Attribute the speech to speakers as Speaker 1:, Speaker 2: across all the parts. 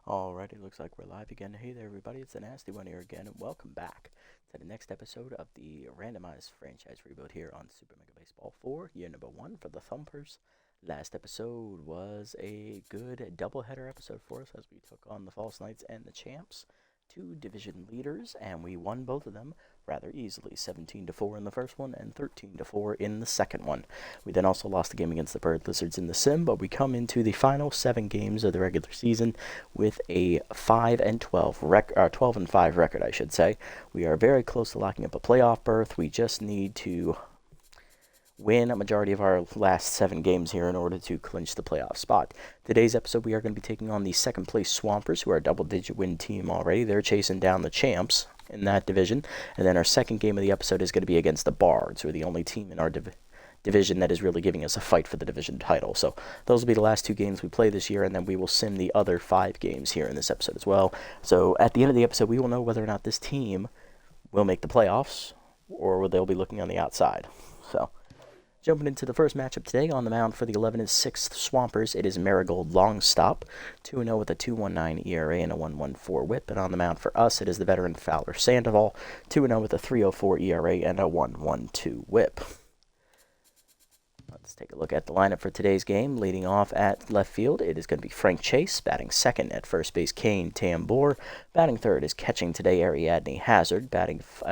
Speaker 1: Alrighty, looks like we're live again. Hey there, everybody. It's the Nasty One here again, and welcome back to the next episode of the Randomized franchise rebuild here on Super Mega Baseball 4, year number 1 for the Thumpers. Last episode was a good doubleheader episode for us as we took on the False Knights and the Champs, two division leaders, and we won both of them rather easily, 17-4 in the first one and 13-4 in the second one. We then also lost the game against the Bird Lizards in the Sim, but we come into the final 7 games of the regular season with a 12-5 record, I should say. We are very close to locking up a playoff berth. We just need to win a majority of our last 7 games here in order to clinch the playoff spot. Today's episode, we are going to be taking on the second place Swampers, who are a double-digit win team already. They're chasing down the Champs in that division. And then our second game of the episode is going to be against the Bards, who are the only team in our division that is really giving us a fight for the division title. So those will be the last 2 games we play this year, and then we will sim the other 5 games here in this episode as well. So at the end of the episode, we will know whether or not this team will make the playoffs, or they'll be looking on the outside. So jumping into the first matchup today, on the mound for the 11-6 Swampers, it is Marigold Longstop, 2-0 with a 2.19 ERA and a 1.14 WHIP. And on the mound for us, it is the veteran Fowler Sandoval, 2-0 with a 3.04 ERA and a 1.12 WHIP. Let's take a look at the lineup for today's game. Leading off at left field, it is going to be Frank Chase. Batting second at first base, Kane Tambor. Batting third is catching today, Ariadne Hazard.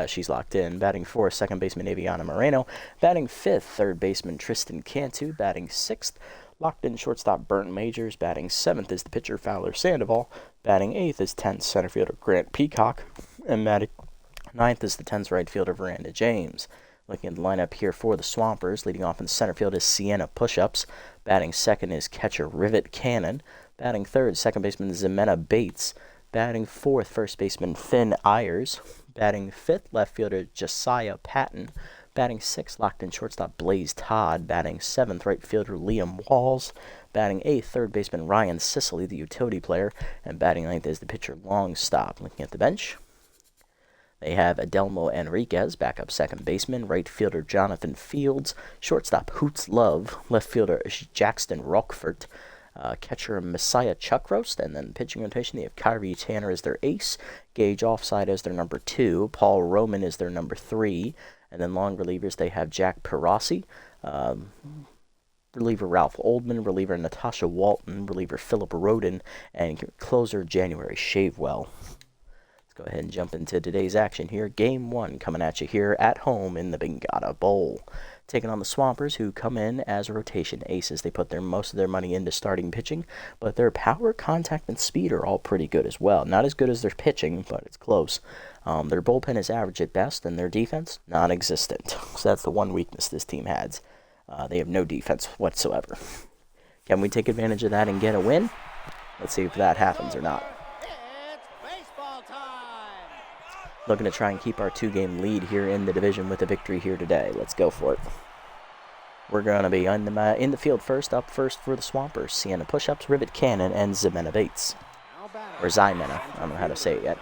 Speaker 1: She's locked in. Batting fourth, second baseman Aviana Moreno. Batting fifth, third baseman Tristan Cantu. Batting sixth, locked in shortstop Burnt Majors. Batting seventh is the pitcher Fowler Sandoval. Batting eighth is 10th center fielder Grant Peacock. And batting ninth is the 10th right fielder Veranda James. Looking at the lineup here for the Swampers, leading off in center field is Sienna Pushups. Batting second is catcher Rivet Cannon. Batting third, second baseman Ximena Bates. Batting fourth, first baseman Finn Ayers. Batting fifth, left fielder Josiah Patton. Batting sixth, locked in shortstop Blaze Todd. Batting seventh, right fielder Liam Walls. Batting eighth, third baseman Ryan Sicily, the utility player. And batting ninth is the pitcher Longstop. Looking at the bench, they have Adelmo Enriquez, backup second baseman, right fielder Jonathan Fields, shortstop Hoots Love, left fielder Jackson Rockford, catcher Messiah Chuckroast, and then pitching rotation, they have Kyrie Tanner as their ace, Gage Offside as their number 2, Paul Roman is their number 3, and then long relievers, they have Jack Perossi, reliever Ralph Oldman, reliever Natasha Walton, reliever Philip Roden, and closer January Shavewell. Go ahead and jump into today's action here. Game 1 coming at you here at home in the Bengata Bowl. Taking on the Swampers, who come in as rotation aces. They put most of their money into starting pitching, but their power, contact, and speed are all pretty good as well. Not as good as their pitching, but it's close. Their bullpen is average at best, and their defense, non-existent. So that's the one weakness this team has. They have no defense whatsoever. Can we take advantage of that and get a win? Let's see if that happens or not. Looking to try and keep our 2-game lead here in the division with a victory here today. Let's go for it. We're going to be in the field first. Up first for the Swampers, Sienna Pushups, Rivet Cannon, and Ximena Bates. Or Ximena. I don't know how to say it yet.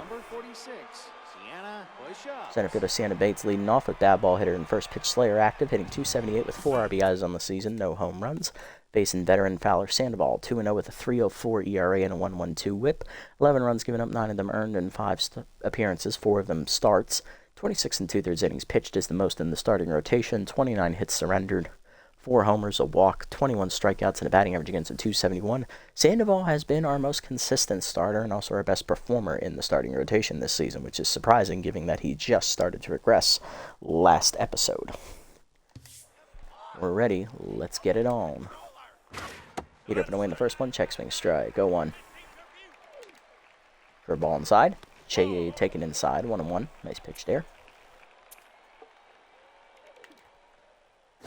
Speaker 1: Center fielder Sienna Bates leading off with bad ball hitter and first pitch Slayer active, hitting .278 with 4 RBIs on the season, no home runs. Facing veteran Fowler Sandoval, 2-0 with a 3.04 ERA and a 1.12 WHIP. 11 runs given up, 9 of them earned in 5 appearances, 4 of them starts. 26 2/3 innings pitched is the most in the starting rotation. 29 hits surrendered, 4 homers, a walk, 21 strikeouts, and a batting average against a .271. Sandoval has been our most consistent starter and also our best performer in the starting rotation this season, which is surprising given that he just started to regress last episode. We're ready. Let's get it on. Heat up and away in the first one. Check, swing, strike. Go 1. Curveball inside. Che taken inside. 1-1. Nice pitch there.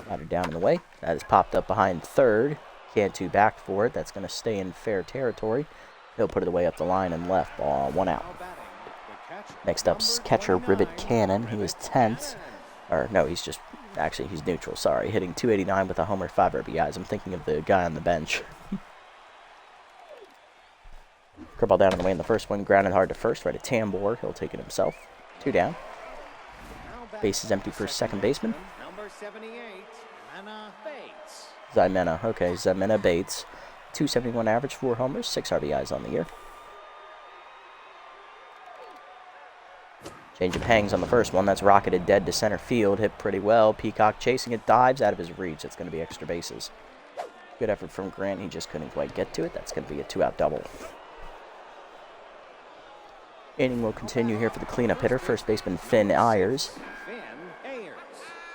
Speaker 1: Ladder down and away. That is popped up behind third. Cantu back for it. That's going to stay in fair territory. He'll put it away up the line and left. Ball 1 out. Next up's catcher Rivet Cannon. He was 10th. Or no, he's neutral, sorry. Hitting .289 with a homer, 5 RBIs. I'm thinking of the guy on the bench. Curveball down and away in the first one. Grounded hard to first, right at Tambor. He'll take it himself. 2 down. Base is empty for second baseman. Number 78, Ximena. Okay, Ximena Bates. .271 average, 4 homers, 6 RBIs on the year. Changeup hangs on the first one. That's rocketed dead to center field. Hit pretty well. Peacock chasing it, dives out of his reach. It's going to be extra bases. Good effort from Grant. He just couldn't quite get to it. That's going to be a 2-out double. Inning will continue here for the cleanup hitter. First baseman Finn Ayers.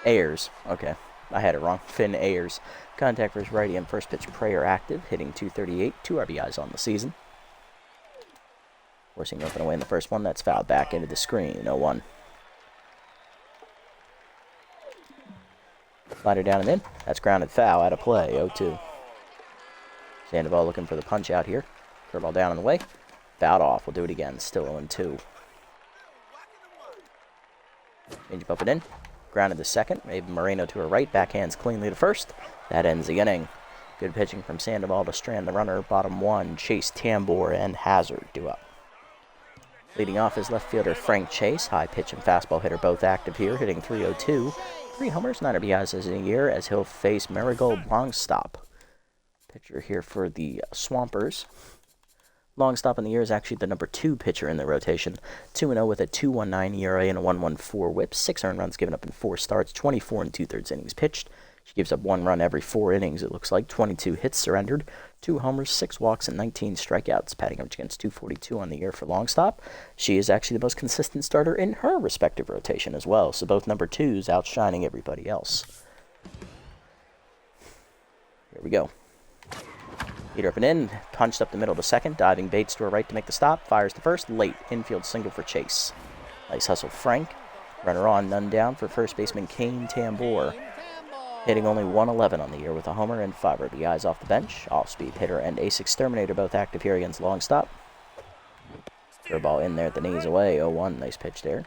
Speaker 1: Ayers. Okay, I had it wrong. Finn Ayers. Contact for his righty and first pitch prayer active. Hitting .238. 2 RBIs on the season. Forcing up and away in the first one. That's fouled back into the screen. 0-1. Slider down and in. That's grounded foul. Out of play. 0-2. Sandoval looking for the punch out here. Curveball down on the way. Fouled off. We'll do it again. Still 0-2. Change up and in. Grounded to second. Maybe Moreno to her right. Backhands cleanly to first. That ends the inning. Good pitching from Sandoval to strand the runner. Bottom one. Chase, Tambor, and Hazard due up. Leading off is left fielder Frank Chase. High pitch and fastball hitter both active here. Hitting .302. 3 homers, 9 RBIs in a year as he'll face Marigold Longstop. Pitcher here for the Swampers. Longstop in the year is actually the number 2 pitcher in the rotation. 2-0 with a 2.19 ERA and a 1.14 whip. 6 earned runs given up in 4 starts. 24 2/3 innings pitched. She gives up 1 run every 4 innings, it looks like. 22 hits surrendered. 2 homers, 6 walks, and 19 strikeouts. Batting average against .242 on the year for Longstop. She is actually the most consistent starter in her respective rotation as well. So both number 2s outshining everybody else. Here we go. Heater up and in, punched up the middle to second, diving Bates to her right to make the stop, fires to first, late, infield single for Chase. Nice hustle, Frank. Runner on, none down for first baseman Kane Tambor. Hitting only .111 on the year with a homer and 5 RBIs off the bench. Off-speed hitter and ace exterminator both active here against Longstop. Curveball in there at the knees away, 0-1, nice pitch there.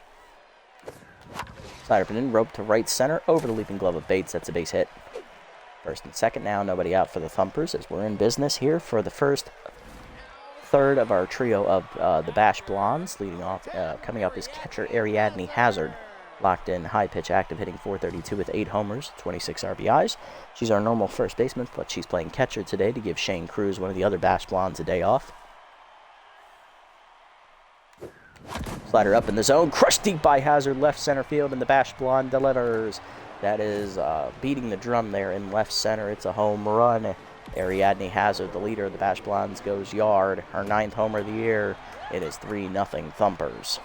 Speaker 1: Slider up and in, rope to right center, over the leaping glove of Bates, that's a base hit. First and second now, nobody out for the Thumpers as we're in business here for the first third of our trio of the Bash Blondes. Leading off, coming up is catcher Ariadne Hazard. Locked in, high pitch active, hitting .432 with 8 homers, 26 RBIs. She's our normal first baseman, but she's playing catcher today to give Shane Cruz, one of the other Bash Blondes, a day off. Slider up in the zone, crushed deep by Hazard, left center field, and the Bash Blonde delivers. That is beating the drum there in left center. It's a home run. Ariadne Hazard, the leader of the Bash Blondes, goes yard. Her 9th homer of the year. It is 3-0 Thumpers.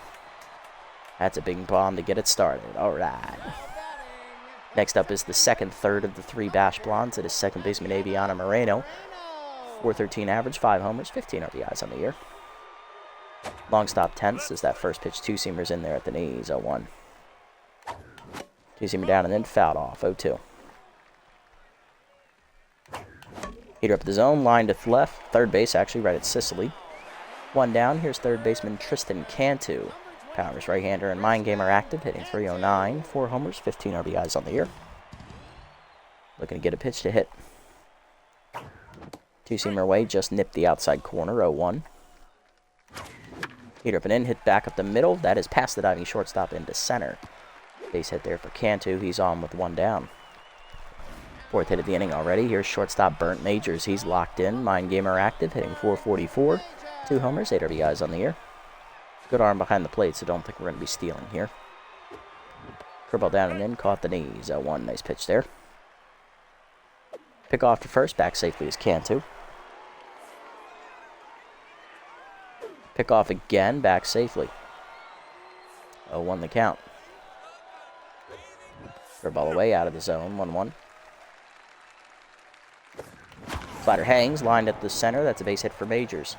Speaker 1: That's a big bomb to get it started. All right. Next up is the second third of the 3 Bash Blondes. It is second baseman Aviana Moreno. .413 average, 5 homers, 15 RBIs on the year. Longstop tense as that first pitch 2-seamer's in there at the knees, 0-1. 2-seamer down and then fouled off, 0-2. Heater up the zone, line to left. Third base actually right at Sicily. 1 down, here's third baseman Tristan Cantu. Powers, right-hander, and Mind Gamer active, hitting .309, 4 homers, 15 RBIs on the year. Looking to get a pitch to hit. 2-seamer away, just nipped the outside corner, 0-1. Heater up and in, hit back up the middle. That is past the diving shortstop into center. Base hit there for Cantu. He's on with 1 down. 4th hit of the inning already. Here's shortstop Burnt Majors. He's locked in. Mind Gamer active, hitting .444, 2 homers, 8 RBIs on the year. Good arm behind the plate, so don't think we're going to be stealing here. Curveball down and in, caught the knees. 0-1, nice pitch there. Pick off to first, back safely is Cantu. Pick off again, back safely. 0-1 the count. Curveball away, out of the zone, 1-1. Slider hangs, lined at the center. That's a base hit for Majors.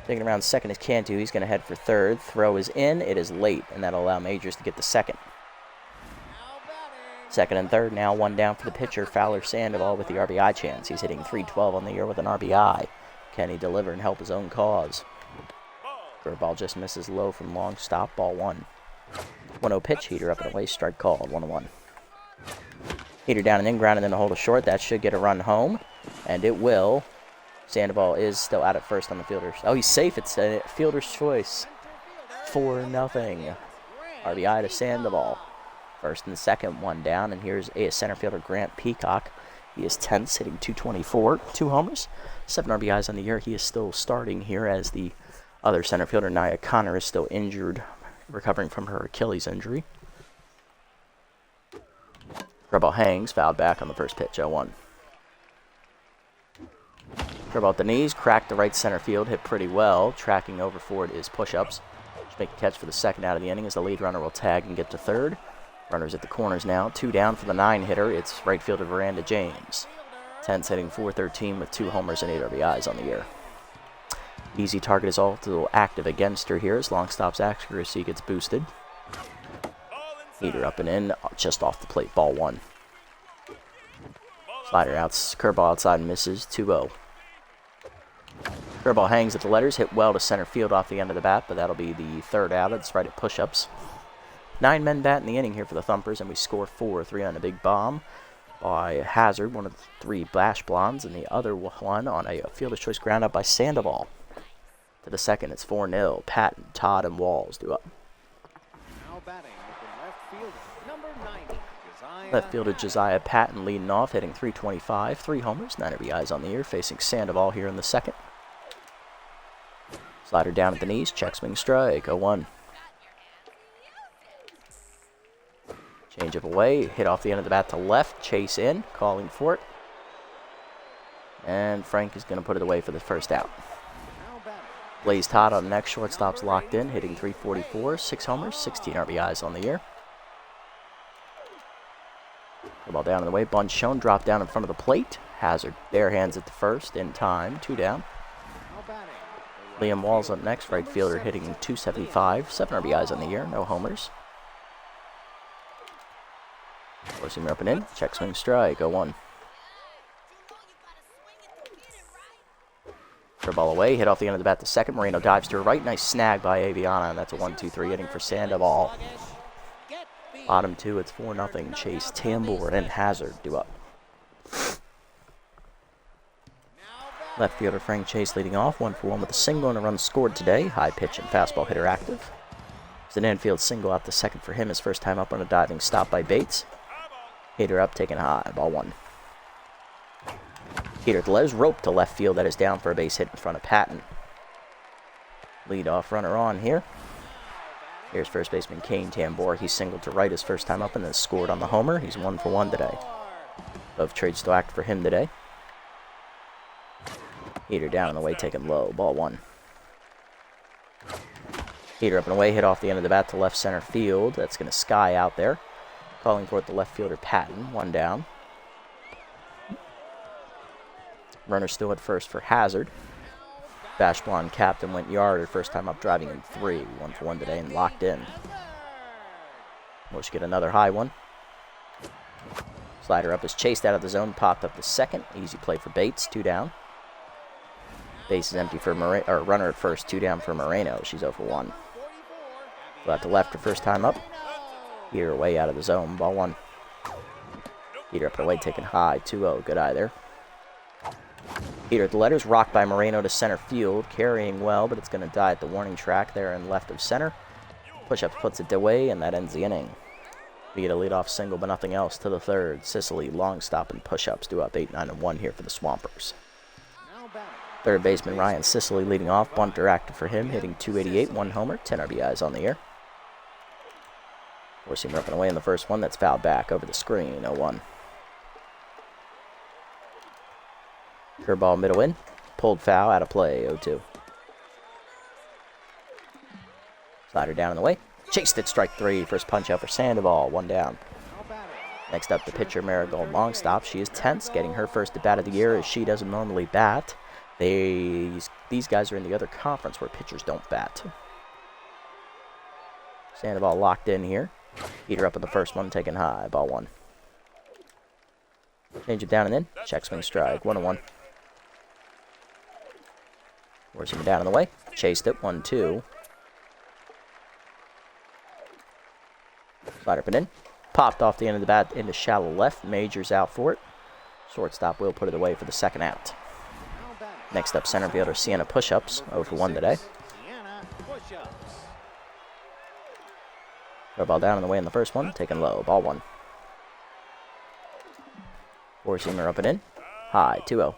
Speaker 1: Taking around second is Cantu. He's going to head for third. Throw is in. It is late, and that'll allow Majors to get the second. Second and third, now 1 down for the pitcher, Fowler Sandoval with the RBI chance. He's hitting .312 on the year with an RBI. Can he deliver and help his own cause? Curveball just misses low from long stop, ball 1. 1-0 pitch, heater up and away, strike called, 1-1. Heater down and in, grounded in the hole to short. That should get a run home, and it will. Sandoval is still out at first on the fielders. Oh, he's safe. It's a fielder's choice. 4-0. RBI to Sandoval. First and second, 1 down, and here's a center fielder Grant Peacock. He is tense, hitting .224, 2 homers, 7 RBIs on the year. He is still starting here as the other center fielder, Nia Connor, is still injured. recovering from her Achilles injury. Curveball hangs, fouled back on the first pitch, 0-1. Curveball at the knees, cracked the right center field, hit pretty well. Tracking over for it is push-ups. Should make a catch for the second out of the inning as the lead runner will tag and get to third. Runners at the corners now. 2 down for the 9-hitter. It's right fielder Veranda James. 10's hitting .413 with 2 homers and 8 RBIs on the year. Easy target is also active against her here as long stop's accuracy gets boosted. Heater up and in, just off the plate, ball 1. Slider out, curveball outside and misses, 2-0. Curveball hangs at the letters, hit well to center field off the end of the bat, but that'll be the third out. It's right at push-ups. 9 men bat in the inning here for the Thumpers, and we score 4-3 on a big bomb by Hazard, one of the 3 Bash Blondes, and the other one on a fielder's choice ground out by Sandoval. To the second, it's 4-0. Patton, Todd, and Walls do up.
Speaker 2: Now batting with the left fielder, number 90, Josiah.
Speaker 1: Left fielder Josiah Patton leading off, hitting .325, 3 homers, 9 RBIs on the year, facing Sandoval here in the second. Slider down at the knees, check swing strike, 0-1. Change up away, hit off the end of the bat to left, chase in, calling for it. And Frank is going to put it away for the first out. Blaze Todd on the next, shortstop's locked in, hitting .344, 6 homers, 16 RBIs on the year. The ball down in the way, bunt shown, drop down in front of the plate. Hazard bare hands at the first, in time, 2 down. Liam Walls up next, right fielder hitting .275, 7 RBIs on the year, no homers. Forcing her up and in, check swing strike, 0-1. Ball away, hit off the end of the bat to second. Moreno dives to her right, nice snag by Aviana, and that's a 1-2-3 inning for Sandoval. Bottom 2, it's 4-0. Chase, Tambor, and Hazard do up. Left fielder Frank Chase leading off, 1-for-1 with a single and a run scored today. High pitch and fastball hitter active. It's an infield single out the second for him, his first time up on a diving stop by Bates. Hitter up, taken high, ball 1. Heater at the letters, rope to left field, that is down for a base hit in front of Patton. Leadoff runner on here. Here's first baseman Kane Tambor. He singled to right his first time up and then scored on the homer. He's 1-for-1 today. Both trades still active for him today. Heater down and away, taken low. Ball 1. Heater up and away, hit off the end of the bat to left center field. That's going to sky out there. Calling for it, the left fielder Patton. 1 down. Runner still at first for Hazard. Bash Blonde captain went yard her first time up, driving in 3. 1-for-1 today and locked in. We'll just get another high one. Slider up is chased out of the zone, popped up the second. Easy play for Bates, 2 down. Base is empty for runner at first, 2 down for Moreno. She's 0-for-1. Left to left her first time up. Heater away out of the zone, ball 1. Heater up and away, taken high, 2-0. Good eye there. Heater at the letters, rocked by Moreno to center field, carrying well, but it's going to die at the warning track there in left of center. Push-up puts it away, and that ends the inning. We get a leadoff single, but nothing else to the third. Sicily, long stop, and push-ups do up 8-9-1 here for the Swampers. Third baseman Ryan Sicily leading off, bunter active for him, hitting .288, 1 homer, 10 RBIs on the year. Forcing him up and away in the first one, that's fouled back over the screen, 0-1. Curveball middle in, pulled foul, out of play, 0-2. Slider down in the way, chased it, strike 3, first punch out for Sandoval, 1 down. Next up, the pitcher Marigold long stop. She is tense, getting her first at bat of the year as she doesn't normally bat. These guys are in the other conference where pitchers don't bat. Sandoval locked in here. Heater up in the first one, taken high, ball 1. Change it down and in, check swing strike, 1-1. Forcing it down in the way, chased it, 1-2. Slider up and in, popped off the end of the bat into shallow left, Majors out for it. Shortstop will put it away for the second out. Next up, center fielder Sienna push-ups, 0-for-1 today. Throw ball down in the way in the first one, taken low, ball 1. Four-seamer up and in, high, 2-0.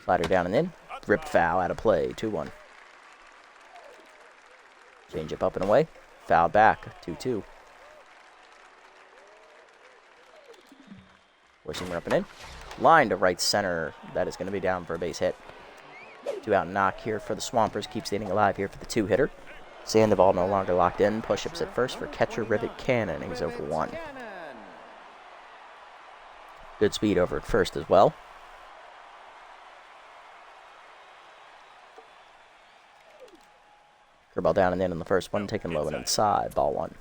Speaker 1: Slider down and in, ripped foul, out of play, 2-1. Change up and away. Foul back. 2-2. Forcing her up and in. Line to right center. That is going to be down for a base hit. 2-out knock here for the Swampers. Keeps the inning alive here for the 2-hitter. Sandoval no longer locked in. Push-ups at first for catcher Rivet Cannon. Innings over 1. Good speed over at first as well. Curveball down and in on the first one. Taken low and inside. Ball 1.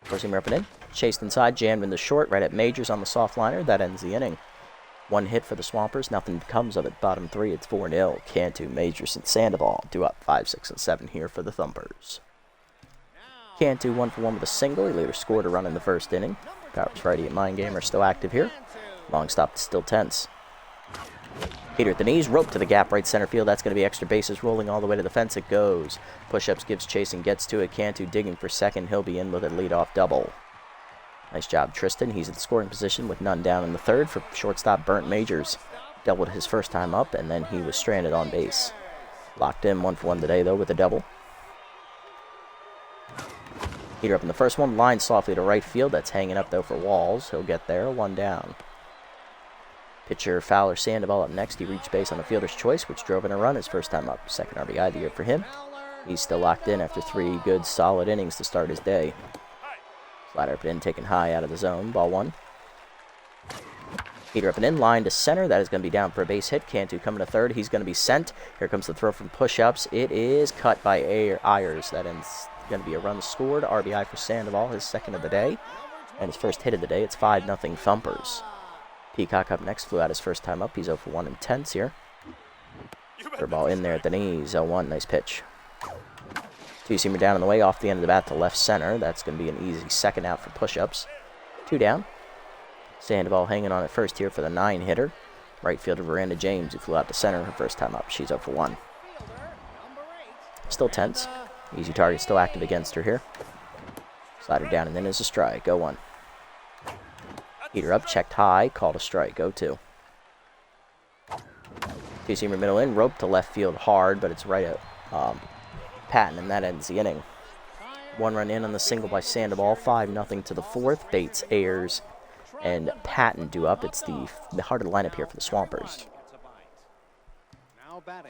Speaker 1: Forcing her up and in. Chased inside. Jammed in the short. Right at Majors on the soft liner. That ends the inning. 1 hit for the Swampers. Nothing comes of it. Bottom 3, it's 4-0. Cantu, Majors, and Sandoval. 2 up, 5, 6, and 7 here for the Thumpers. Cantu 1 for 1 with a single. He later scored a run in the first inning. Powers righty and Mind Game are still active here. Long stop still tense. Heater at the knees. Rope to the gap right center field. That's going to be extra bases rolling all the way to the fence. It goes. Push-ups gives chase and gets to it. Cantu digging for second. He'll be in with a leadoff double. Nice job, Tristan. He's in the scoring position with none down in the third for shortstop Burnt Majors. Doubled his first time up, and then he was stranded on base. Locked in 1 for 1 today, though, with a double. Heater up in the first one. Line softly to right field. That's hanging up, though, for Walls. He'll get there. 1 down. Pitcher Fowler Sandoval up next. He reached base on a fielder's choice, which drove in a run his first time up. Second RBI of the year for him. He's still locked in after 3 good, solid innings to start his day. Slider up and in, taken high out of the zone. Ball 1. Heater up and in, line to center. That is going to be down for a base hit. Cantu coming to third. He's going to be sent. Here comes the throw from push-ups. It is cut by Ayers. That ends going to be a run scored. RBI for Sandoval, his second of the day. And his first hit of the day. It's 5-0 Thumpers. Peacock up next. Flew out his first time up. He's 0 for 1 in tenths here. Curveball in there at the knees. 0-1. Nice pitch. Two-seamer down in the way, off the end of the bat to left center. That's going to be an easy second out for push-ups. 2 down. Sandoval hanging on at first here for the 9-hitter. Right fielder Veranda James, who flew out to center her first time up. She's 0 for 1. Still tense. Easy target still active against her here. Slider down and then is a strike. 0-1. Heater up, checked high, called a strike. 0-2. Two-seamer middle in, rope to left field hard, but it's right at Patton, and that ends the inning. 1 run in on the single by Sandoval. 5-0 to the 4th. Bates, Ayers, and Patton do up. It's the heart of the lineup here for the Swampers.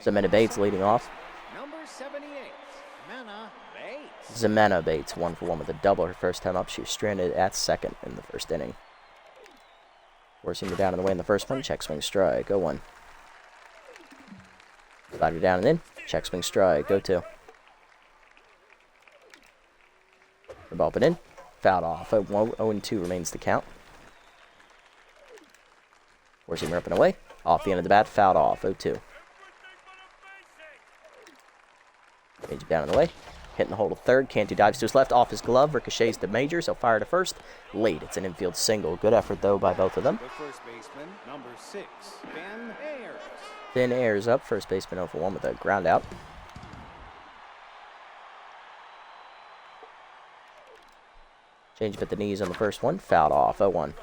Speaker 1: Zemena Bates leading off. Zemena Bates 1 for 1 with a double her first time up. She was stranded at second in the first inning. Forcing her down in the way in the first one. Check swing strike. 0-1. Slider down and in. Check swing strike. 0-2. The ball put in. Fouled off. 0-2 remains the count. Forcing her up and away. Off the end of the bat. Fouled off. 0-2. Change down in the way. Hitting the hole to third. Cantu dives to his left. Off his glove. Ricochets to Majors. He'll fire to first. Late. It's an infield single. Good effort, though, by both of them.
Speaker 2: The first baseman, number 6, Ben Ayers.
Speaker 1: Then Ayers up. First baseman 0 for 1 with a ground out. Change up at the knees on the first one. Fouled off. 0-1.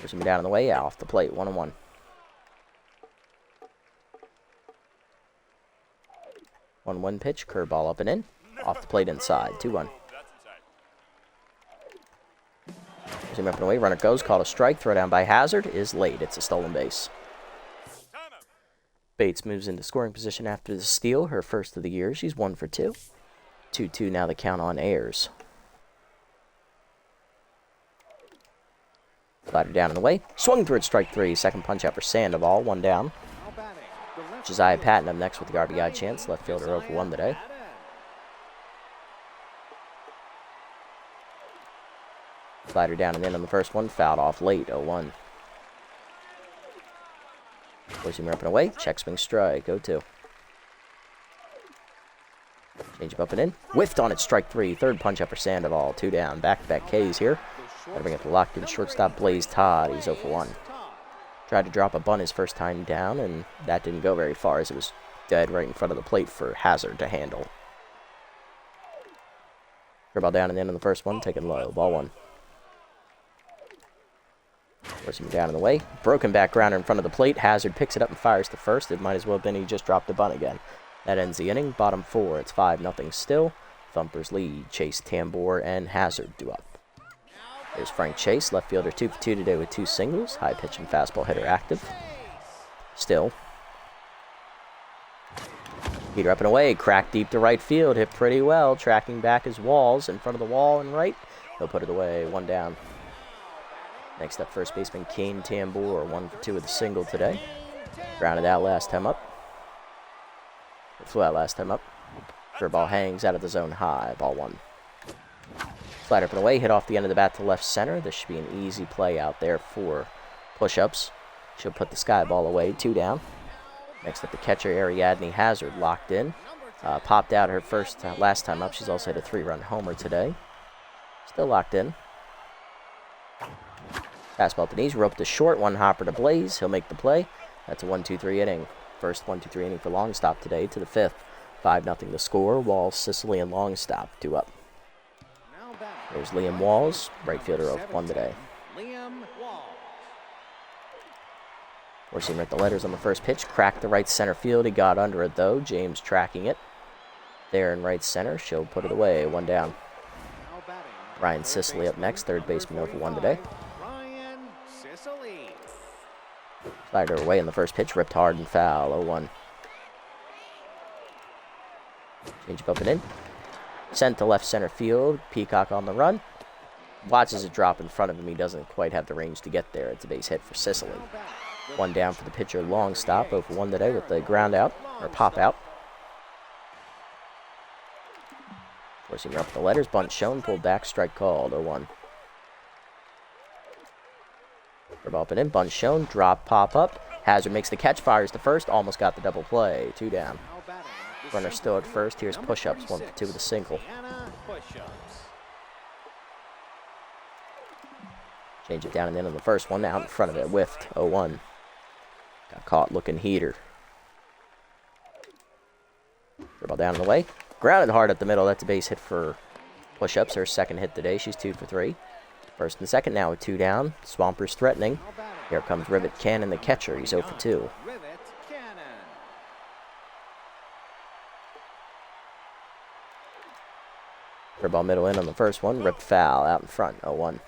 Speaker 1: Pushing me down in the way. Off the plate. 1-1. 1-1 pitch. Curveball up and in. Off the plate inside. 2-1. Pushing up and away. Runner goes. Called a strike. Throw down by Hazard. Is late. It's a stolen base. Bates moves into scoring position after the steal. Her first of the year. She's 1 for 2. 2-2 now the count on Ayers. Slider down in the way. Swung through it, strike 3. Second punch out for Sandoval. 1 down. Josiah Patton up next with the RBI chance. Left fielder 0 for 1 today. Slider down and in on the first one. Fouled off late. 0-1. Forcing her up and away. Check swing strike. 0-2. Change up and in. Whiffed on it, strike 3. Third punch up for Sandoval. 2 down. Back-to-back Ks here. Gotta bring up the locked-in shortstop Blaze Todd. He's 0 for 1. Tried to drop a bunt his first time down, and that didn't go very far as it was dead right in front of the plate for Hazard to handle. Curveball down and in on the first one. Taken low. Ball 1. Forcing him down in the way. Broken back grounder in front of the plate. Hazard picks it up and fires to first. It might as well have been he just dropped a bunt again. That ends the inning. Bottom 4. It's 5-0 still. Thumpers lead. Chase, Tambor, and Hazard due up. There's Frank Chase, left fielder, 2 for 2 today with 2 singles. High pitch and fastball hitter active. Still. Heater up and away. Crack deep to right field. Hit pretty well. Tracking back his walls in front of the wall and right. He'll put it away. 1 down. Next up, first baseman Kane Tambor, 1 for 2 with a single today. Grounded out last time up. It flew out last time up. Curveball hangs out of the zone high. Ball 1. Slide up and away, hit off the end of the bat to left center. This should be an easy play out there for push-ups. She'll put the sky ball away, 2 down. Next up, the catcher Ariadne Hazard locked in. Popped out her last time up. She's also hit a 3-run homer today. Still locked in. Fastball to knees, rope to short, 1 hopper to Blaze. He'll make the play. That's a 1-2-3 inning. First 1-2-3 inning for Longstop today to the 5th. 5-0 the score. Walls, Sicily, and Longstop 2 up. There's Liam Walls, right fielder, 0 for 1 today. Forcing at the letters on the first pitch. Cracked the right center field. He got under it, though. James tracking it. There in right center. She'll put it away. 1 down. Ryan Sicily up next. Third baseman, 0 for 1 today. Slider away in the first pitch. Ripped hard and foul. 0-1. Change up and in. Sent to left center field. Peacock on the run. Watches it drop in front of him. He doesn't quite have the range to get there. It's a base hit for Sicily. 1 down for the pitcher. Longstop. 0 for 1 today with the ground out. Or pop out. Forcing her up the letters. Bunt shown. Pulled back. Strike called. 0-1. Curve up and in. Bunt shown. Drop. Pop up. Hazard makes the catch. Fires to first. Almost got the double play. 2 down. Runner still at first. Here's push-ups. 1 for 2 with a single. Change it down and in on the first one. Out in front of it. Whiffed. 0-1. Got caught looking heater. Dribble down in the way. Grounded hard at the middle. That's a base hit for push-ups. Her second hit today. She's 2 for 3. First and second now with 2 down. Swampers threatening. Here comes Rivet Cannon, the catcher. He's 0 for 2. Curveball middle in on the first one. Ripped foul out in front. 0-1.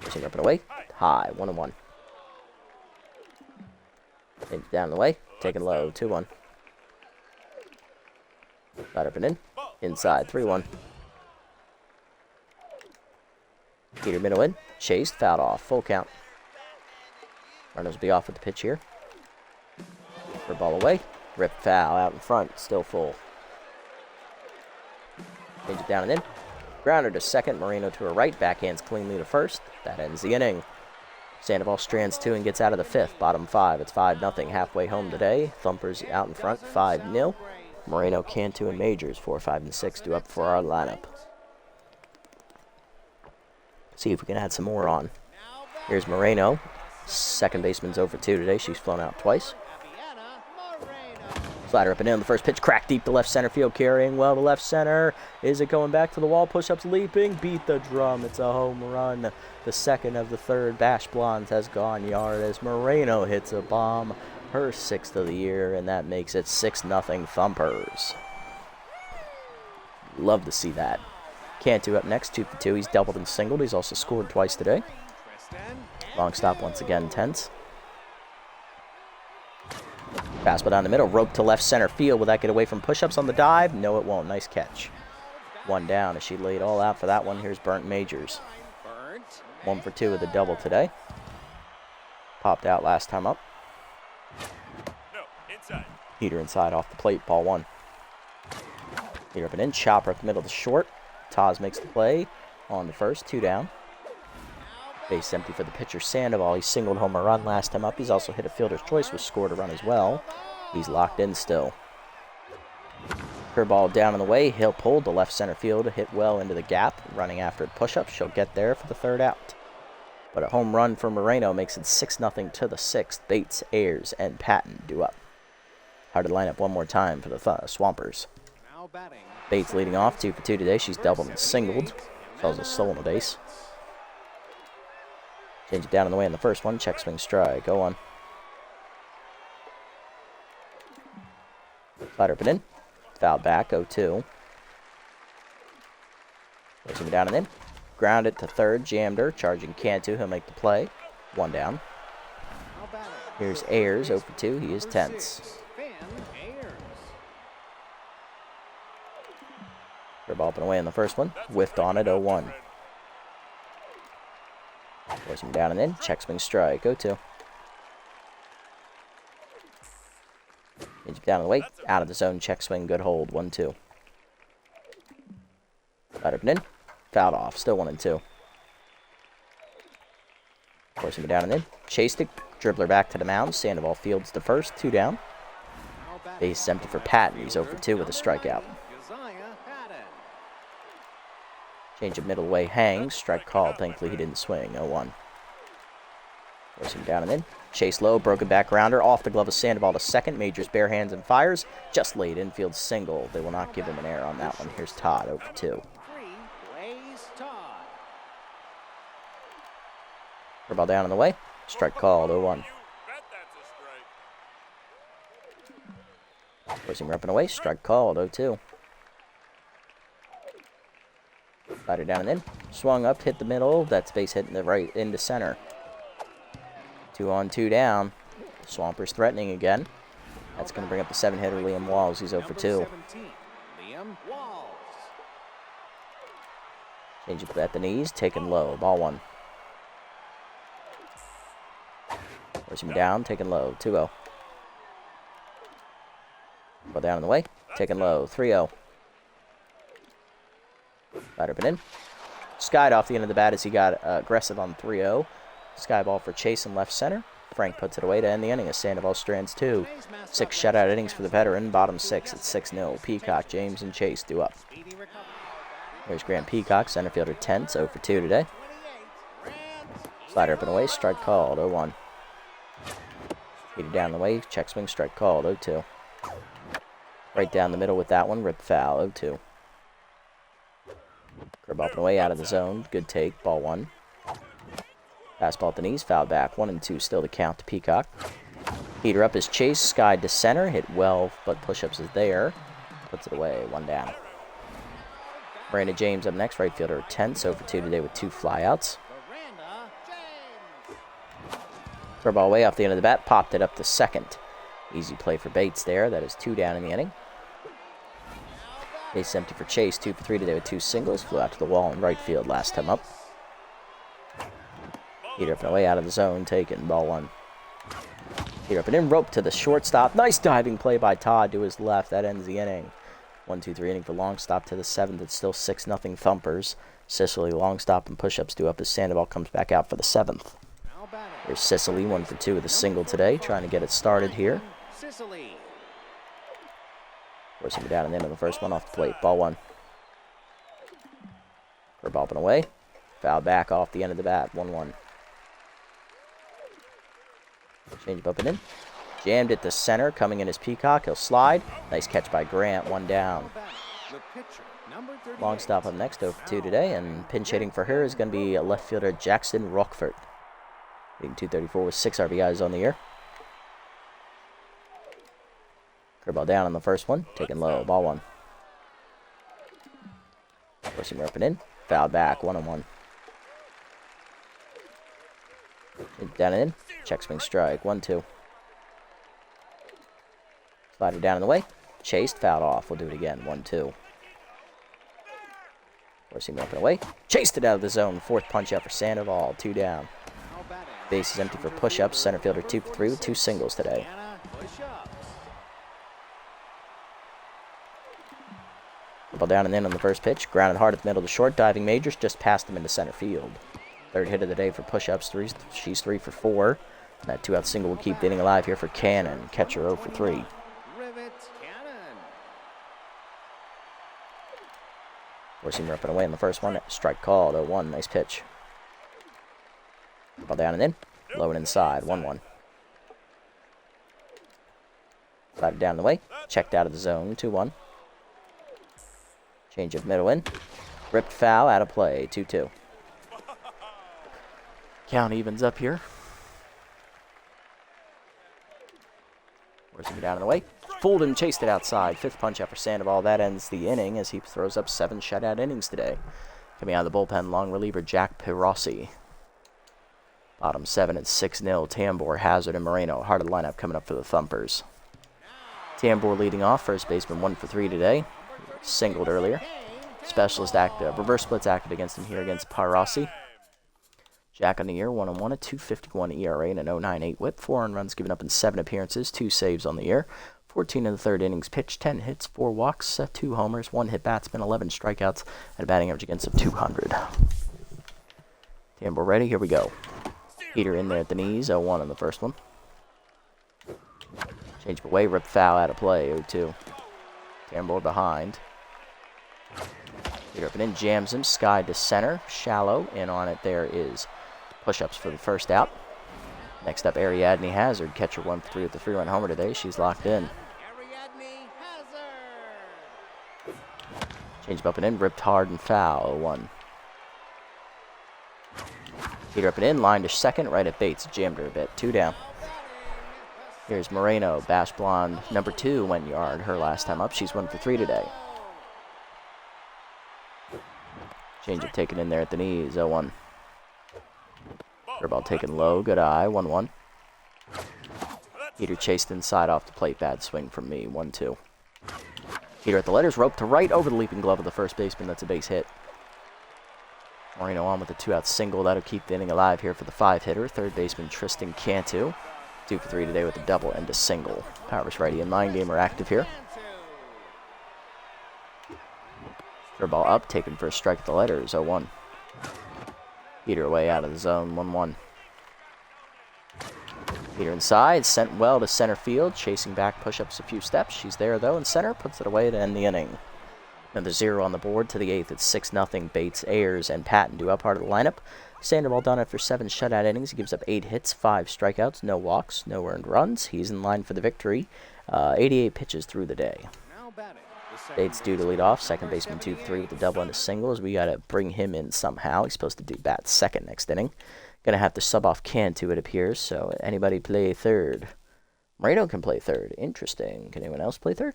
Speaker 1: Pushing up and away. High. 1-1. Down the way. Taken low. 2-1. Right up and in. Inside. 3-1. Peter middle in. Chased. Fouled off. Full count. Runners will be off with the pitch here. Ball away. Ripped foul out in front. Still full. Change it down and in. Grounder to second. Moreno to her right. Backhands cleanly to first. That ends the inning. Sandoval strands 2 and gets out of the 5th. Bottom 5. It's 5-0. Halfway home today. Thumpers out in front. 5-0. Moreno, Cantu, and Majors 4, 5, and 6 due up for our lineup. See if we can add some more on. Here's Moreno. Second baseman's 0 for 2 today. She's flown out twice. Slider up and in on the first pitch. Crack deep to left center field. Carrying well to left center. Is it going back to the wall? Push-ups leaping. Beat the drum. It's a home run. The second of the third. Bash Blondes has gone yard as Moreno hits a bomb. Her 6th of the year, and that makes it 6-0 Thumpers. Love to see that. Cantu up next, 2 for 2. He's doubled and singled. He's also scored twice today. Long stop once again, tense. Fastball down the middle, rope to left center field. Will that get away from push-ups on the dive? No, it won't. Nice catch. 1 down as she laid all out for that one. Here's Burnt Majors. 1 for 2 with a double today. Popped out last time up. Heater inside off the plate, ball 1. Heater up and in, chopper up the middle to short. Taz makes the play on the first, 2 down. Base empty for the pitcher Sandoval. He singled home a run last time up. He's also hit a fielder's choice, was scored a run as well. He's locked in still. Curveball down in the way. He'll pull to left center field, hit well into the gap. Running after it push-up. She'll get there for the 3rd out. But a home run for Moreno makes it 6-0 to the 6th. Bates, Ayers, and Patton due up. Hard to line up one more time for the Swampers. Bates leading off, 2 for 2 today. She's doubled and singled. As well as a stolen base. Change it down in the way in the first one. Check, swing, strike. 0-1. Slider up and in. Foul back. 0-2. Pushing it down and in. Ground it to third. Jammed her. Charging Cantu. He'll make the play. 1 down. Here's Ayers. 0 for 2. He is tense. Curve ball up and away in the first one. Whiffed on it. 0-1. Forcing down and in. Check, swing, strike. 0-2. Change it down the way. Out of the zone. Check, swing. Good hold. 1-2. Right up and in. Fouled off. Still 1-2. Forcing it down and in. Chased it. Dribbler back to the mound. Sandoval fields to first. 2 down. Base is empty for Patton. He's 0 for 2 with a strikeout. Change of middle way. Hangs. Strike called. Thankfully he didn't swing. 0-1. Forcing down and in. Chase low. Broken back rounder. Off the glove of Sandoval to second. Majors bare hands and fires. Just late infield single. They will not give him an error on that one. Here's Todd. 0 for 2. Ball down in the way. Strike called. 0-1. Forcing up and away. Strike called. 0-2. Slider down and in. Swung up. Hit the middle. That's base hit in the right into center. 2 on, 2 down. Swampers threatening again. That's going to bring up the 7-hitter, Liam Walls. He's 0 for 2. Change it at the knees. Taken low. Ball 1. Forcing down. Taken low. 2-0. Ball down in the way. Taken low. 3-0. Slider up and in. Skied off the end of the bat as he got aggressive on 3-0. Sky ball for Chase in left center. Frank puts it away to end the inning as Sandoval strands 2. 6 shutout innings for the veteran. Bottom 6 at 6-0. Peacock, James, and Chase due up. There's Grant Peacock, center fielder tense, 0 for 2 today. Slider up and away, strike called, 0-1. Heated down the way, check swing, strike called, 0-2. Right down the middle with that one, rip foul, 0-2. Curve up and away, out of the zone, good take, ball 1. Fastball at the knees, foul back, 1-2 still to count to Peacock. Heater up is Chase, skied to center, hit well, but push-ups is there. Puts it away, 1 down. Brandon James up next, right fielder, tense, 0 for 2 today with 2 flyouts. Throw ball way off the end of the bat, popped it up to second. Easy play for Bates there, that is 2 down in the inning. Base empty for Chase, 2 for 3 today with 2 singles, flew out to the wall in right field last time up. Heater up and away, out of the zone, taken, ball 1. Heater up and in, rope to the shortstop. Nice diving play by Todd to his left. That ends the inning. 1-2-3 inning for long stop to the 7th. It's still 6-0 Thumpers. Sicily long stop and push-ups due up as Sandoval comes back out for the 7th. Here's Sicily, 1 for 2 with a single today, trying to get it started here. Forcing it down and into the first one off the plate. Ball 1. Curve up and away. Foul back off the end of the bat. 1-1. Change up and in. Jammed it to center. Coming in is Peacock. He'll slide. Nice catch by Grant. 1 down. Long stop up next. 0 for 2 today. And pinch hitting for her is going to be left fielder Jackson Rockford. Hitting .234 with 6 RBIs on the year. Curveball down on the first one. Taken low. Ball 1. Forcing her up and in. Foul back. 1-1. Down and in. Check swing strike. 1-2. Slider down in the way. Chased. Fouled off. We'll do it again. 1-2. Forcing up and away. Chased it out of the zone. 4th punch out for Sandoval. 2 down. Base is empty for push-ups. Center fielder 2 for 3 with 2 singles today. Ball down and in on the first pitch. Grounded hard at the middle to short. Diving Majors just passed him into center field. 3rd hit of the day for push-ups. She's 3 for 4. And that 2-out single will keep the inning alive here for Cannon. Catcher 0 for 3. Forcing her up and away in the first one. Strike called. 0-1. Nice pitch. Ball down and in. Low and inside. 1-1. Slider down the way. Checked out of the zone. 2-1. Change of middle in. Ripped foul. Out of play. 2-2. Count evens up here. Where's he down in the way? Fooled and chased it outside. 5th punch out for Sandoval. That ends the inning as he throws up 7 shutout innings today. Coming out of the bullpen, long reliever Jack Pirossi. Bottom 7 at 6-0. Tambor, Hazard, and Moreno. Heart of the lineup coming up for the Thumpers. Tambor leading off. First baseman 1 for 3 today. Singled earlier. Specialist active. Reverse splits active against him here against Pirossi. Jack on the year, 1-1, a 2.51 ERA and an 0.98 WHIP. 4 earned runs given up in 7 appearances, 2 saves on the year. 14 in the 3rd innings pitched, 10 hits, 4 walks, 2 homers, 1 hit batsman, 11 strikeouts, and a batting average against him 200. Tambor ready, here we go. Heater in there at the knees, 0-1 on the first one. Change away, rip foul out of play, 0-2. Tambor behind. Heater up and in, jams him, sky to center, shallow, in on it there is push-ups for the first out. Next up, Ariadne Hazard, catcher 1 for 3 with the 3-run homer today. She's locked in. Change up and in, ripped hard and foul, 0-1. Heater up and in, line to second, right at Bates, jammed her a bit, 2 down. Here's Moreno, Bash Blonde, number 2 went yard her last time up. She's 1 for 3 today. Change up taken in there at the knees, 0-1. Curveball taken low, good eye, 1-1. Heater chased inside off the plate, bad swing from me, 1-2. Heater at the letters, rope to right over the leaping glove of the first baseman, that's a base hit. Moreno on with a 2-out single, that'll keep the inning alive here for the 5-hitter. 3rd baseman Tristan Cantu, 2 for 3 today with a double and a single. Powers righty and 9-gamer active here. Curveball up, taken for a strike at the letters, 0-1. Heater away out of the zone, 1-1. Heater inside, sent well to center field, chasing back, push-ups a few steps. She's there, though, in center, puts it away to end the inning. Another 0 on the board to the 8th. It's 6-0. Bates, Ayers, and Patton do up part of the lineup. Sandoval done after 7 shutout innings. He gives up 8 hits, 5 strikeouts, no walks, no earned runs. He's in line for the victory. 88 pitches through the day. Bates due to lead off. 2nd baseman 2 for 3 with a double and a single, as we got to bring him in somehow. He's supposed to do bat 2nd next inning. Gonna have to sub off Cantu, it appears. So anybody play 3rd? Moreno can play 3rd. Interesting. Can anyone else play 3rd?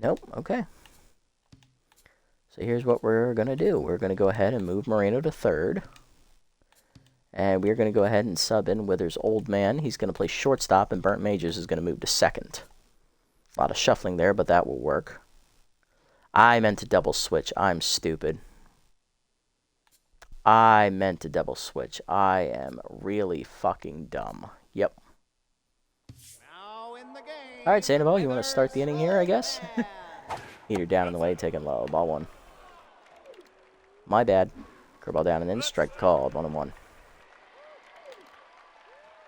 Speaker 1: Nope. Okay. So here's what we're gonna do. We're gonna go ahead and move Moreno to 3rd. And we're going to go ahead and sub in Withers' old man. He's going to play shortstop, and Burnt Majors is going to move to 2nd. A lot of shuffling there, but that will work. I meant to double switch. I'm stupid. I meant to double switch. I am really fucking dumb. Yep. All right, Sandoval, you want to start the inning here, I guess? Heater down in the way, taking low. Ball 1. My bad. Curveball down and in. Strike called. 1-1.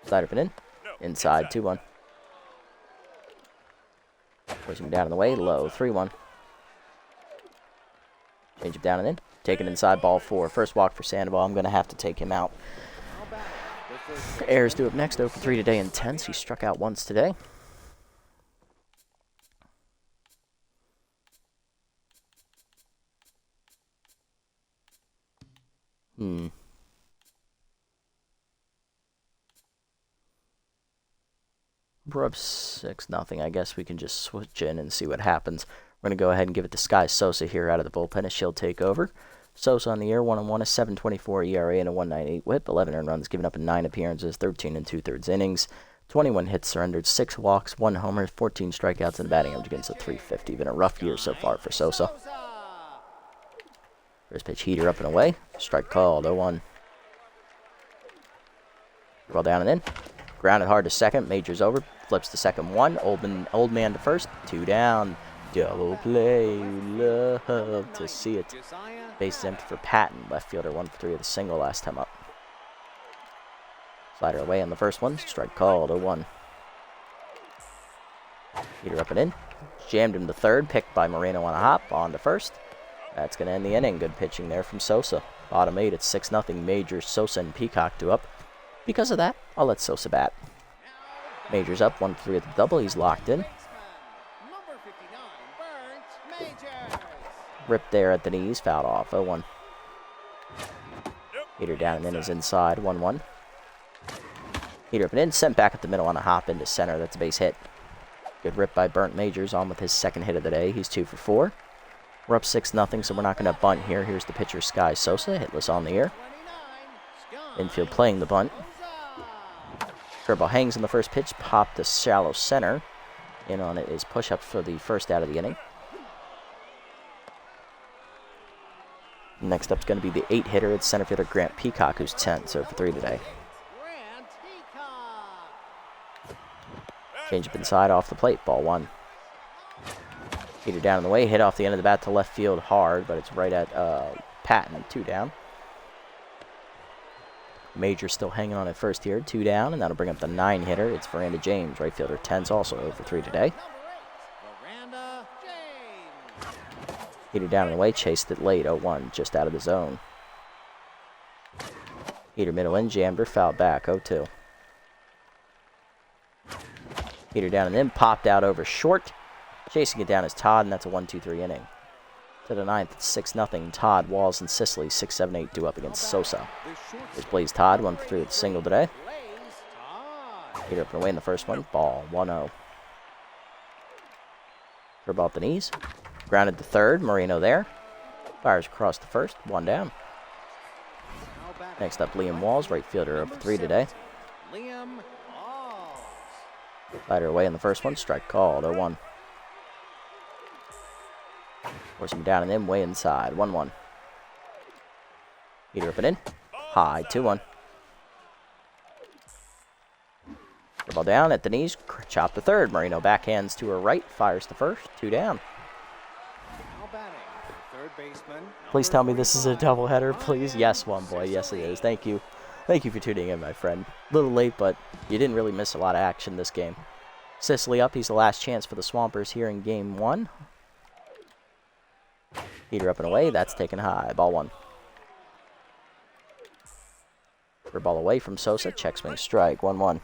Speaker 1: Slider up and in. Inside, 2-1. Pushing down in the way, low, 3-1. Change it down and in. Taken inside, ball 4. First walk for Sandoval. I'm going to have to take him out. Ayers due up next, 0 for 3 today in 10s. He struck out once today. We're up 6-0. I guess we can just switch in and see what happens. We're going to go ahead and give it to Sky Sosa here out of the bullpen as she'll take over. Sosa on the year, 1-1, a 7.24 ERA and a 1.98 WHIP. 11 earned runs given up in 9 appearances, 13 2/3 innings. 21 hits surrendered, 6 walks, 1 homer, 14 strikeouts, and a batting average against a .350. Been a rough year so far for Sosa. First pitch, Heater up and away. Strike called, 0-1. Roll down and in. Grounded hard to 2nd. Majors over. Flips to 2nd, 1. Old man to 1st. 2 down. Double play. Love to see it. Base is empty for Patton. Left fielder 1 for 3 with a single last time up. Slider away on the first one. Strike called, 0-1. Heater up and in. Jammed him to 3rd. Picked by Moreno on a hop. On to 1st. That's going to end the inning. Good pitching there from Sosa. Bottom 8 at 6-0. Majors, Sosa, and Peacock do up. Because of that, I'll let Sosa bat. Majors up, 1 for 3 at the double. He's locked in. Ripped there at the knees, fouled off, 0-1. Heater down and in is inside, 1-1. Heater up and in, sent back at the middle on a hop into center. That's a base hit. Good rip by Burnt Majors on with his second hit of the day. He's 2 for 4. We're up 6-0, so we're not going to bunt here. Here's the pitcher, Sky Sosa, hitless on the air. Infield playing the bunt. Curveball hangs in the first pitch, popped to shallow center. In on it is push-up for the first out of the inning. Next up is going to be the 8-hitter. It's center fielder Grant Peacock, who's 10, so for 3 today. Change up inside off the plate, ball 1. Heater down in the way, hit off the end of the bat to left field hard, but it's right at Patton, 2 down. Major still hanging on at first here, 2 down, and that'll bring up the 9-hitter. It's Veranda James, right fielder, 10's also over 3 today. Heater down in the way, chased it late, 0-1, just out of the zone. Heater middle in, jammed her, fouled back, 0-2. Heater down and in, popped out over short. Chasing it down is Todd, and that's a 1-2-3 inning. To the 9th, it's 6-0. Todd, Walls, and Sicily, 6-7-8 due up against Sosa. Here's Blaze Todd, 1 for 3 with a single today. Heater up and away in the first one, ball 1-0. Curveball off the knees. Grounded to third, Moreno there. Fires across the first, 1 down. Next up, Liam Walls, right fielder, up for 3 today. Slider away in the first one, strike called, 0-1. Force him down and in, way inside, 1-1. Heater up and in, high, 2-1. Ball down at the knees, chop to third. Moreno backhands to her right, fires to first, 2 down. Please tell me this is a doubleheader, please. Yes, one boy, yes it is. Thank you. Thank you for tuning in, my friend. A little late, but you didn't really miss a lot of action this game. Sicily up, he's the last chance for the Swampers here in game 1. Heater up and away, that's taken high, ball 1. For ball away from Sosa, check swing strike, 1-1.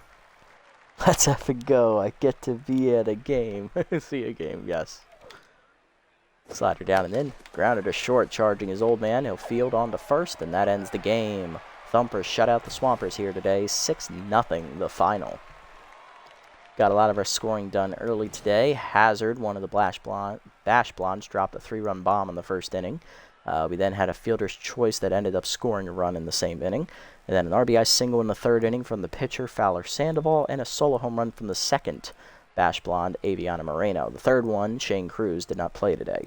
Speaker 1: Let's effing go, I get to be at a game. See a game, yes. Slider down and in, grounded to short, charging his old man. He'll field on to first, and that ends the game. Thumpers shut out the Swampers here today, 6-0 the final. Got a lot of our scoring done early today. Hazard, one of the Bash Blondes, dropped a 3-run bomb in the first inning. We then had a fielder's choice that ended up scoring a run in the same inning. And then an RBI single in the third inning from the pitcher, Fowler Sandoval, and a solo home run from the second Bash Blonde, Aviana Moreno. The third one, Shane Cruz, did not play today.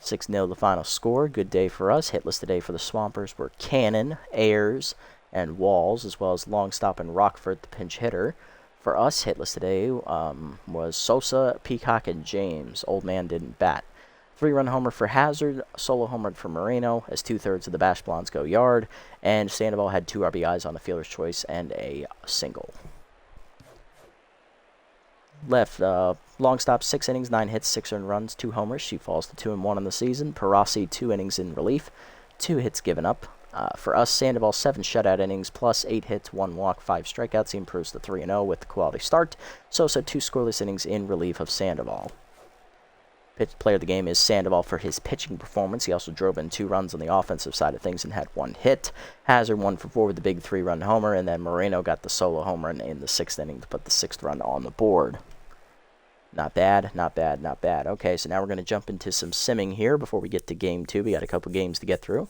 Speaker 1: 6-0 the final score. Good day for us. Hitless today for the Swampers were Cannon, Ayers, and Walls, as well as Longstop and Rockford, the pinch hitter. For us, hitless today was Sosa, Peacock, and James. Old man didn't bat. 3-run homer for Hazard, solo home run for Moreno, as 2/3 of the Bash Blondes go yard, and Sandoval had 2 RBIs on the fielder's choice and a single. Left, Longstop, 6 innings, 9 hits, 6 earned runs, 2 homers. She falls to 2-1 on the season. Parasi, 2 innings in relief, 2 hits given up. For us, Sandoval, 7 shutout innings, plus 8 hits, 1 walk, 5 strikeouts. He improves to 3-0 with the quality start. Sosa, 2 scoreless innings in relief of Sandoval. Player of the game is Sandoval for his pitching performance. He also drove in 2 runs on the offensive side of things and had 1 hit. Hazard 1 for 4 with the big 3-run homer, and then Moreno got the solo home run in the 6th inning to put the 6th run on the board. Not bad, not bad, not bad. Okay, so now we're going to jump into some simming here before we get to game 2. We got a couple games to get through.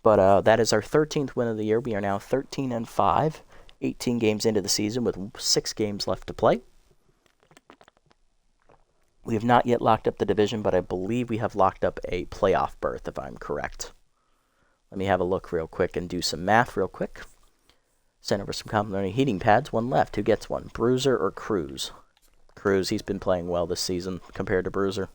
Speaker 1: But that is our 13th win of the year. We are now 13-5, 18 games into the season with 6 games left to play. We have not yet locked up the division, but I believe we have locked up a playoff berth, if I'm correct. Let me have a look real quick and do some math real quick. Send over some complimentary heating pads. 1 left. Who gets one? Bruiser or Cruz? Cruz, he's been playing well this season compared to Bruiser.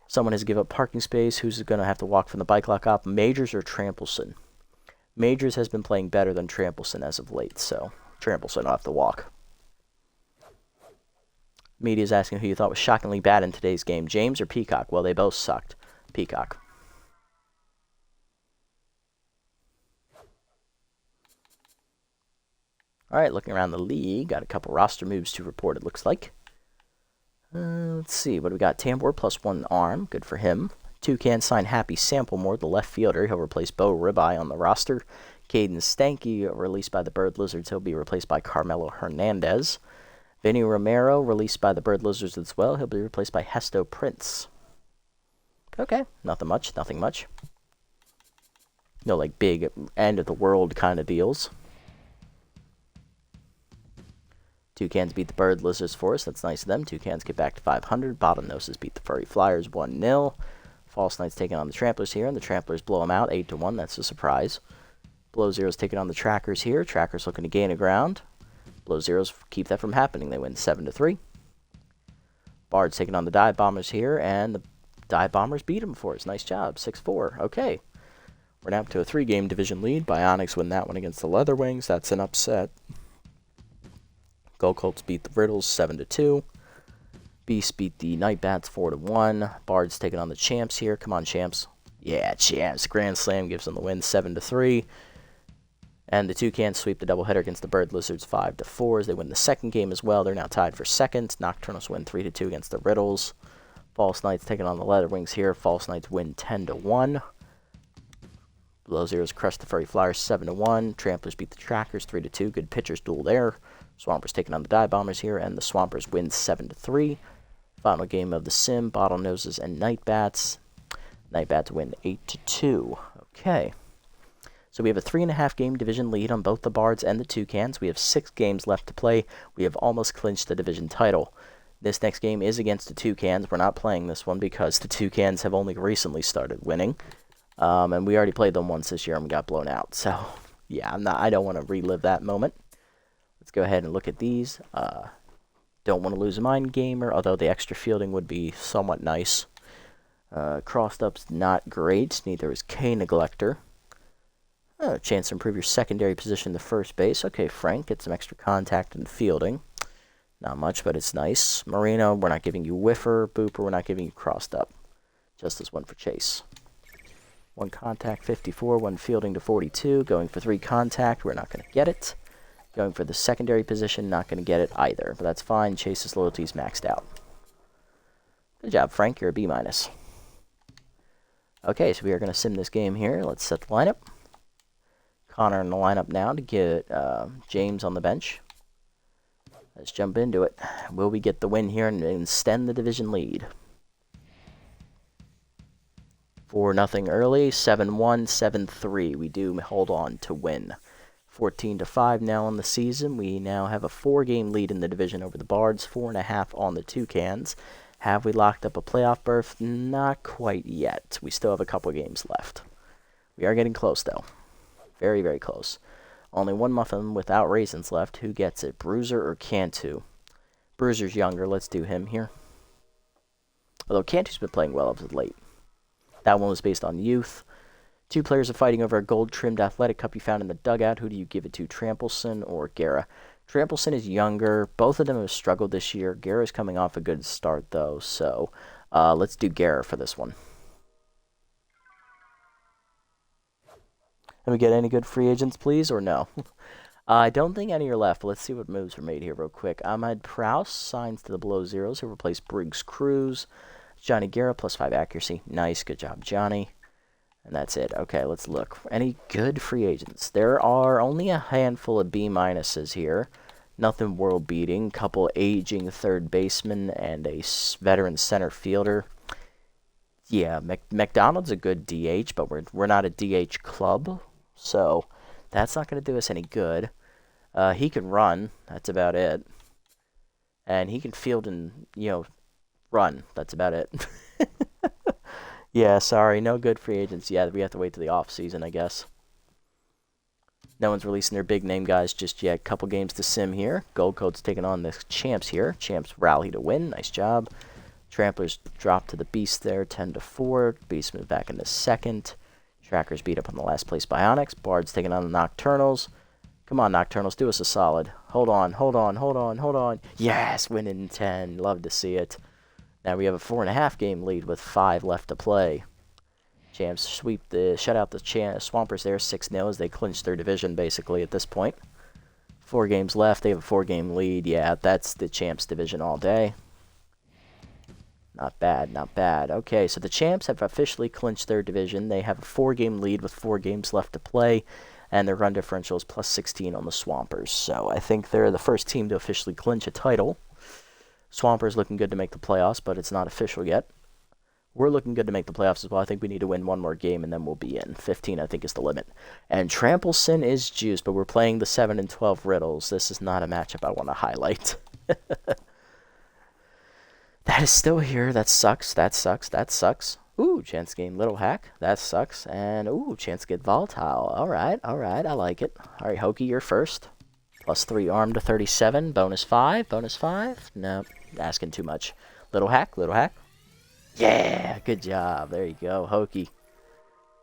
Speaker 1: Someone has given up parking space. Who's going to have to walk from the bike lock up? Majors or Trampleson? Majors has been playing better than Trampleson as of late, so Trampleson will have to walk. Media is asking who you thought was shockingly bad in today's game, James or Peacock? Well, they both sucked. Peacock. All right, looking around the league, got a couple roster moves to report, it looks like. Let's see, what do we got? Tambor plus 1 arm, good for him. Toucan sign Happy Samplemore, the left fielder. He'll replace Bo Ribeye on the roster. Caden Stanky, released by the Bird Lizards. He'll be replaced by Carmelo Hernandez. Vinny Romero, released by the Bird Lizards as well. He'll be replaced by Hesto Prince. Okay, nothing much. No, like, big end-of-the-world kind of deals. Toucans beat the Bird Lizards for us. That's nice of them. Toucans get back to 500. Bottlenoses beat the Furry Flyers 1-0. False Knights taking on the Tramplers here, and the Tramplers blow them out 8-1. That's a surprise. Blow Zeros taking on the Trackers here. Trackers looking to gain a ground. Blow Zeros keep that from happening. They win 7-3. Bards taking on the Dive Bombers here, and the Dive Bombers beat them for us. Nice job. 6-4. Okay. We're now up to a 3-game division lead. Bionics win that one against the Leatherwings. That's an upset. Gold Colts beat the Riddles 7-2. Beasts beat the Nightbats 4-1. Bards taking on the Champs here. Come on, Champs. Yeah, Champs. Grand Slam gives them the win 7-3. And the Toucans sweep the doubleheader against the Bird Lizards 5-4 as they win the second game as well. They're now tied for second. Nocturnals win 3-2 against the Riddles. False Knights taking on the Leatherwings here. False Knights win 10-1. Blow Zeros crush the Furry Flyers 7-1. Tramplers beat the Trackers 3-2. Good pitchers duel there. Swampers taking on the Dive Bombers here, and the Swampers win 7-3. Final game of the Sim, Bottlenoses and Nightbats. Nightbats win 8-2. Okay. So we have a 3.5-game division lead on both the Bards and the Toucans. We have 6 games left to play. We have almost clinched the division title. This next game is against the Toucans. We're not playing this one because the Toucans have only recently started winning. And we already played them once this year and we got blown out. So, yeah, I don't want to relive that moment. Let's go ahead and look at these. Don't want to lose a Mind Gamer, although the extra fielding would be somewhat nice. Crossed up's not great. Neither is K Neglector. Chance to improve your secondary position to first base. Okay, Frank, get some extra contact and fielding. Not much, but it's nice. Marino, we're not giving you Whiffer. Booper, we're not giving you crossed up. Just as one for Chase. 1 contact, 54. 1 fielding to 42. Going for 3 contact, we're not going to get it. Going for the secondary position, not going to get it either. But that's fine. Chase's loyalty is maxed out. Good job, Frank. You're a B-. Okay, so we are going to sim this game here. Let's set the lineup. Connor in the lineup now to get James on the bench. Let's jump into it. Will we get the win here and extend the division lead? 4-0 early. 7-1, 7-3. We do hold on to win. 14-5 now on the season. We now have a 4-game lead in the division over the Bards. 4.5 on the Toucans. Have we locked up a playoff berth? Not quite yet. We still have a couple games left. We are getting close, though. Very, very close. Only 1 muffin without raisins left. Who gets it? Bruiser or Cantu? Bruiser's younger. Let's do him here. Although Cantu's been playing well of late. That one was based on youth. 2 players are fighting over a gold-trimmed athletic cup you found in the dugout. Who do you give it to, Trampleson or Guerra? Trampleson is younger. Both of them have struggled this year. Guerra's coming off a good start, though. So let's do Guerra for this one. Can we get any good free agents, please, or no? I don't think any are left. Let's see what moves were made here real quick. Ahmed Prouse signs to the Below Zeros. He'll replace Briggs Cruz. Johnny Guerra, +5 accuracy. Nice. Good job, Johnny. And that's it. Okay, let's look. Any good free agents? There are only a handful of B-minuses here. Nothing world-beating. Couple aging third basemen and a veteran center fielder. Yeah, McDonald's a good DH, but we're not a DH club. So that's not going to do us any good. He can run. That's about it. And he can field and, run. That's about it. Yeah, sorry. No good free agents yet. We have to wait till the off-season, I guess. No one's releasing their big-name guys just yet. Couple games to sim here. Gold Coat's taking on the Champs here. Champs rally to win. Nice job. Tramplers drop to the Beast there, 10-4. Beast move back into second. Trackers beat up on the last place Bionics. Bards taking on the Nocturnals. Come on, Nocturnals, do us a solid. Hold on. Yes, winning 10. Love to see it. Now we have a 4.5-game lead with 5 left to play. Champs shut out the Swampers there, 6-0 as they clinch their division basically at this point. 4 games left. They have a 4-game lead. Yeah, that's the Champs division all day. Not bad, not bad. Okay, so the champs have officially clinched their division. They have a 4-game lead with 4 games left to play, and their run differential is plus 16 on the Swampers. So I think they're the first team to officially clinch a title. Swampers looking good to make the playoffs, but it's not official yet. We're looking good to make the playoffs as well. I think we need to win one more game, and then we'll be in. 15, I think, is the limit. And Trampleson is juiced, but we're playing the 7 and 12 Riddles. This is not a matchup I want to highlight. That is still here. That sucks. That sucks. That sucks. Ooh, chance to gain Little Hack. That sucks. And, ooh, chance to get Volatile. All right. All right. I like it. All right, Hokey, you're first. Plus 3 arm to 37. Bonus 5. Bonus 5. No, asking too much. Little Hack. Little Hack. Yeah, good job. There you go, Hokey.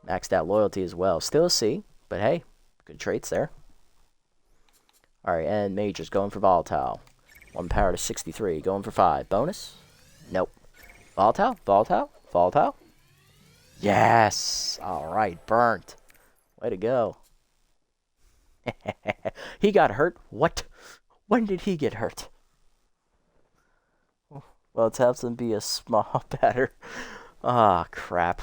Speaker 1: Maxed out loyalty as well. Still a C, but hey, good traits there. All right, and Major's going for Volatile. 1 power to 63. Going for 5. Bonus. Nope. Volatile? Volatile? Volatile? Yes! Alright, burnt. Way to go. He got hurt? What? When did he get hurt? Well, let's have them be a small batter. Ah, crap.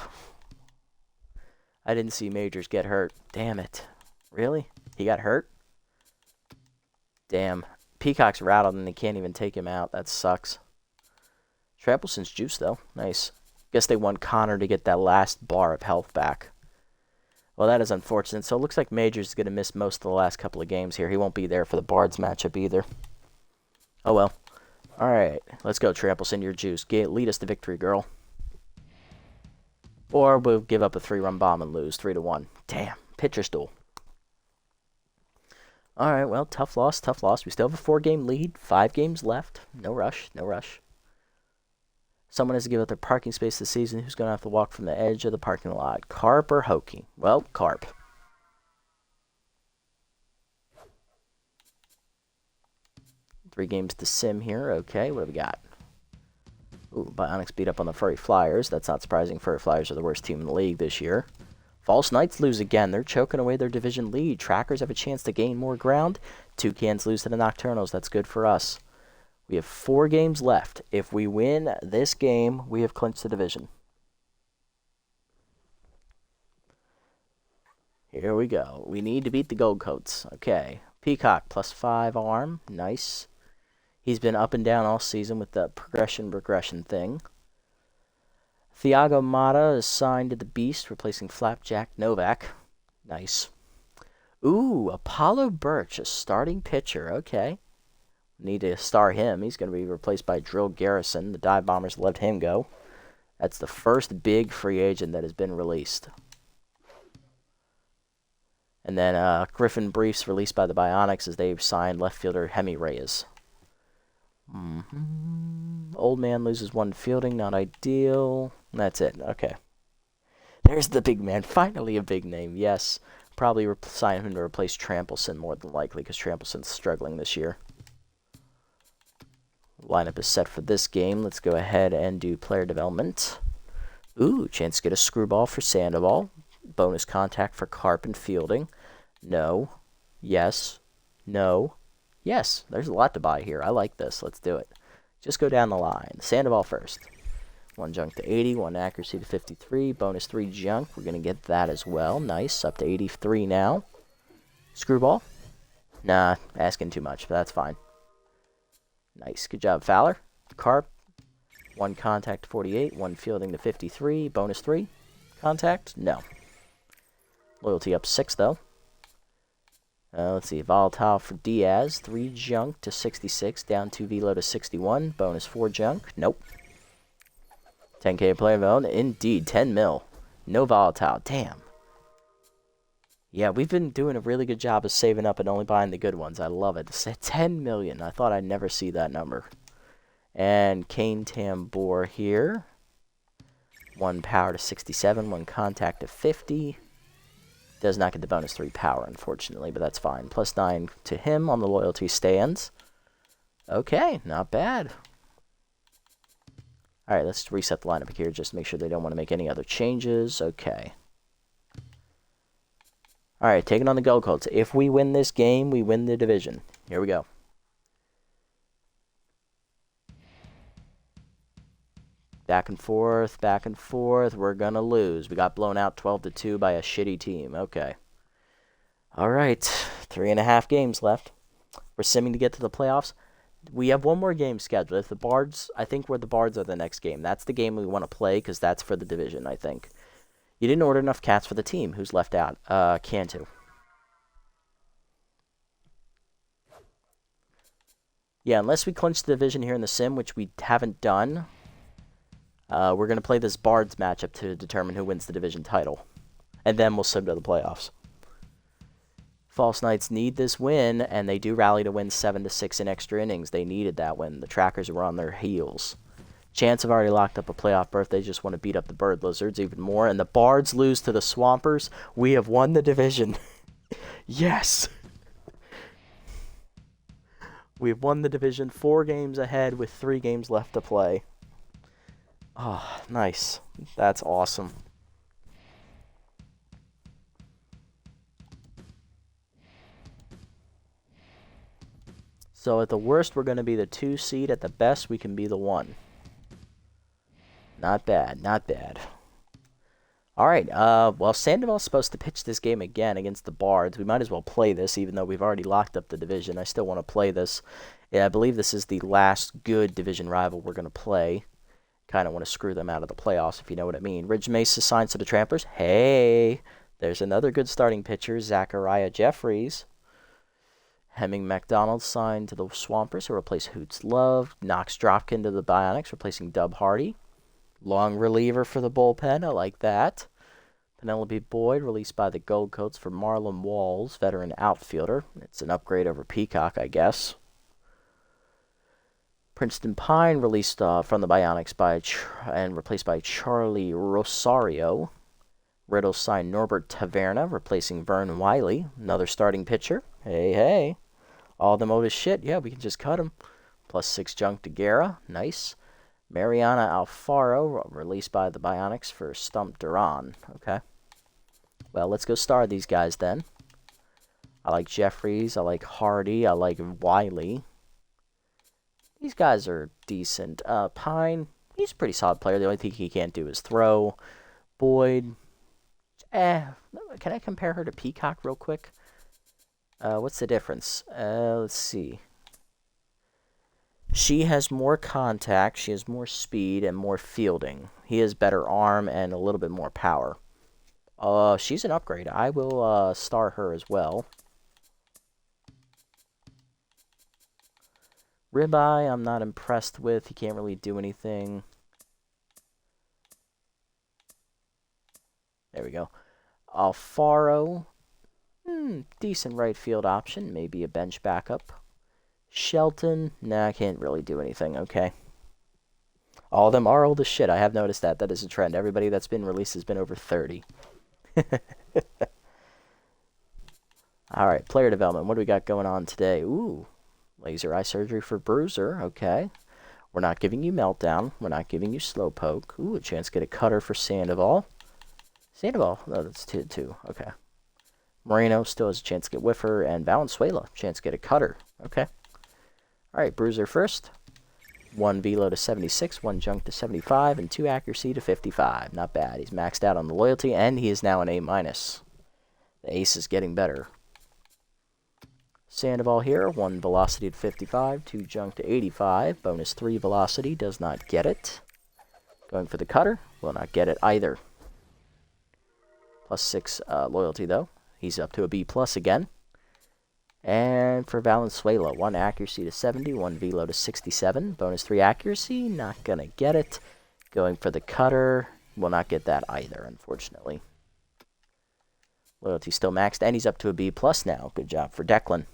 Speaker 1: I didn't see Majors get hurt. Damn it. Really? He got hurt? Damn. Peacock's rattled and they can't even take him out. That sucks. Trampleton's juice, though. Nice. Guess they want Connor to get that last bar of health back. Well, that is unfortunate. So it looks like Majors is going to miss most of the last couple of games here. He won't be there for the Bards matchup either. Oh, well. All right. Let's go, Trampleton. Your juice. Lead us to victory, girl. Or we'll give up a 3-run bomb and lose 3-1. Damn. Pitcher's duel. All right. Well, tough loss. Tough loss. We still have a 4-game lead. 5 games left. No rush. No rush. Someone has to give up their parking space this season. Who's going to have to walk from the edge of the parking lot? Carp or Hokey? Well, Carp. Three games to sim here. Okay, what do we got? Ooh, Bionics beat up on the Furry Flyers. That's not surprising. Furry Flyers are the worst team in the league this year. False Knights lose again. They're choking away their division lead. Trackers have a chance to gain more ground. Toucans lose to the Nocturnals. That's good for us. We have 4 games left. If we win this game, we have clinched the division. Here we go. We need to beat the Gold Coats. Okay. Peacock, plus 5 arm. Nice. He's been up and down all season with the progression-regression thing. Thiago Mata is signed to the Beast, replacing Flapjack Novak. Nice. Ooh, Apollo Birch, a starting pitcher. Okay. Need to star him. He's going to be replaced by Drill Garrison. The Dive Bombers let him go. That's the first big free agent that has been released. And then Griffin Briefs released by the Bionics as they've signed left fielder Hemi Reyes. Old man loses 1 fielding. Not ideal. That's it. Okay. There's the big man. Finally a big name. Yes. Probably sign him to replace Trampleson more than likely because Trampleton's struggling this year. Lineup is set for this game. Let's go ahead and do player development. Ooh, chance to get a screwball for Sandoval. Bonus contact for Carp and fielding. No. Yes. No. Yes. There's a lot to buy here. I like this. Let's do it. Just go down the line. Sandoval first. 1 junk to 80. 1 accuracy to 53. Bonus 3 junk. We're going to get that as well. Nice. Up to 83 now. Screwball? Nah. Asking too much, but that's fine. Nice. Good job, Fowler. Carp. 1 contact to 48. 1 fielding to 53. Bonus 3. Contact? No. Loyalty up 6, though. Let's see. Volatile for Diaz. 3 junk to 66. Down 2 velo to 61. Bonus 4 junk. Nope. 10K player development. Indeed. 10 mil. No volatile. Damn. Yeah, we've been doing a really good job of saving up and only buying the good ones. I love it. 10 million. I thought I'd never see that number. And Kane Tambor here. 1 power to 67. 1 contact to 50. Does not get the bonus 3 power, unfortunately, but that's fine. Plus 9 to him on the loyalty stands. Okay, not bad. All right, let's reset the lineup here just to make sure they don't want to make any other changes. Okay. All right, taking on the Gold Coats. If we win this game, we win the division. Here we go. Back and forth, back and forth. We're going to lose. We got blown out 12-2 by a shitty team. Okay. All right. 3.5 games left. We're simming to get to the playoffs. We have one more game scheduled. If the Bards, I think the Bards are the next game. That's the game we want to play because that's for the division, I think. You didn't order enough cats for the team. Who's left out? Cantu. Yeah, unless we clinch the division here in the sim, which we haven't done, we're going to play this Bards matchup to determine who wins the division title. And then we'll sim to the playoffs. False Knights need this win, and they do rally to win 7-6 in extra innings. They needed that win. The Trackers were on their heels. Chance have already locked up a playoff berth. They just want to beat up the Bird Lizards even more. And the Bards lose to the Swampers. We have won the division. Yes! We've won the division 4 games ahead with 3 games left to play. Oh, nice. That's awesome. So at the worst, we're going to be the 2 seed. At the best, we can be the 1. Not bad, not bad. All right, well, Sandoval's supposed to pitch this game again against the Bards. We might as well play this, even though we've already locked up the division. I still want to play this. Yeah, I believe this is the last good division rival we're going to play. Kind of want to screw them out of the playoffs, if you know what I mean. Ridge Mace assigns to the Tramplers. Hey, there's another good starting pitcher, Zachariah Jeffries. Hemming McDonald signed to the Swampers, who replace Hoots Love. Knox Dropkin to the Bionics, replacing Dub Hardy. Long reliever for the bullpen. I like that. Penelope Boyd, released by the Gold Coats for Marlon Walls, veteran outfielder. It's an upgrade over Peacock, I guess. Princeton Pine, released from the Bionics and replaced by Charlie Rosario. Riddle signed Norbert Taverna, replacing Vern Wiley. Another starting pitcher. Hey, hey. All them old as shit. Yeah, we can just cut them. +6 junk to Guerra. Nice. Mariana Alfaro, released by the Bionics for Stump Duran. Okay. Well, let's go star these guys then. I like Jeffries. I like Hardy. I like Wiley. These guys are decent. Pine, he's a pretty solid player. The only thing he can't do is throw. Boyd, can I compare her to Peacock real quick? What's the difference? Let's see. She has more contact, she has more speed, and more fielding. He has better arm and a little bit more power. She's an upgrade. I will star her as well. Ribeye, I'm not impressed with. He can't really do anything. There we go. Alfaro, decent right field option. Maybe a bench backup. Shelton, nah, I can't really do anything. Okay. All of them are old as shit. I have noticed that. That is a trend. Everybody that's been released has been over 30. All right, player development. What do we got going on today? Ooh, laser eye surgery for Bruiser. Okay. We're not giving you Meltdown. We're not giving you Slowpoke. Ooh, a chance to get a cutter for Sandoval. Sandoval? No, that's 2. Okay. Moreno still has a chance to get Whiffer. And Valenzuela, chance to get a cutter. Okay. All right, Bruiser first. 1 velo to 76, 1 junk to 75, and 2 accuracy to 55. Not bad. He's maxed out on the loyalty, and he is now an A-. The ace is getting better. Sandoval here, 1 velocity to 55, 2 junk to 85, bonus 3 velocity, does not get it. Going for the cutter, will not get it either. +6 loyalty, though. He's up to a B+ again. And for Valenzuela, 1 accuracy to 70, 1 velo to 67, bonus 3 accuracy, not going to get it. Going for the cutter, will not get that either, unfortunately. Loyalty still maxed, and he's up to a B+ now. Good job for Declan.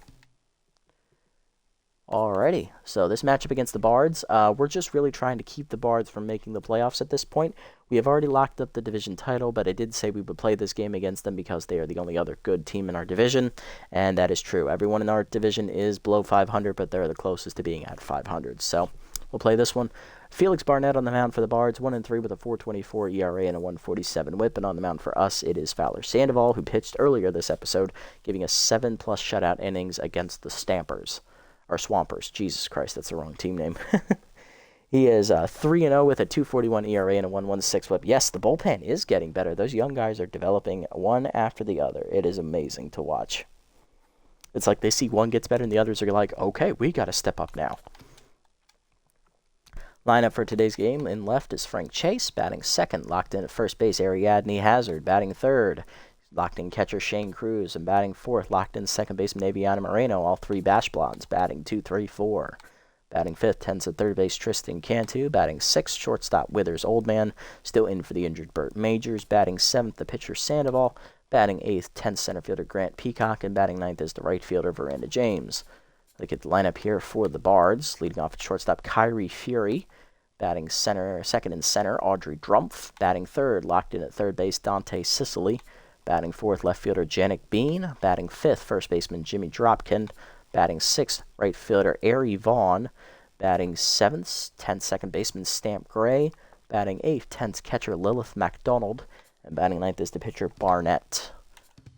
Speaker 1: Alrighty, so this matchup against the Bards, we're just really trying to keep the Bards from making the playoffs at this point. We have already locked up the division title, but I did say we would play this game against them because they are the only other good team in our division, and that is true. Everyone in our division is below 500, but they're the closest to being at 500, so we'll play this one. Felix Barnett on the mound for the Bards, 1-3 with a 4.24 ERA and a 1.47 WHIP, and on the mound for us, it is Fowler Sandoval, who pitched earlier this episode, giving us 7+ shutout innings against the Stampers. Or Swampers. Jesus Christ, that's the wrong team name. He is 3-0 with a 2.41 ERA and a 1.16 whip. Yes, the bullpen is getting better. Those young guys are developing one after the other. It is amazing to watch. It's like they see one gets better and the others are like, okay, we got to step up now. Lineup for today's game: in left is Frank Chase, batting second. Locked in at first base, Ariadne Hazard, batting third. Locked in catcher Shane Cruz, and batting fourth, locked in second baseman Aviana Moreno. All three Bash Blondes, batting 2, 3, 4. Batting fifth, tends at third base Tristan Cantu. Batting sixth, shortstop Withers Oldman, still in for the injured Burt Majors. Batting seventh, the pitcher Sandoval. Batting eighth, 10th center fielder Grant Peacock, and batting ninth is the right fielder Veranda James. Look at the lineup here for the Bards. Leading off at shortstop Kyrie Fury. Batting second and center Audrey Drumpf. Batting third, locked in at third base Dante Sicily. Batting fourth, left fielder Janik Bean. Batting fifth, first baseman Jimmy Dropkin. Batting sixth, right fielder Ari Vaughn. Batting seventh, 10th second baseman Stamp Gray. Batting eighth, 10th catcher Lilith MacDonald. And batting ninth is the pitcher Barnett.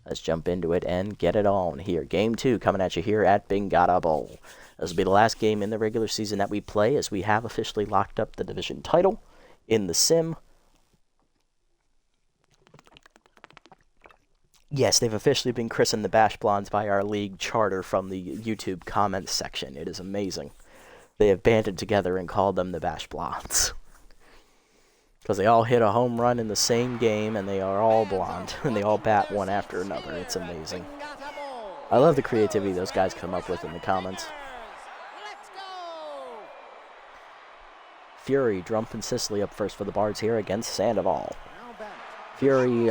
Speaker 1: Let's jump into it and get it on here. Game 2 coming at you here at Bingata Bowl. This will be the last game in the regular season that we play, as we have officially locked up the division title in the sim. Yes, they've officially been christened the Bash Blondes by our league charter from the YouTube comments section. It is amazing. They have banded together and called them the Bash Blondes. Because they all hit a home run in the same game, and they are all blonde, and they all bat one after another. It's amazing. I love the creativity those guys come up with in the comments. Fury, Drumpf, and Sicily up first for the Bards here against Sandoval. Fury,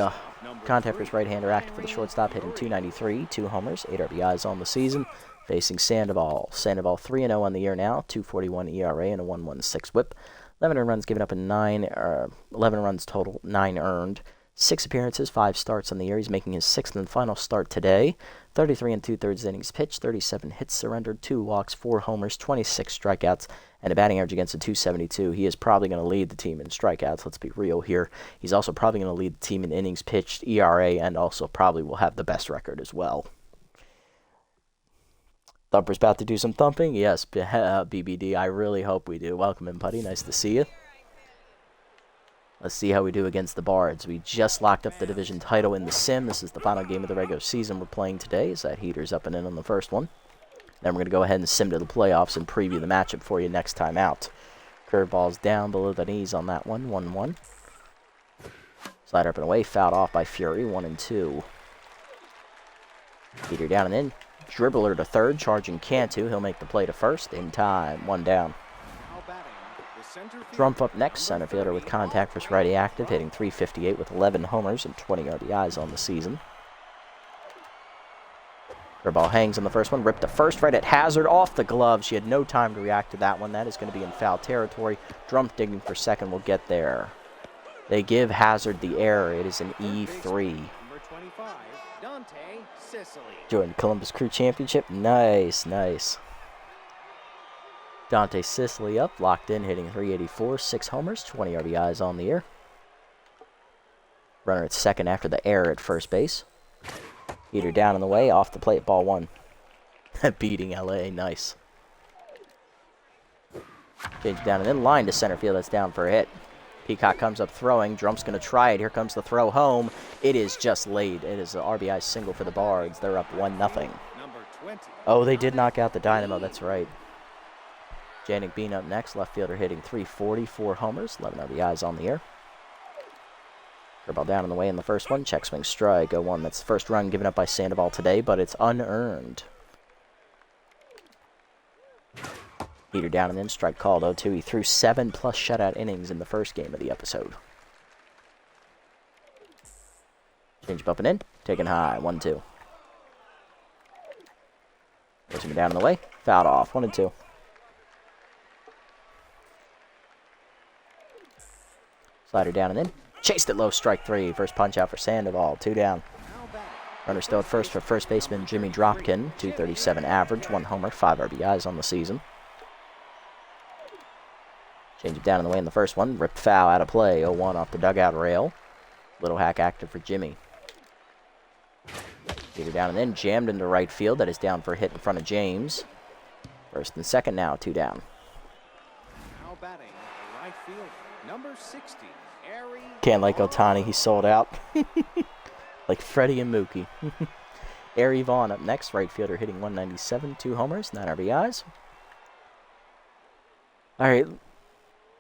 Speaker 1: contactor's right-hander, active for the shortstop, hitting .293, 2 homers, 8 RBIs on the season, facing Sandoval. Sandoval 3-0 on the year now, 2.41 ERA and a 1.16 whip. 11 runs given up in 11 runs total, 9 earned. 6 appearances, 5 starts on the year. He's making his 6th and final start today. 33 2/3 innings pitched, 37 hits surrendered, 2 walks, 4 homers, 26 strikeouts, and a batting average against a .272. He is probably going to lead the team in strikeouts, let's be real here. He's also probably going to lead the team in innings pitched, ERA, and also probably will have the best record as well. Thumpers about to do some thumping? Yes, BBD, I really hope we do. Welcome in, buddy. Nice to see you. Let's see how we do against the Bards. We just locked up the division title in the sim. This is the final game of the regular season we're playing today, as that heater's up and in on the first one. Then we're going to go ahead and sim to the playoffs and preview the matchup for you next time out. Curveball's down below the knees on that one, 1-1. Slider up and away, fouled off by Fury, 1-2. Heater down and in. Dribbler to third, charging Cantu. He'll make the play to first in time. 1 down. Drumpf up next, center fielder with contact for righty active, hitting .358 with 11 homers and 20 RBIs on the season. Curveball hangs on the first one, ripped to first, right at Hazard, off the glove. She had no time to react to that one. That is going to be in foul territory. Drumpf digging for second will get there. They give Hazard the error. It is an E3.
Speaker 2: Number 25, Dante Sicily.
Speaker 1: Joined the Columbus Crew Championship. Nice, nice. Dante Sicily up, locked in, hitting .384, 6 homers, 20 RBIs on the year. Runner at second after the error at first base. Heater down in the way, off the plate, ball 1. Beating LA, nice. Change down and in, line to center field, that's down for a hit. Peacock comes up throwing, Drumpf's going to try it, here comes the throw home. It is just late, it is an RBI single for the Bards, they're up 1-0. Oh, they did knock out the Dynamo, that's right. Janik Bean up next, left fielder hitting .340, 4 homers, 11 RBIs on the year. Curveball down in the way in the first one, check swing strike, 0-1. That's the first run given up by Sandoval today, but it's unearned. Heater down and in, strike called 0-2. He threw 7+ shutout innings in the first game of the episode. Change up and in, taken high, 1-2. Puts him down in the way, fouled off, 1-2. Slider down and in. Chased it low, strike 3. First punch out for Sandoval, 2 down. Runner still at first for first baseman Jimmy Dropkin, .237 average, 1 homer, 5 RBIs on the season. Change it down in the way in the first one. Ripped foul out of play, 0-1 off the dugout rail. Little hack active for Jimmy. Heater down and in, jammed into right field. That is down for a hit in front of James. First and second now, 2 down.
Speaker 2: Now batting, fielder, number 60, Ari.
Speaker 1: Can't like Otani, he sold out. Like Freddie and Mookie. Ari Vaughn up next, right fielder, hitting 197, 2 homers, 9 RBIs. All right,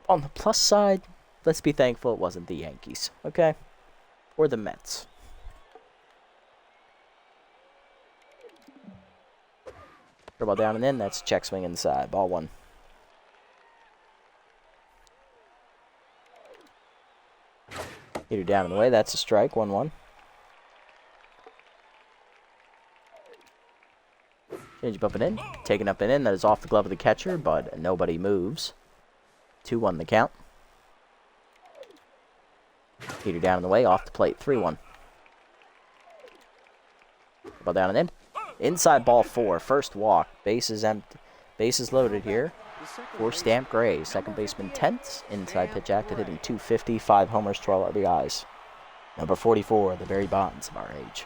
Speaker 1: on the plus side, let's be thankful it wasn't the Yankees, okay? Or the Mets. Ball down and in, that's check swing inside, ball 1. Hitter down and away, that's a strike, 1-1. Change up and in, taken up and in, that is off the glove of the catcher, but nobody moves. 2-1 the count. Hitter down and away, off the plate, 3-1. Ball down and in. Inside ball 4, first walk, bases empty, bases loaded here for Stamp Gray. Second baseman Tense, inside pitch acted, hitting 250, 5 homers, 12 RBIs. Number 44, the Barry Bonds of our age.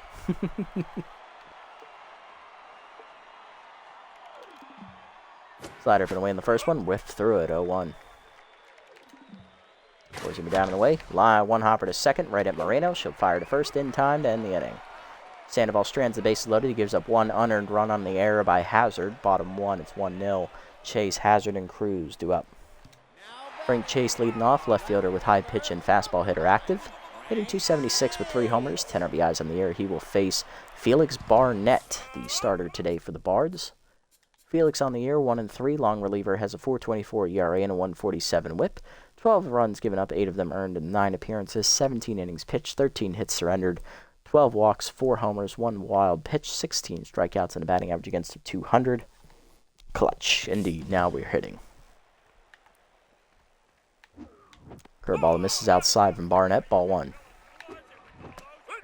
Speaker 1: Slider up and away in the first one, whiffed through it, 0-1. Boys gonna be down and away. Line one hopper to second, right at Moreno. She'll fire to first in time to end the inning. Sandoval strands the bases loaded. He gives up 1 unearned run on the error by Hazard. Bottom 1, it's 1-0. Chase, Hazard, and Cruz due up. Frank Chase leading off, left fielder with high pitch and fastball hitter active. Hitting 276 with 3 homers, 10 RBIs on the year. He will face Felix Barnett, the starter today for the Bards. Felix on the year, 1-3. Long reliever has a 4.24 ERA and a 1.47 WHIP. 12 runs given up, 8 of them earned in 9 appearances, 17 innings pitched, 13 hits surrendered, 12 walks, 4 homers, 1 wild pitch, 16 strikeouts, and a batting average against him 200. Clutch, indeed. Now we're hitting. Curveball misses outside from Barnett, ball 1.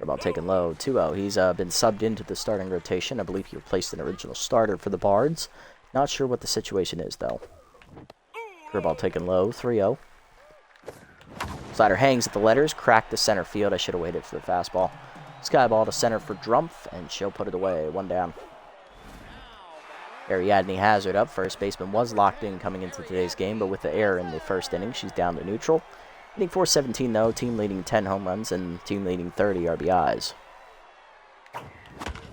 Speaker 1: Curveball taken low, 2-0. He's been subbed into the starting rotation. I believe he replaced an original starter for the Bards. Not sure what the situation is, though. Curveball taken low, 3-0. Slider hangs at the letters, cracked to center field. I should have waited for the fastball. Skyball to center for Drumpf, and she'll put it away. 1 down. Ariadne Hazard up. First baseman was locked in coming into today's game, but with the error in the first inning, she's down to neutral. Hitting 417, though. Team leading 10 home runs and team leading 30 RBIs.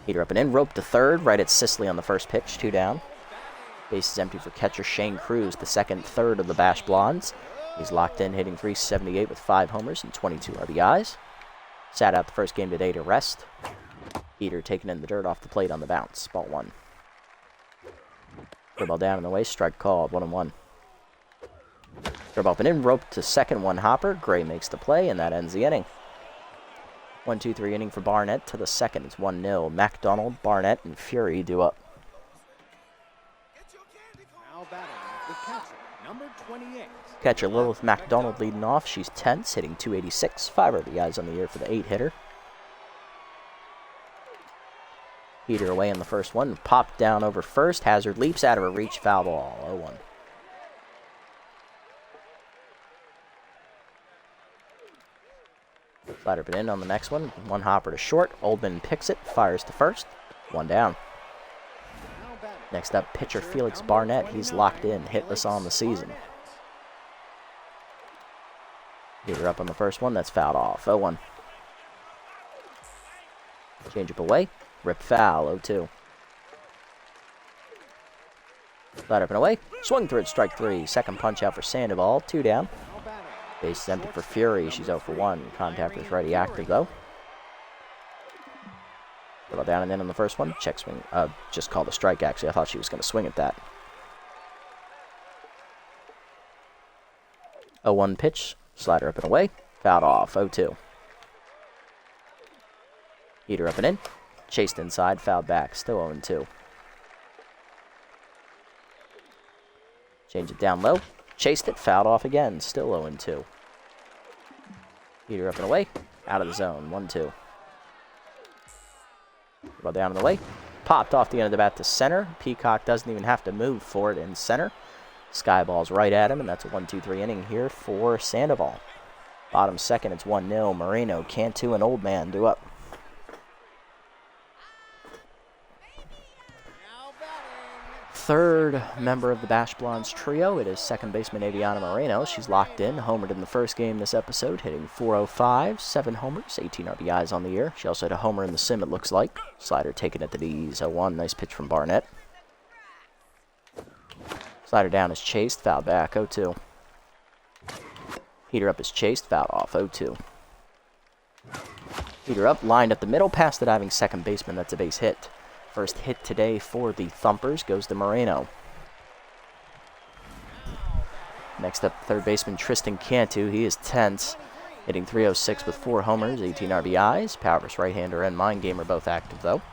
Speaker 1: Heater up and in. Rope to third. Right at Sicily on the first pitch. 2 down. Base is empty for catcher Shane Cruz, the second third of the Bash Blondes. He's locked in, hitting 378 with 5 homers and 22 RBIs. Sat out the first game today to rest. Heater taking in the dirt off the plate on the bounce. Ball 1. Ball down in the way. Strike called. 1-1. Curve up and in. Rope to second. 1 hopper. Gray makes the play, and that ends the inning. 1-2-3 inning for Barnett to the second. It's 1-0. MacDonald, Barnett, and Fury due up.
Speaker 2: Now batting, the catcher, number 28.
Speaker 1: Catcher Lilith MacDonald leading off. She's tense, hitting 286. 5 RBIs on the year for the 8-hitter. Heater away in the first one. Popped down over first. Hazard leaps out of her reach. Foul ball. 0-1. Slider put in on the next one. 1 hopper to short. Oldman picks it. Fires to first. 1 down. Next up, pitcher Felix Barnett. He's locked in. Hitless on the season. Heater up on the first one. That's fouled off. 0-1. Change up away. Rip foul. 0-2. Slider up and away. Swung through it. Strike 3. Second punch out for Sandoval. 2 down. Base is empty for Fury. She's 0 for 1. Contact with righty active, though. Little down and in on the first one. Check swing. Just called a strike, actually. I thought she was going to swing at that. 0-1 pitch. Slider up and away. Fouled off. 0-2. Heater up and in. Chased inside. Fouled back. Still 0-2. Change it down low. Chased it. Fouled off again. Still 0-2. Heater up and away. Out of the zone. 1-2. Well down in the way. Popped off the end of the bat to center. Peacock doesn't even have to move for it in center. Skyball's right at him, and that's a 1-2-3 inning here for Sandoval. Bottom second, it's 1-0. Moreno, Cantu, and Old Man due up. third member of the Bash Blondes trio. It is second baseman Aviana Moreno. She's locked in, homered in the first game this episode, hitting .405, 7 homers, 18 RBIs on the year. She also had a homer in the sim, it looks like. Slider taken at the D's, 0-1. Nice pitch from Barnett. Slider down is chased, foul back, 0-2. Heater up is chased, foul off, 0-2. Heater up, lined up the middle, past the diving second baseman. That's a base hit. First hit today for the Thumpers goes to Moreno. Next up, third baseman Tristan Cantu. He is tense, hitting .306 with 4 homers, 18 RBIs. Powerhouse right-hander and mind game are both active, though.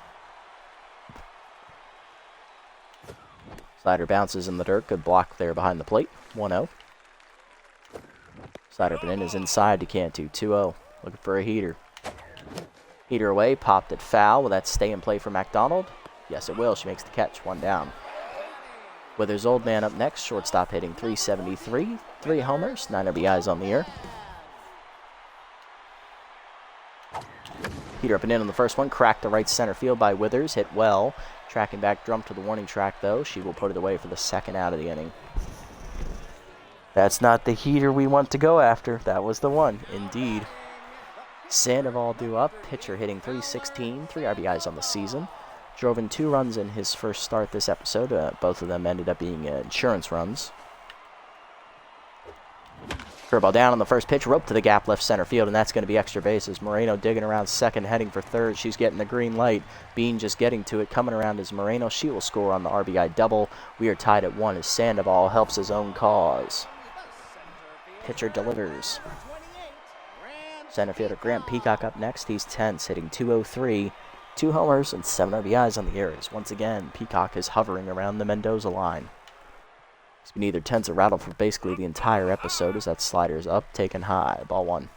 Speaker 1: Slider bounces in the dirt. Good block there behind the plate. 1-0. Slider in is inside to Cantu. 2-0. Looking for a heater. Heater away, popped it foul. Will that stay in play for McDonald? Yes, it will. She makes the catch, 1 down. Withers' old man up next, shortstop hitting .373, 3 homers, 9 RBIs on the year. Heater up and in on the first one, cracked to right center field by Withers, hit well. Tracking back, jumped to the warning track though. She will put it away for the second out of the inning. That's not the heater we want to go after. That was the one, indeed. Sandoval due up, pitcher hitting .316, 3 RBIs on the season. Drove in 2 runs in his first start this episode. Both of them ended up being insurance runs. Curveball down on the first pitch, rope to the gap left center field, and that's going to be extra bases. Moreno digging around second, heading for third. She's getting the green light. Bean just getting to it. Coming around is Moreno. She will score on the RBI double. We are tied at 1 as Sandoval helps his own cause. Pitcher delivers. Center fielder Grant Peacock up next. He's tense, hitting .203, 2 homers and 7 RBIs on the year. As once again, Peacock is hovering around the Mendoza line. He's been either tense or rattled for basically the entire episode as that slider is up, taken high, ball 1.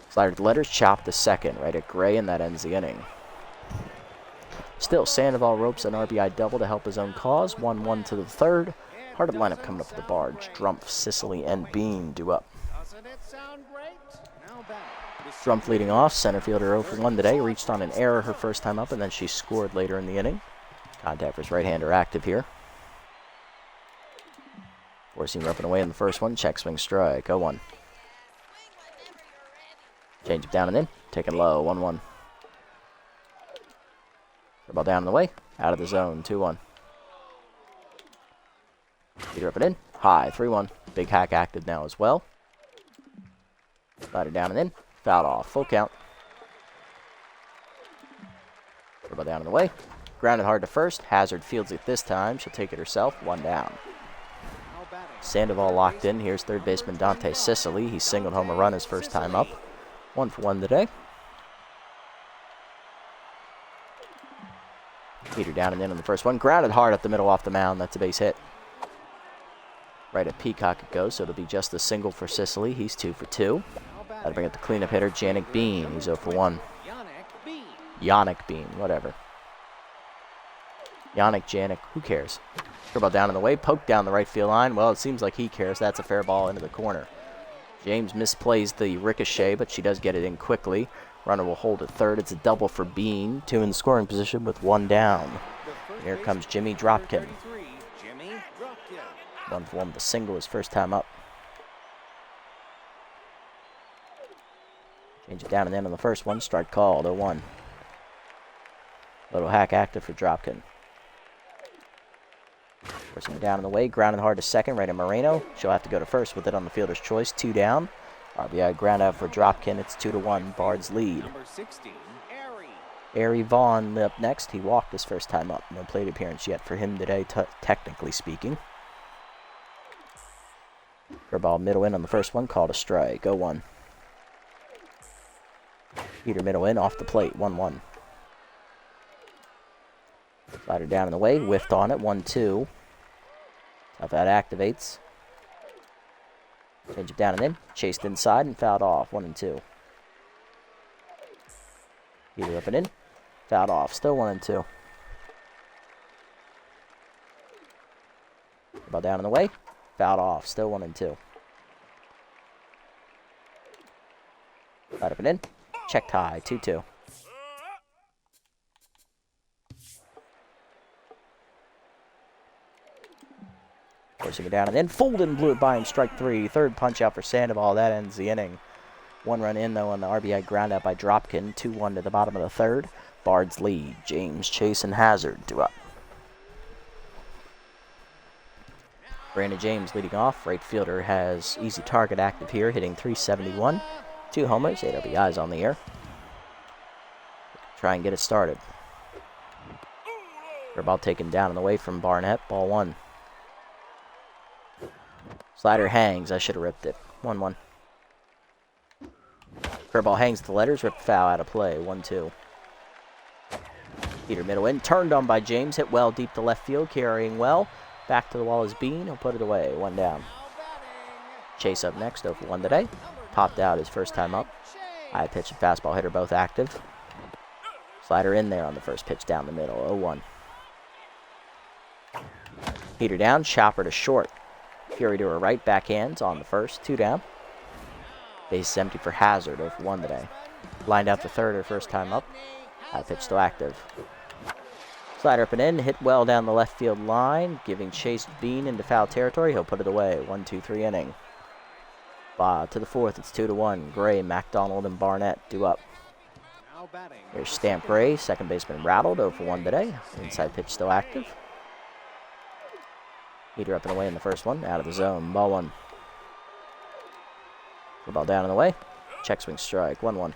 Speaker 1: Slider to letters, chopped to second, right at Gray, and that ends the inning. Still, Sandoval ropes an RBI double to help his own cause, 1-1 to the third. Heart of the lineup coming up for the Bards. Drumpf, Sicily, and Bean due up. Drumpf leading off, center fielder 0 for 1 today, reached on an error her first time up, and then she scored later in the inning. Contact for his right-hander active here. Four-seam roughing away in the first one, check swing strike, 0-1. Change it down and in, taken low, 1-1. Ball down and away, out of the zone, 2-1. Heater up and in, high, 3-1. Big hack active now as well. Slider down and in. Fouled off. Full count. Ball down and away. Grounded hard to first. Hazard fields it this time. She'll take it herself. 1 down. Sandoval locked in. Here's third baseman Dante Sicily. He singled home a run his first time up. 1 for 1 today. Heater down and in on the first one. Grounded hard up the middle off the mound. That's a base hit. Right at Peacock it goes, so it'll be just a single for Sicily. He's 2 for 2. That'll bring up the cleanup hitter, Janik Bean. He's 0 for 1. Yannick Bean, whatever. Yannick, Janik, who cares? Curveball down in the way, poked down the right field line. Well, it seems like he cares. That's a fair ball into the corner. James misplays the ricochet, but she does get it in quickly. Runner will hold at third. It's a double for Bean. 2 in scoring position with 1 down. Here comes Jimmy Dropkin. 1 for 1 with a single his first time up. Change it down and in on the first one. Strike called, 0-1. Little hack active for Dropkin. Forcing it down in the way. Grounded hard to second. Right to Moreno. She'll have to go to first with it on the fielder's choice. 2 down. RBI ground out for Dropkin. It's 2-1. Bards lead. Ari Vaughn up next. He walked his first time up. No plate appearance yet for him today, technically speaking. Curveball middle in on the first one. Called a strike. 0-1. Heater middle in off the plate. 1-1. Slider down in the way. Whiffed on it. 1-2. How that activates. Change it down and in. Chased inside and fouled off. 1-2. Heater up and in. Fouled off. Still 1-2. Ball down in the way. Fouled off. Still 1-2. Right up and in. Checked high. 2-2. Forcing it down and then Fulton blew it by him, strike three. Third punch out for Sandoval. That ends the inning. One run in, though, on the RBI ground out by Dropkin. 2-1 to the bottom of the third. Bards lead. James, Chase, and Hazard due up. Brandon James leading off. Right fielder has easy target active here, hitting .371. 2 homers, 8 RBIs on the year. Try and get it started. Ball taken down and away from Barnett. Ball 1. Slider hangs. I should have ripped it. 1-1. Curveball hangs the letters. Ripped foul out of play. 1-2. Peter middle in. Turned on by James. Hit well deep to left field. Carrying well. Back to the wall is Bean. He'll put it away. 1 down. Chase up next. 0-for-1 today. Popped out his first time up. High pitch and fastball hitter both active. Slider in there on the first pitch down the middle. 0-1. Peter down. Chopper to short. Fury to her right. Backhands on the first. 2 down. Base is empty for Hazard. 0-for-1 today. Lined out the third her first time up. High pitch still active. Slider up and in. Hit well down the left field line. Giving Chase Bean into foul territory. He'll put it away. 1-2-3 inning. To the fourth. It's 2-1. Gray, MacDonald, and Barnett due up. Here's Stamp Gray. Second baseman rattled. 0-for-1 today. Inside pitch still active. Heater up and away in the first one. Out of the zone. Ball 1. Ball down and away. Check swing strike. 1-1.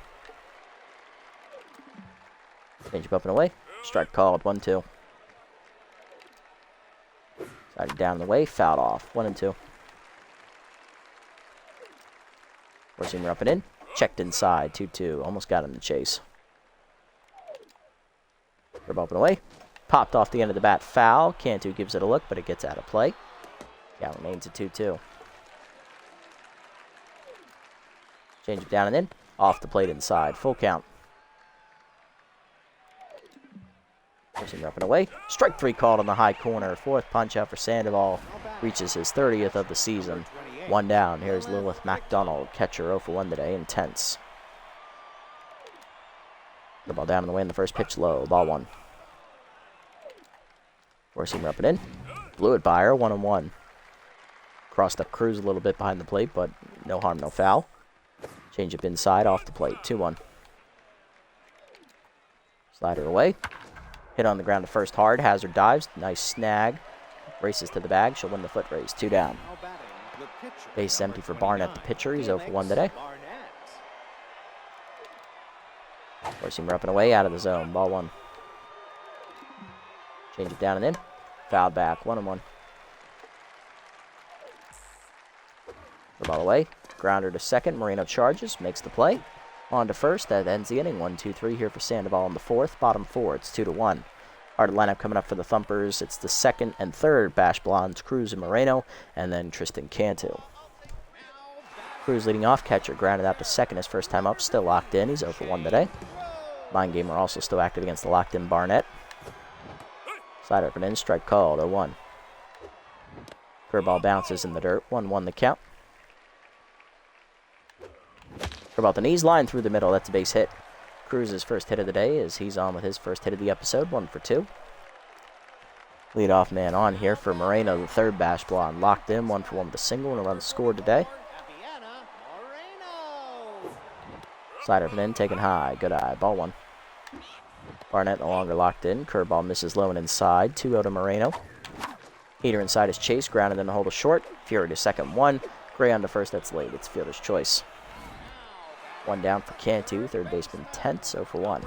Speaker 1: Change up and away. Strike called. 1-2. Slider down and away. Fouled off. 1-2. Four-seamer up and in. Checked inside. 2-2. Almost got him to Chase. Curve up and away. Popped off the end of the bat. Foul. Cantu gives it a look, but it gets out of play. Yeah, remains at 2-2. Change it down and in. Off the plate inside. Full count. Pushing up and away. Strike 3 called on the high corner. Fourth punch out for Sandoval. Reaches his 30th of the season. 1 down. Here's Lilith MacDonald. Catcher 0-for-1 today. Intense. The ball down and away in the first pitch. Low. Ball 1. Four-seamer up and in. Blew it by her. 1-1. Crossed up Cruz a little bit behind the plate, but no harm, no foul. Change up inside, off the plate. 2-1. Slider away. Hit on the ground to first hard. Hazard dives. Nice snag. Races to the bag. She'll win the foot race. 2 down. Base empty for Barnett, the pitcher. He's 0-for-1 today. Four-seamer up and away, out of the zone. Ball 1. Change it down and in. Foul back. 1-1. The ball away. Grounder to second. Moreno charges. Makes the play. On to first. That ends the inning. 1-2-3 here for Sandoval in the fourth. Bottom 4. It's 2-1. Hard lineup coming up for the Thumpers. It's the second and third Bash Blondes, Cruz and Moreno, and then Tristan Cantu. Cruz leading off. Catcher grounded out to second his first time up. Still locked in. He's 0-for-1 today. Mind Gamer also still active against the locked in Barnett. Slider up and in. Strike called. 0-1. Curveball bounces in the dirt. 1-1 the count. Curveball the knees. Line through the middle. That's a base hit. Cruz's first hit of the day as he's on with his first hit of the episode. 1-for-2. Leadoff man on here for Moreno, the third Bash Blonde. Locked in. 1-for-1 with a single and a run scored today. Slider up and in. Taken high. Good eye. Ball 1. Barnett no longer locked in. Curveball misses low and inside. 2-0 to Moreno. Heater inside is Chase. Grounded in the hole to short. Fury to second. 1. Gray on to first. That's late. It's fielder's choice. 1 down for Cantu. Third baseman Tense. 0-for-1.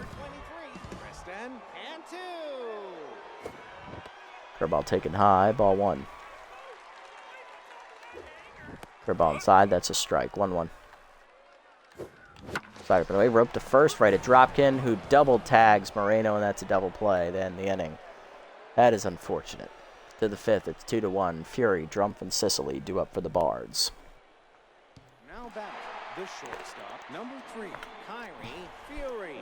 Speaker 1: Curveball taken high. Ball 1. Curveball inside. That's a strike. 1-1. Slider up and away. Rope to first. Right at Dropkin, who double tags Moreno, and that's a double play. Then the inning. That is unfortunate. To the fifth. It's 2-1. Fury, Drumpf, and Sicily due up for the Bards.
Speaker 2: Now batting the shortstop, number 3, Kyrie Fury.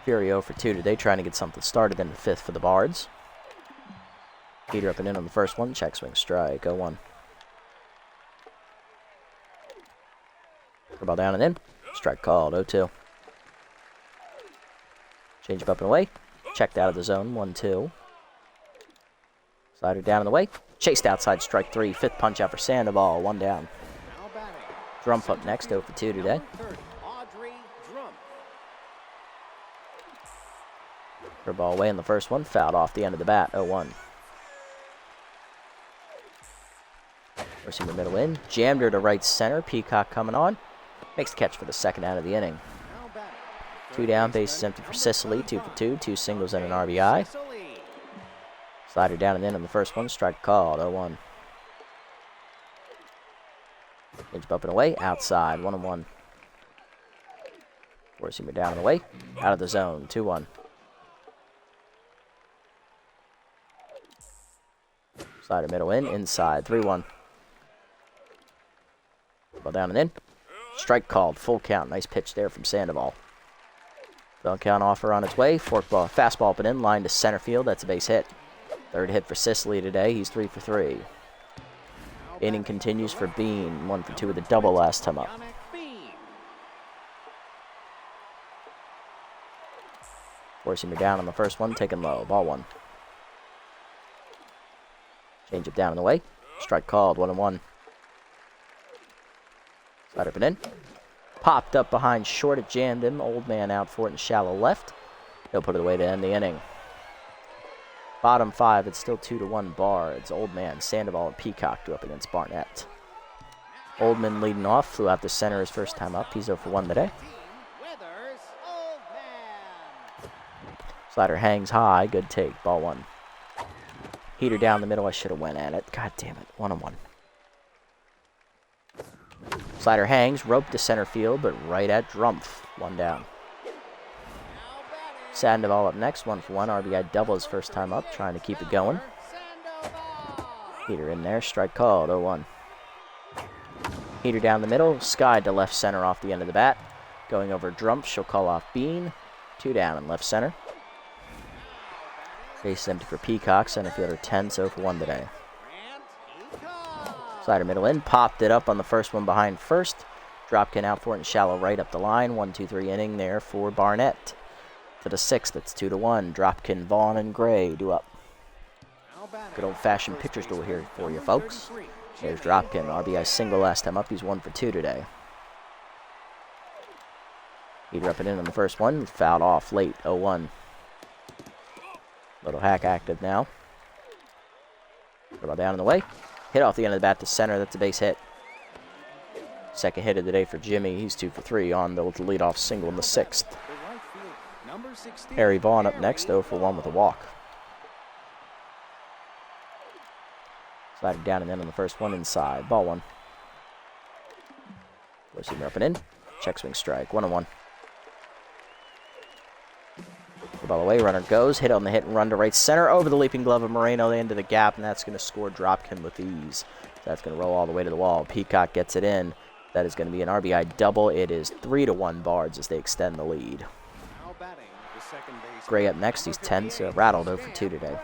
Speaker 1: Fury 0-for-2 today, trying to get something started in the fifth for the Bards. Peter up and in on the first one. Check swing strike. 0-1. Ball down and in. Strike called. 0-2. Change up and away. Checked out of the zone. 1-2. Slider down and away. Chased outside, strike 3. Fifth punch out for Sandoval. 1 down.
Speaker 2: Now batting.
Speaker 1: Drumpf up next, 0 for 2 today.
Speaker 2: Number 30, Audrey Drumpf.
Speaker 1: Curveball away in the first one. Fouled off the end of the bat. 0-1. Forcing the middle in. Jammed her to right center. Peacock coming on. Makes the catch for the second out of the inning.
Speaker 2: Now batting.
Speaker 1: 2 down, bases empty for Sicily. 2 for 2. 2 singles and an RBI.
Speaker 2: Sicily.
Speaker 1: Slider down and in on the first one. Strike called. 0-1. Change up and away. Outside. 1-1. Forcing her down and away. Out of the zone. 2-1. Slider middle in. Inside. 3-1. Ball down and in. Strike called. Full count. Nice pitch there from Sandoval. Bell count offer on its way. Forkball. Fastball up and in. Line to center field. That's a base hit. Third hit for Sicily today. He's 3 for 3. Inning continues for Bean. 1 for 2 with a double last time up. Forcing her down on the first one. Taken low. Ball 1. Change it down in the way. Strike called. 1-1. Slide up and in. Popped up behind short. It jammed him. Old man out for it in shallow left. He'll put it away to end the inning. Bottom 5, it's still 2-1 Bards. Old man, Sandoval, and Peacock do up against Barnett. Oldman leading off, flew out the center his first time up. He's 0 for 1 today. Slider hangs high. Good take. Ball 1. Heater down the middle. I should have went at it. God damn it. 1-1. Slider hangs. Rope to center field, but right at Drumpf. 1 down. Sandoval up next, 1 for 1. RBI double his first time up, trying to keep it going. Heater in there, strike called, 0-1. Heater down the middle, Sky to left center off the end of the bat. Going over Drumpf, she'll call off Bean. 2 down in left center. Base empty for Peacock, center fielder 10, 0 for 1 today. Slider middle in, popped it up on the first one behind first. Dropkin out for it in shallow right up the line. 1-2-3 inning there for Barnett. To the 6th, it's 2-1. Dropkin, Vaughn, and Gray do up. Good old-fashioned pitcher's duel here for you, folks. There's Dropkin. RBI single last time up. He's 1 for 2 today. Heater up and in on the first one. Fouled off late. 0-1. Little hack active now. Ball down in the way. Hit off the end of the bat to center. That's a base hit. Second hit of the day for Jimmy. He's 2 for 3 on the leadoff single in the 6th. Harry Vaughn up next, 0 for 1 with a walk. Slider down and in on the first one, inside. Ball 1. Forcing her up and in. Check swing strike. 1-1. The ball away. Runner goes. Hit on the hit and run to right center. Over the leaping glove of Moreno into the gap, and that's going to score Dropkin with ease. That's going to roll all the way to the wall. Peacock gets it in. That is going to be an RBI double. It is 3-1 Bards as they extend the lead. Gray up next. He's 10, so rattled 0 for 2 today.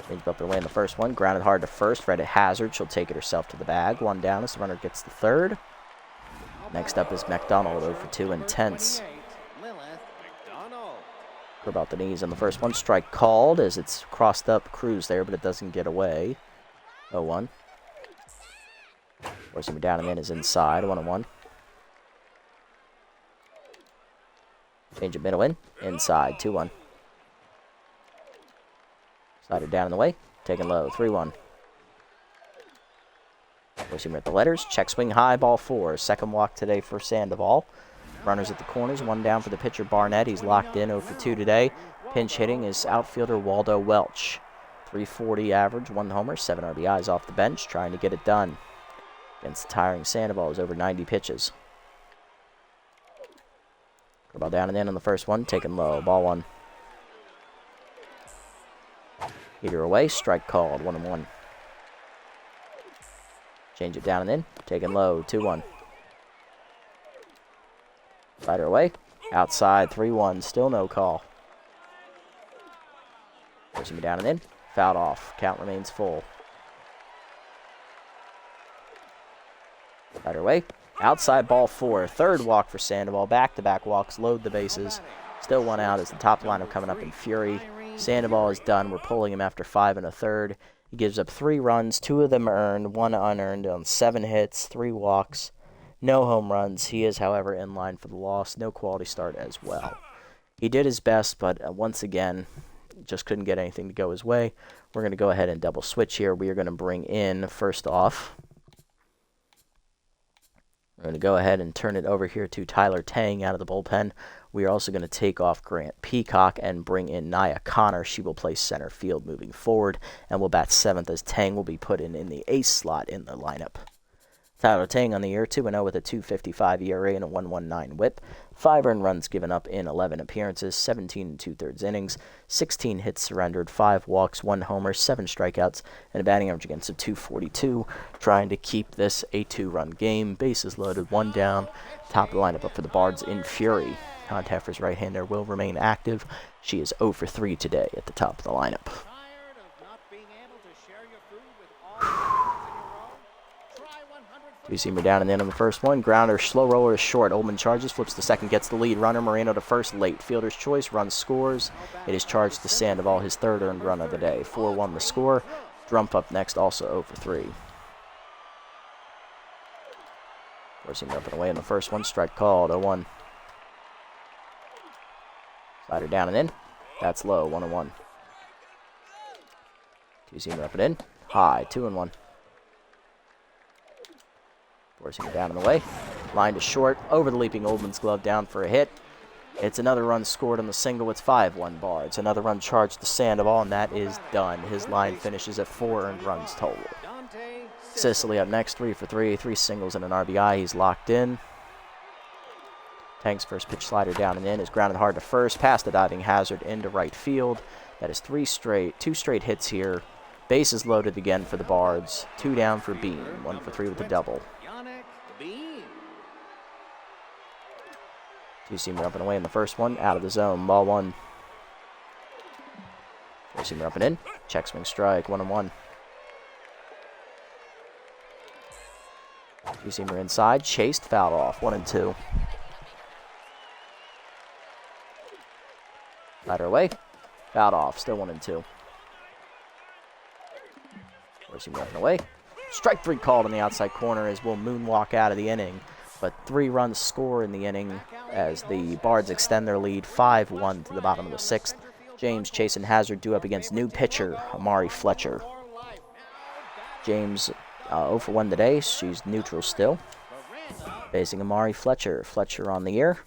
Speaker 1: Changed up and away in the first one. Grounded hard to first. Right at Hazard. She'll take it herself to the bag. 1 down as the runner gets the third. Next up is McDonald, 0 for 2, intense. Curve out the knees on the first one. Strike called as it's crossed up Cruz there, but it doesn't get away. 0-1. Forcing him down and in is inside. 1-1. Change of middle in. Inside. 2-1. Slider down in the way. Taken low. 3-1. Forcing him at the letters. Check swing high. Ball 4. Second walk today for Sandoval. Runners at the corners. 1 down for the pitcher Barnett. He's locked in 0 for 2 today. Pinch hitting is outfielder Waldo Welch. 340 average. 1 homer. 7 RBIs off the bench. Trying to get it done. Against the tiring Sandoval is over 90 pitches. Ball down and in on the first one. Taken low. Ball 1. Heater away. Strike called. 1-1. Change it down and in. Taken low. 2-1. Slider away. Outside. 3-1. Still no call. Pushing me down and in. Fouled off. Count remains full. Slider away. Outside ball 4. Third walk for Sandoval. Back-to-back walks. Load the bases. Still 1 out as the top lineup coming up in fury. Sandoval is done. We're pulling him after 5 1/3. He gives up 3 runs, 2 of them earned, 1 unearned on 7 hits, 3 walks, no home runs. He is, however, in line for the loss. No quality start as well. He did his best, but once again, just couldn't get anything to go his way. We're going to go ahead and double switch here. We are going to bring in, first off, we're going to go ahead and turn it over here to Tyler Tang out of the bullpen. We are also going to take off Grant Peacock and bring in Nia Connor. She will play center field moving forward, and will bat 7th as Tang will be put in the ace slot in the lineup. Tyler Tang on the year, 2-0 with a 2.55 ERA and a 1.19 WHIP. 5 earned runs given up in 11 appearances, 17 2/3 innings, 16 hits surrendered, 5 walks, 1 homer, 7 strikeouts, and a batting average against a 242. Trying to keep this a 2-run game. Bases loaded, 1 down. Top of the lineup up for the Bards in Fury. Contact for his right-hander will remain active. She is 0 for 3 today at the top of the lineup.
Speaker 2: Tired of not being able to share your food with all your friends in your row? Try 100
Speaker 1: Two-seamer down and in on the first one. Grounder, slow roller to short. Oldman charges, flips to second, gets the lead. Runner, Moreno to first, late. Fielder's choice, run scores. It is charged to Sandoval, his 3rd earned run of the day. 4-1 the score. Drump up next, also 0 for 3. Forcing up and away in the first one. Strike called, 0-1. Slider down and in. That's low, 1-1. Two-seamer up and in. High, 2-1. Forcing it down and away. Line to short. Over the leaping Oldman's glove, down for a hit. It's another run scored on the single. It's 5-1 Bards. Another run charged to Sandoval, and that is done. His line finishes at 4 earned runs total. Sicily up next, 3 for 3. 3 singles and an RBI. He's locked in. Tang's first pitch slider down and in is grounded hard to first, past the diving Hazard into right field. That is 2 straight hits here. Bases loaded again for the Bards. 2 down for Beam, 1 for 3 with a double. Two-seamer up and away in the first one, out of the zone, ball 1. Four-seamer up and in, check swing strike, 1-1. Two-seamer inside, chased, fouled off, 1-2. Slider away, fouled off, still 1-2. Four-seamer up and away. Strike 3 called in the outside corner as we'll moonwalk out of the inning. But 3 runs score in the inning as the Bards extend their lead 5-1 to the bottom of the 6th. James, Chase, and Hazard due up against new pitcher Amari Fletcher. James 0 for 1 today. She's neutral still. Facing Amari Fletcher. Fletcher on the year.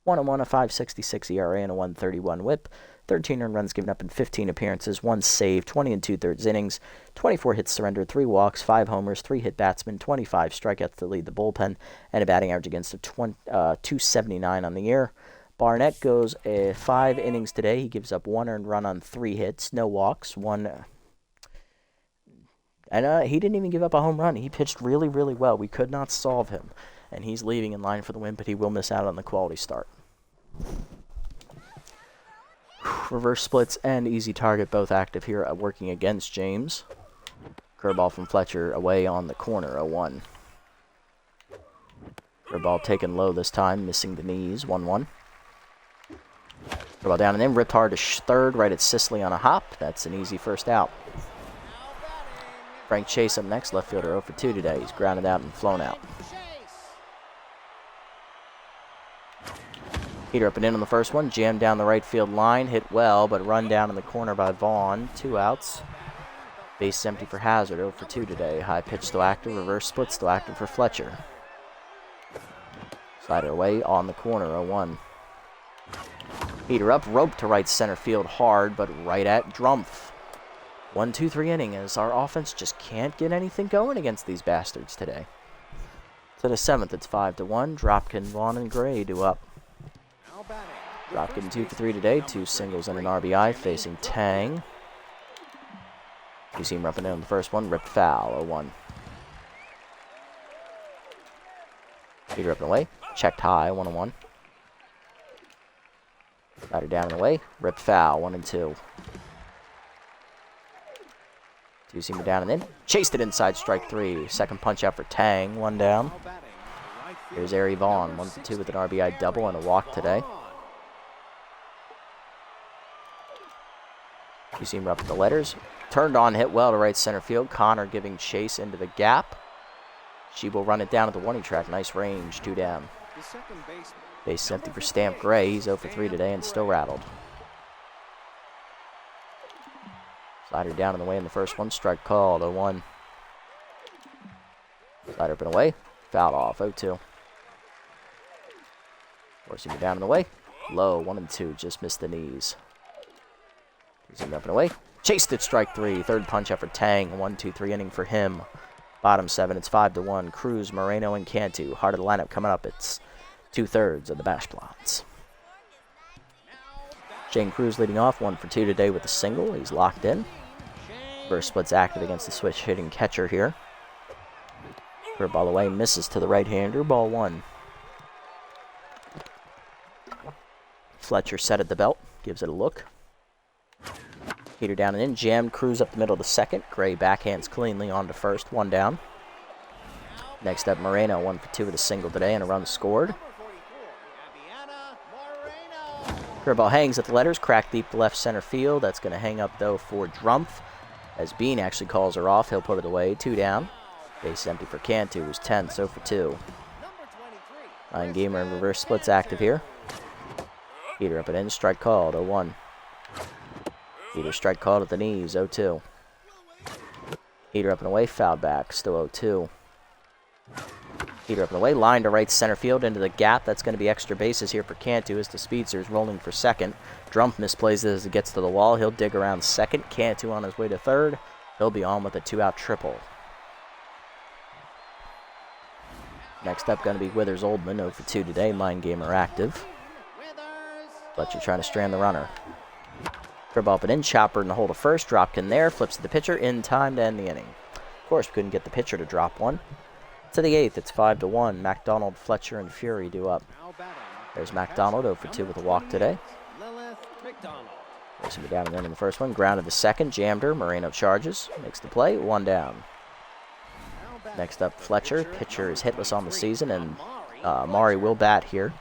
Speaker 1: 1-1, a 5.66 ERA and a 1.31 WHIP. 13 earned runs given up in 15 appearances, 1 save, 20 2/3 innings, 24 hits surrendered, 3 walks, 5 homers, 3 hit batsmen, 25 strikeouts to lead the bullpen, and a batting average against a 279 on the year. Barnett goes 5 innings today. He gives up 1 earned run on 3 hits, no walks, 1. And he didn't even give up a home run. He pitched really, really well. We could not solve him, and he's leaving in line for the win, but he will miss out on the quality start. Reverse splits and easy target both active here, working against James. Curveball from Fletcher away on the corner, 0-1. Curveball taken low this time, missing the knees, 1-1. Curveball down and in, ripped hard to third, right at Sicily on a hop. That's an easy first out. Frank Chase up next, left fielder 0 for 2 today. He's grounded out and flown out. Heater up and in on the first one, jammed down the right field line, hit well, but run down in the corner by Vaughn. 2 outs. Base empty for Hazard, 0 for 2 today. High pitch still active, reverse split still active for Fletcher. Slider away on the corner, 0-1. Heater up, rope to right center field hard, but right at Drumpf. 1-2-3 inning as our offense just can't get anything going against these bastards today. To the 7th, it's 5-1. Dropkin, Vaughn, and Gray due up. Dropkin 2 for 3 today, 2 singles and an RBI, facing Tang. You see him up and in on the first one, ripped foul, 0-1. Heater up and away, checked high, 1-1. Slider down and away, ripped foul, 1-2. Two-seamer down and in, chased it inside, strike 3. Second punch out for Tang, 1 down. Here's Ari Vaughn, 1 for 2 with an RBI double and a walk today. You see him up the letters. Turned on, hit well to right center field. Connor giving chase into the gap. She will run it down at the warning track. Nice range, 2 down.
Speaker 2: The second baseman.
Speaker 1: Base empty for Stamp Gray. He's 0 for 3 today and still rattled. Slider down and away in the first one. Strike called, 0-1. Slider up and away. Fouled off, 0-2. Forcing it down and away. Low, 1-2. Just missed the knees. He's up and away. Chased it, strike 3. Third punch effort, Tang. 1-2-3 inning for him. Bottom 7, it's 5-1. Cruz, Moreno, and Cantu. Heart of the lineup coming up. It's 2/3 of the Bash Blondes. Shane Cruz leading off, 1 for 2 today with a single. He's locked in. Reverse split's active against the switch hitting catcher here. Curveball away, misses to the right-hander. Ball 1. Fletcher set at the belt, gives it a look. Heater down and in, jammed Cruz up the middle of the second. Gray backhands cleanly on to first, 1 down. Next up, Moreno, 1 for 2 with a single today and a run scored. Curveball hangs at the letters, cracked deep to left center field. That's going to hang up, though, for Drumpf. As Bean actually calls her off, he'll put it away, 2 down. Base empty for Cantu, who's 10, so for 2. 9-gamer and reverse splits active here. Heater up and in, strike called, 0-1. Heater strike called at the knees, 0-2. Heater up and away, fouled back, still 0-2. Heater up and away, line to right center field into the gap. That's going to be extra bases here for Cantu as the Speedster's rolling for second. Drumpf misplays it as it gets to the wall. He'll dig around second. Cantu on his way to third. He'll be on with a 2-out triple. Next up, going to be Withers Oldman, 0 for 2 today. Mind gamer active. Fletcher trying to strand the runner. Curveball up and in, chopper in the hole to first. Dropped in there, flips to the pitcher in time to end the inning. Of course, we couldn't get the pitcher to drop one. To the 8th, it's 5-1. MacDonald, Fletcher, and Fury do up. There's MacDonald, 0 for 2 with a walk today. Racing me down and in the first one. Grounded the second, jammed her. Moreno charges, makes the play, 1 down. Next up, Fletcher. Pitcher is hitless on the season, and Mari will bat here.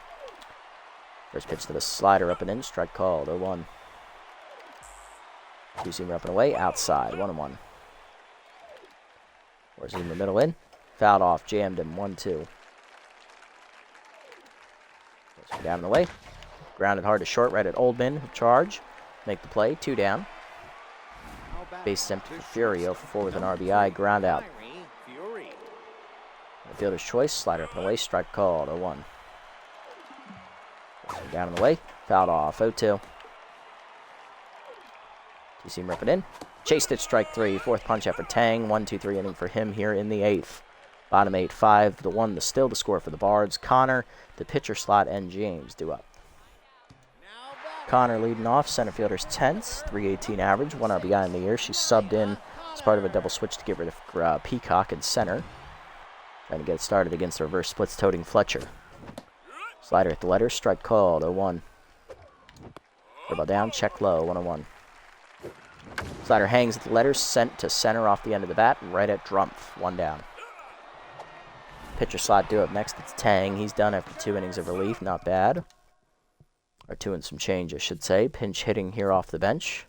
Speaker 1: First pitch to the slider, up and in, strike called, 0-1. Two-seamer up and away, outside, 1-1. Where's he in the middle in? Fouled off, jammed him, 1-2. Down and away. Grounded hard to short, right at Oldman. Charge. Make the play, 2 down. Base empty for Fury, 0 for 4 with an RBI. Ground out. The fielder's choice, slider up and away, strike called, 0-1. Down and away, fouled off, 0-2. Two-seamer up and in. Chased it, strike 3. Fourth punch effort, Tang. 1-2-3 inning for him here in the 8th. Bottom 8, 5-1, still the score for the Bards. Connor, the pitcher slot, and James do up. Connor leading off, center fielder's 10th, 318 average, 1 RBI in the year. She subbed in as part of a double switch to get rid of Peacock in center. Trying to get it started against the reverse splits toting Fletcher. Slider at the letters, strike called, 0-1. Curveball down, check low, 1-1. Slider hangs at the letters, sent to center off the end of the bat, right at Drumpf, 1 down. Pitcher slot do up next, it's Tang. He's done after 2 innings of relief, not bad. Or 2 and some change, I should say. Pinch hitting here off the bench.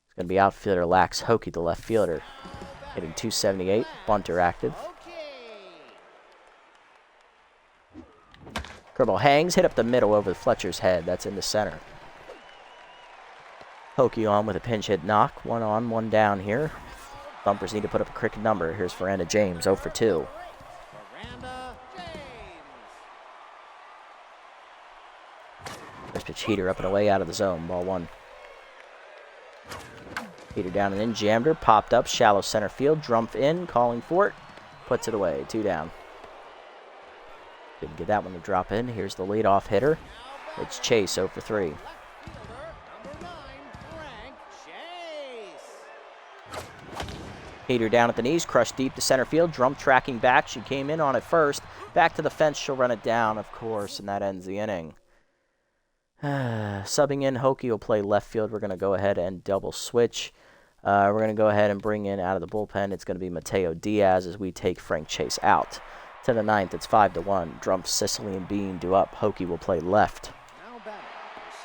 Speaker 1: It's going to be outfielder Lax Hokie, the left fielder. Hitting .278, bunter active. Curveball hangs, hit up the middle over Fletcher's head. That's into center. Hokie on with a pinch hit knock. 1 on, 1 down here. Thumpers need to put up a cricket number. Here's Veranda James, 0 for 2. First pitch heater up and away out of the zone. Ball 1. Heater down and in. Jammed her. Popped up. Shallow center field. Drumpf in. Calling for it. Puts it away. 2 down. Didn't get that one to drop in. Here's the leadoff hitter. It's Chase, 0 for 3. Heater down at the knees, crushed deep to center field. Drumpf tracking back. She came in on it first. Back to the fence. She'll run it down, of course, and that ends the inning. Subbing in, Hokie will play left field. We're going to go ahead and double switch. We're going to go ahead and bring in out of the bullpen. It's going to be Mateo Diaz as we take Frank Chase out. To the 9th, it's 5-1. Drumpf, Sicily, and Bean do up. Hokie will play left.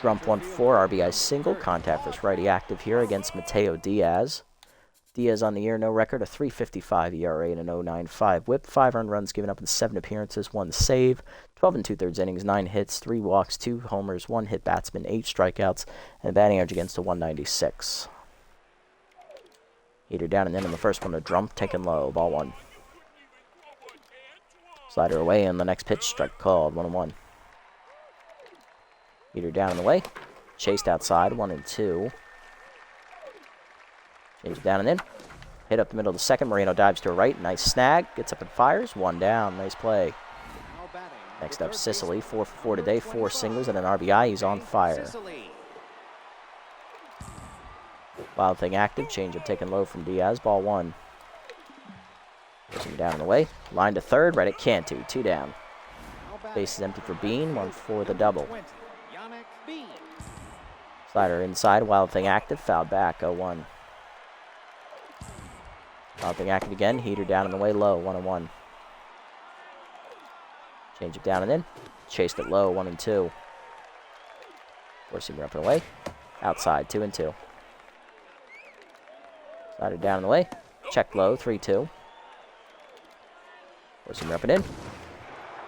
Speaker 1: Grump 1-4, RBI single. Contact versus righty active here against Mateo Diaz. Diaz on the year, no record, a 3.55 ERA and an 0.95 whip. 5 earned runs given up in 7 appearances, 1 save. 12 and 2/3 innings, 9 hits, 3 walks, 2 homers, 1 hit batsman, 8 strikeouts, and a batting average against a 196. Heater down and in the first one to Grump, taken low, ball 1. Slider away, and the next pitch, strike called, 1-1. Heater down and away, chased outside, 1-2. Change it down and in. Hit up the middle of the second. Moreno dives to a right. Nice snag. Gets up and fires. 1 down. Nice play. Next up, Sicily. 4 for 4 today. 4 singles and an RBI. He's on fire. Wild Thing active. Change up taken low from Diaz. Ball 1. Pushing down and away. Line to third. Right at Cantu. 2 down. Base is empty for Bean. 1 for the double. Slider inside. Wild Thing active. Fouled back. 0-1. Wild Thing active again. Heater down and away low. 1-1. Change it down and in. Chased it low. 1-2. Forcing up and away. Outside. 2-2. Slider down and away. Check low. 3-2. Forcing up and in.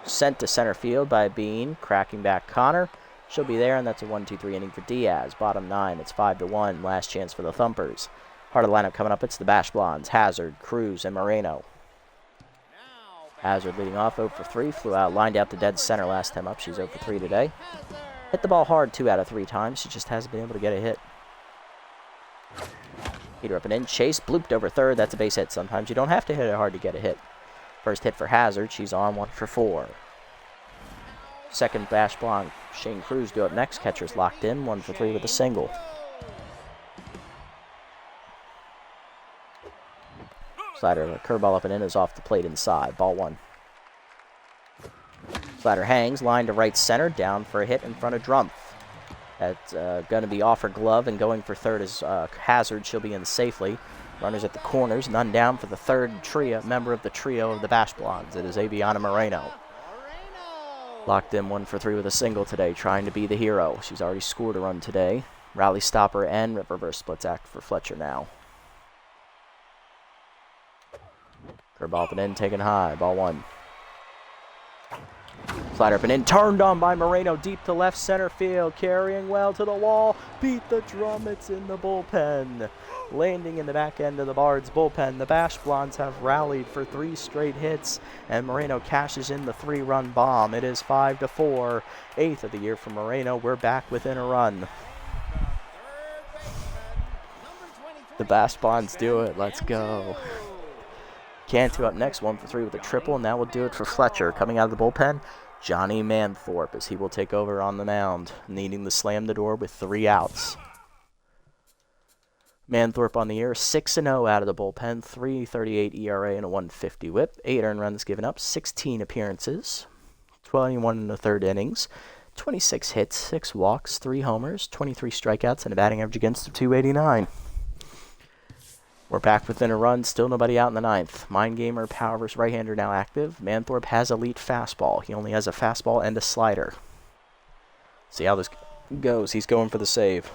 Speaker 1: Sent to center field by Bean. Cracking back Connor. She'll be there, and that's a 1-2-3 inning for Diaz. Bottom 9. It's 5-1. Last chance for the Thumpers. Part of the lineup coming up, it's the Bash Blondes, Hazard, Cruz, and Moreno. Hazard leading off 0 for 3, flew out, lined out to dead center last time up. She's 0 for 3 today. Hit the ball hard 2 out of 3 times. She just hasn't been able to get a hit. Heater up and in, chase, blooped over third. That's a base hit. Sometimes you don't have to hit it hard to get a hit. First hit for Hazard. She's on 1 for 4. Second Bash Blonde, Shane Cruz do up next. Catcher's locked in, 1 for 3 with a single. Slider, curveball up and in is off the plate inside. Ball 1. Slider hangs, line to right center, down for a hit in front of Drumpf. That's going to be off her glove, and going for third is Hazard. She'll be in safely. Runners at the corners, none down for the third member of the trio of the Bash Blondes. It is Aviana Moreno. Locked in 1 for 3 with a single today, trying to be the hero. She's already scored a run today. Rally stopper and reverse splits act for Fletcher now. Curveball up and in, taken high. Ball 1. Slider up and in, turned on by Moreno, deep to left center field, carrying well to the wall. Beat the drum, it's in the bullpen. Landing in the back end of the Bards bullpen, the Bash Blondes have rallied for 3 straight hits, and Moreno cashes in the 3-run bomb. It is 5-4, 8th of the year for Moreno. We're back within a run. The Bash Blondes do it. Let's go. Cantu up next, 1 for 3 with a triple, and that will do it for Fletcher. Coming out of the bullpen, Johnny Manthorpe, as he will take over on the mound, needing to slam the door with 3 outs. Manthorpe on the year, 6-0 out of the bullpen, 3.38 ERA and a 1.50 whip, 8 earned runs given up, 16 appearances, 21 1/3 innings, 26 hits, 6 walks, 3 homers, 23 strikeouts, and a batting average against of 289. We're back within a run, still nobody out in the 9th. Mind Gamer, power versus right-hander now active. Manthorpe has elite fastball. He only has a fastball and a slider. See how this goes. He's going for the save.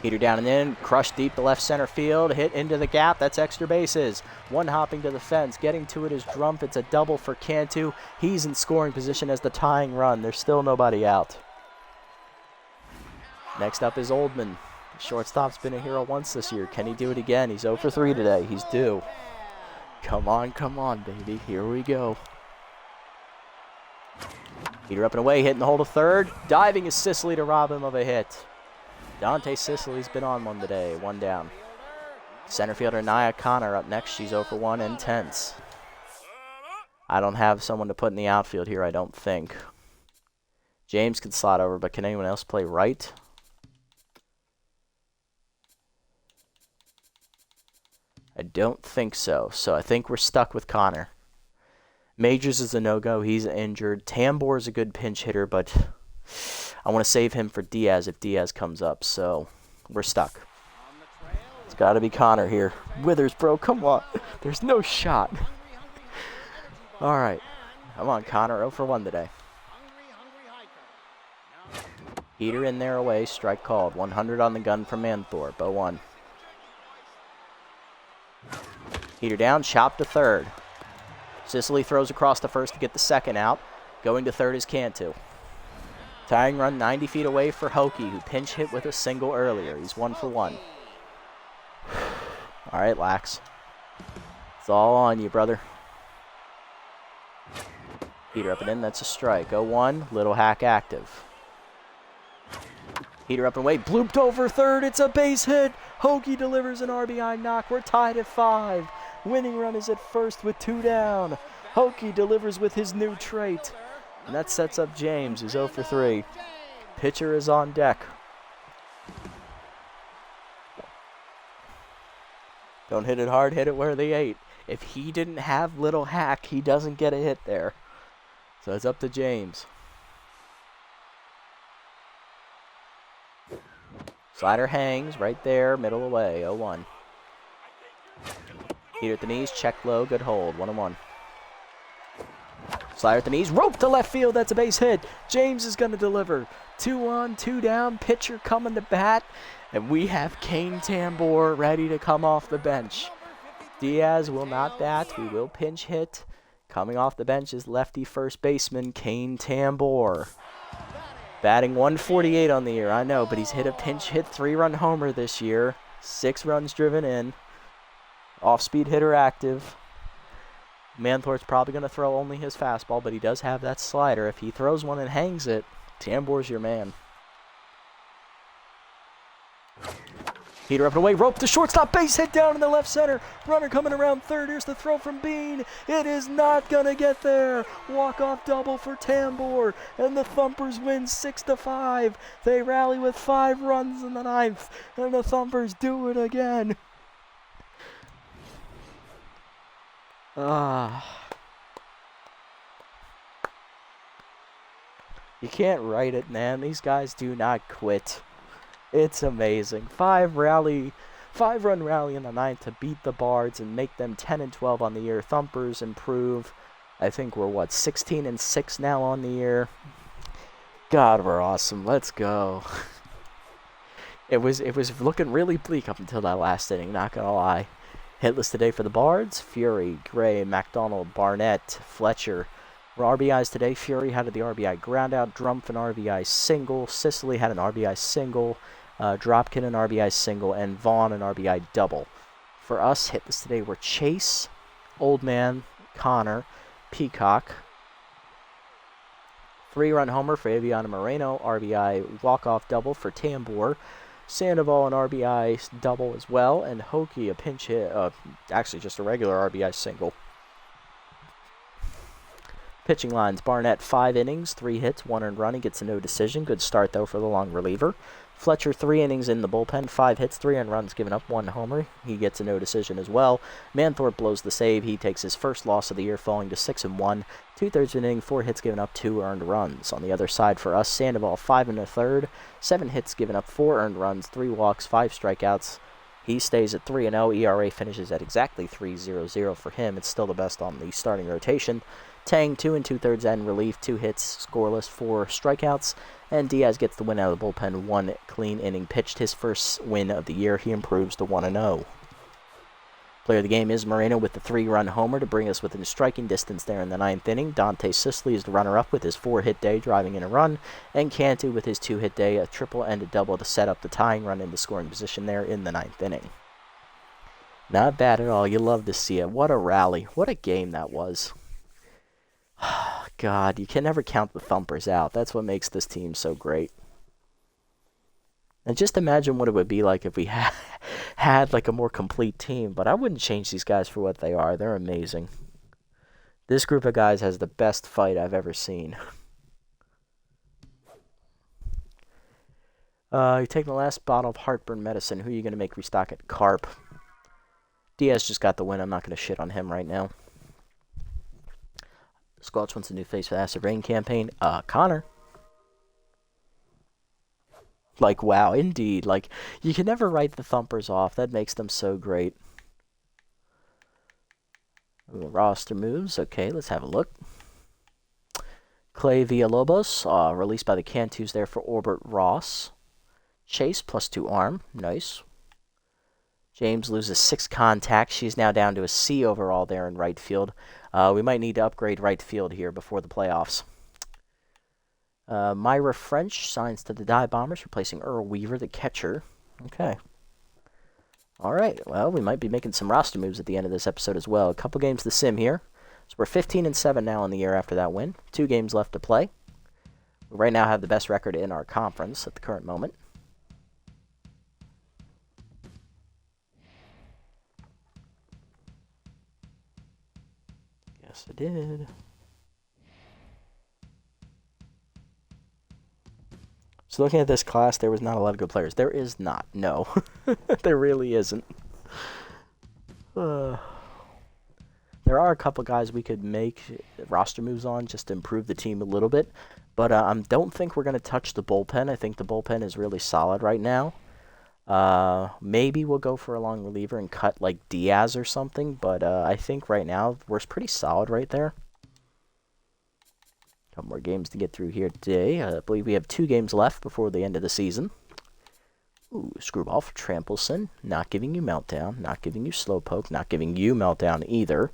Speaker 1: Heater down and in, crushed deep to left center field, hit into the gap. That's extra bases. 1 hopping to the fence. Getting to it is Drumpf. It's a double for Cantu. He's in scoring position as the tying run. There's still nobody out. Next up is Oldman. The shortstop's been a hero once this year. Can he do it again? He's 0 for 3 today. He's due. Come on, baby. Here we go. Heater up and away, hitting the hole to third. Diving is Sicily to rob him of a hit. Dante Sicily's been on one today. 1 down. Center fielder Nia Connor up next. She's 0 for 1 and tense. I don't have someone to put in the outfield here, I don't think. James can slot over, but can anyone else play right? I don't think so. So I think we're stuck with Connor. Majors is a no-go. He's injured. Tambor is a good pinch hitter, but I want to save him for Diaz if Diaz comes up. So we're stuck. It's got to be Connor here. Withers, bro, come on. There's no shot. All right. Come on, Connor. 0 for 1 today. Heater in there away. Strike called. 100 on the gun from Manthorpe. 0-1. Heater down. Chop to third. Sicily throws across the first to get the second out. Going to third is Cantu. Tying run 90 feet away for Hokie, who pinch hit with a single earlier. He's 1 for 1. All right, Lax. It's all on you, brother. Heater up and in. That's a strike. 0-1. Little hack active. Heater up and away. Blooped over third. It's a base hit. Hokie delivers an RBI knock. We're tied at 5. Winning run is at first with 2 down. Hokie delivers with his new trait. And that sets up James, who's 0 for 3. Pitcher is on deck. Don't hit it hard, hit it where they ate. If he didn't have little hack, he doesn't get a hit there. So it's up to James. Slider hangs right there, middle away, 0-1. Heater at the knees, check low, good hold, 1-1. Slider at the knees, rope to left field, that's a base hit. James is going to deliver. 2 on, 2 down, pitcher coming to bat. And we have Kane Tambor ready to come off the bench. Diaz will not bat, we will pinch hit. Coming off the bench is lefty first baseman Kane Tambor. Batting 148 on the year, I know, but he's hit a pinch hit 3-run homer this year. 6 runs driven in. Off-speed hitter active. Manthorpe's probably going to throw only his fastball, but he does have that slider. If he throws one and hangs it, Tambor's your man. Heater up and away, rope to shortstop, base hit down in the left center. Runner coming around third, here's the throw from Bean. It is not going to get there. Walk-off double for Tambor, and the Thumpers win 6-5. They rally with 5 runs in the 9th, and the Thumpers do it again. You can't write it, man. These guys do not quit. It's amazing. 5-run rally in the 9th to beat the Bards and make them 10-12 on the year. Thumpers improve. I think we're 16-6 now on the year. God, we're awesome. Let's go. It was looking really bleak up until that last inning, not gonna lie. Hitless today for the Bards. Fury, Gray, McDonald, Barnett, Fletcher. RBIs today. Fury had the RBI groundout. Drumpf an RBI single. Sicily had an RBI single. Dropkin an RBI single. And Vaughn an RBI double. For us, hitless today were Chase, Old Man, Connor, Peacock. 3-run homer for Aviana Moreno. RBI walk-off double for Tambor. Sandoval an RBI double as well. And Hokie a pinch hit. Actually, just a regular RBI single. Pitching lines, Barnett 5 innings, 3 hits, 1 earned run. He gets a no decision. Good start, though, for the long reliever. Fletcher 3 innings in the bullpen, 5 hits, 3 earned runs, giving up 1 homer. He gets a no decision as well. Manthorpe blows the save. He takes his first loss of the year, falling to 6-1. 2/3 inning, 4 hits, giving up 2 earned runs. On the other side for us, Sandoval 5 1/3, 7 hits, giving up 4 earned runs, 3 walks, 5 strikeouts. He stays at 3-0. ERA finishes at exactly 3.00 for him. It's still the best on the starting rotation. Tang 2 2/3 in relief, 2 hits, scoreless, 4 strikeouts, and Diaz gets the win out of the bullpen. 1 clean inning pitched, his first win of the year. He improves to 1-0. Player of the game is Moreno with the 3-run homer to bring us within striking distance there in the 9th inning. Dante Sicily is the runner-up with his 4-hit day, driving in a run, and Cantu with his 2-hit day, a triple and a double to set up the tying run into scoring position there in the 9th inning. Not bad at all. You love to see it. What a rally. What a game that was. God, you can never count the Thumpers out. That's what makes this team so great. And just imagine what it would be like if we had like a more complete team. But I wouldn't change these guys for what they are. They're amazing. This group of guys has the best fight I've ever seen. You're taking the last bottle of heartburn medicine. Who are you going to make restock at? Carp. Diaz just got the win. I'm not going to shit on him right now. Squelch wants a new face for the Acid Rain campaign. Connor. Like, wow, indeed. Like, you can never write the Thumpers off. That makes them so great. Roster moves. Okay, let's have a look. Clay Villalobos, released by the Cantus there for Orbert Ross. Chase, +2 arm. Nice. James loses 6 contact. She's now down to a C overall there in right field. We might need to upgrade right field here before the playoffs. Myra French signs to the Die Bombers, replacing Earl Weaver, the catcher. Okay. All right. Well, we might be making some roster moves at the end of this episode as well. A couple games to sim here. So we're 15-7 now in the year after that win. 2 games left to play. We right now have the best record in our conference at the current moment. Yes, I did. So looking at this class, there was not a lot of good players. There is not. No. There really isn't. There are a couple guys we could make roster moves on just to improve the team a little bit. But I don't think we're going to touch the bullpen. I think the bullpen is really solid right now. Maybe we'll go for a long reliever and cut like Diaz or something. But I think right now we're pretty solid right there. Couple more games to get through here today. I believe we have 2 games left before the end of the season. Ooh, screwball for Trampleson. Not giving you Meltdown. Not giving you Slowpoke. Not giving you Meltdown either.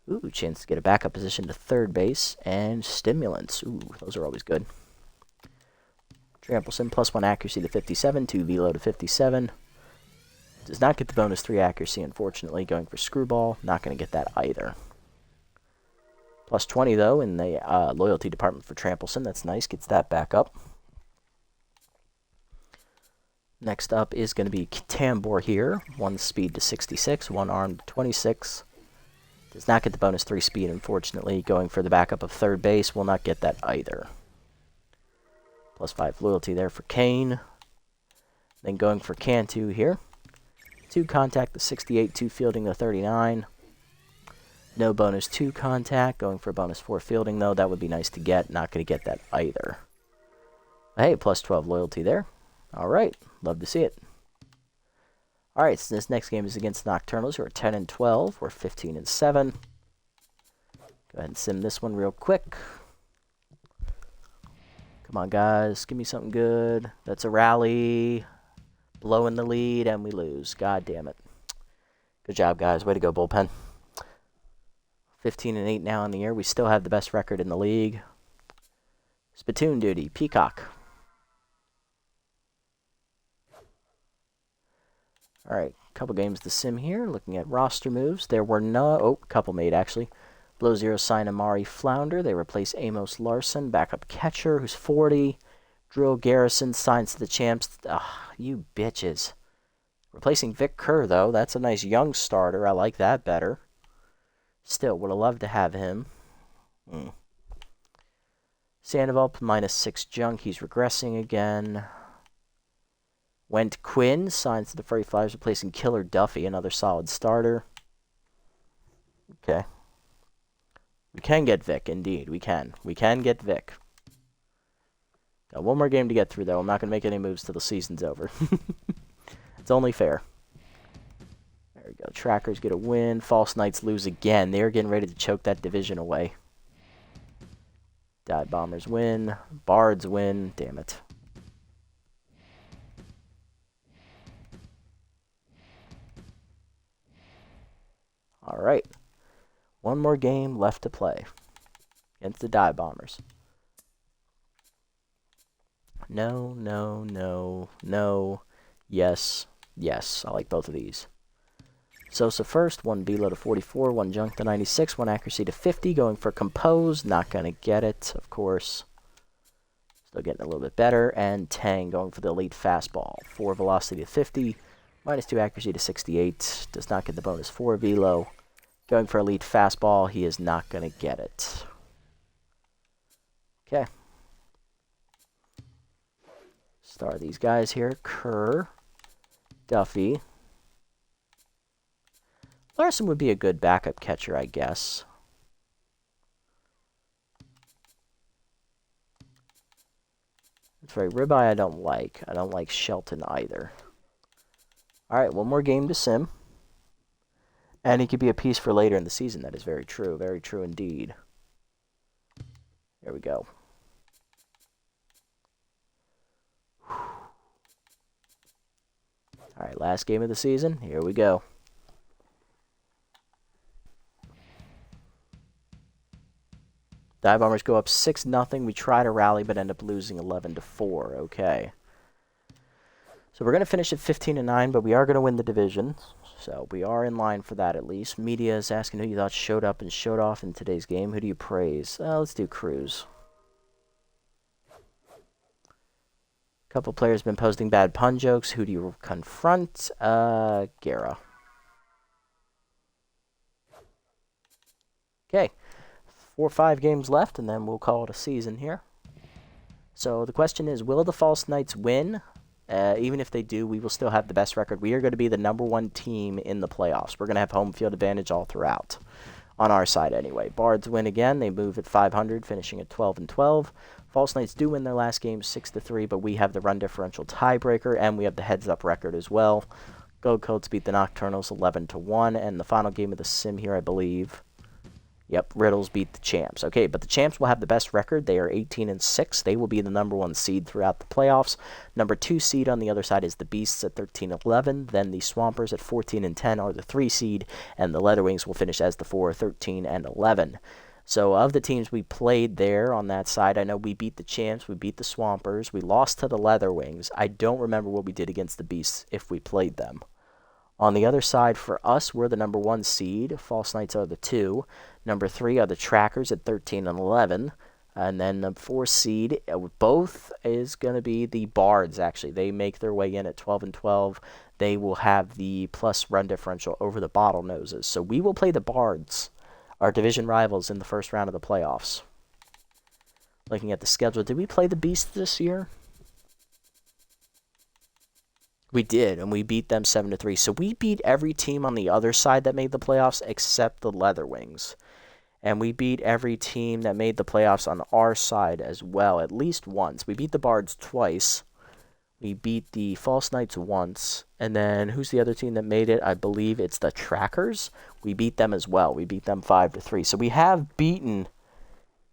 Speaker 1: Ooh, chance to get a backup position to third base. And Stimulants. Ooh, those are always good. Trampleson, +1 accuracy to 57. 2 velo to 57. Does not get the bonus 3 accuracy, unfortunately. Going for Screwball. Not going to get that either. +20, though, in the loyalty department for Trampleson. That's nice. Gets that back up. Next up is going to be Tambor here. 1 speed to 66. 1 arm to 26. Does not get the bonus 3 speed, unfortunately. Going for the backup of third base. Will not get that either. +5 loyalty there for Kane. Then going for Cantu here. 2 contact to 68. 2 fielding to 39. No bonus 2 contact. Going for bonus 4 fielding, though. That would be nice to get. Not going to get that either. Hey, +12 loyalty there. All right. Love to see it. All right, so this next game is against the Nocturnals, who are 10-12. We're 15-7. Go ahead and sim this one real quick. Come on, guys. Give me something good. That's a rally. Blowing the lead, and we lose. God damn it. Good job, guys. Way to go, bullpen. 15-8 now in the year. We still have the best record in the league. Spittoon duty. Peacock. All right, couple games to sim here. Looking at roster moves. There were couple made, actually. Below zero sign Amari Flounder. They replace Amos Larson. Backup catcher, who's 40. Drill Garrison signs to the champs. Ugh, you bitches. Replacing Vic Kerr, though. That's a nice young starter. I like that better. Still, would have loved to have him. Sandoval, -6 junk. He's regressing again. Went Quinn, signs to the Furry Flyers, replacing Killer Duffy, another solid starter. Okay. We can get Vic, indeed. We can. We can get Vic. Got 1 more game to get through, though. I'm not going to make any moves till the season's over. It's only fair. There we go. Trackers get a win. False Knights lose again. They're getting ready to choke that division away. Die Bombers win. Bards win. Damn it. All right. 1 more game left to play against the Die Bombers. No, no, no, no. Yes, yes. I like both of these. Sosa first, 1 velo to 44, 1 junk to 96, 1 accuracy to 50. Going for Compose. Not going to get it, of course. Still getting a little bit better. And Tang going for the elite fastball. 4 velocity to 50, -2 accuracy to 68. Does not get the bonus 4 velo. Going for elite fastball. He is not going to get it. Okay. Start these guys here. Kerr. Duffy. Larson would be a good backup catcher, I guess. That's right. Ribeye I don't like. I don't like Shelton either. Alright, 1 more game to sim. And he could be a piece for later in the season. That is very true. Very true indeed. There we go. All right, last game of the season. Here we go. Dive Bombers go up 6-0. We try to rally, but end up losing 11-4. Okay. So we're going to finish at 15-9, but we are going to win the division. So we are in line for that at least. Media is asking who you thought showed up and showed off in today's game. Who do you praise? Let's do Cruz. A couple players have been posting bad pun jokes. Who do you confront? Guerra. Okay. 4 or 5 games left, and then we'll call it a season here. So the question is, will the False Knights win? Even if they do, we will still have the best record. We are going to be the #1 team in the playoffs. We're going to have home field advantage all throughout. On our side, anyway. Bards win again. They move at 500, finishing at 12-12. False Knights do win their last game 6-3, but we have the run differential tiebreaker, and we have the heads-up record as well. Gold Coats beat the Nocturnals 11-1, and the final game of the sim here, I believe. Yep, Riddles beat the Champs. Okay, but the Champs will have the best record. They are 18-6. They will be the #1 seed throughout the playoffs. #2 seed on the other side is the Beasts at 13-11. Then the Swampers at 14-10 are the 3 seed, and the Leatherwings will finish as the 4, 13-11. So of the teams we played there on that side, I know we beat the Champs, we beat the Swampers, we lost to the Leatherwings. I don't remember what we did against the Beasts if we played them. On the other side, for us, we're the #1 seed. False Knights are the 2. #3 are the Trackers at 13-11. And then the 4 seed, both is going to be the Bards, actually. They make their way in at 12-12. They will have the plus run differential over the Bottlenoses. So we will play the Bards, our division rivals, in the first round of the playoffs. Looking at the schedule, did we play the Beasts this year? We did, and we beat them 7-3. So we beat every team on the other side that made the playoffs except the Leatherwings. And we beat every team that made the playoffs on our side as well, at least once. We beat the Bards twice. We beat the False Knights once. And then, who's the other team that made it? I believe it's the Trackers. We beat them as well. We beat them 5-3. So we have beaten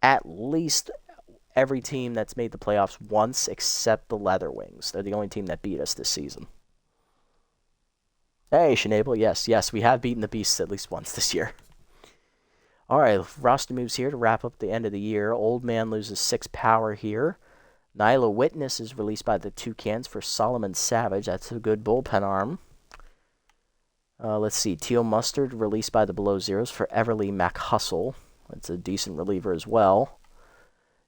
Speaker 1: at least every team that's made the playoffs once except the Leatherwings. They're the only team that beat us this season. Hey, Shenable, yes, we have beaten the Beasts at least once this year. All right, roster moves here to wrap up the end of the year. Old Man loses 6 power here. Nyla Witness is released by the Toucans for Solomon Savage. That's a good bullpen arm. Let's see, Teal Mustard released by the Below Zeros for Everly McHustle. That's a decent reliever as well.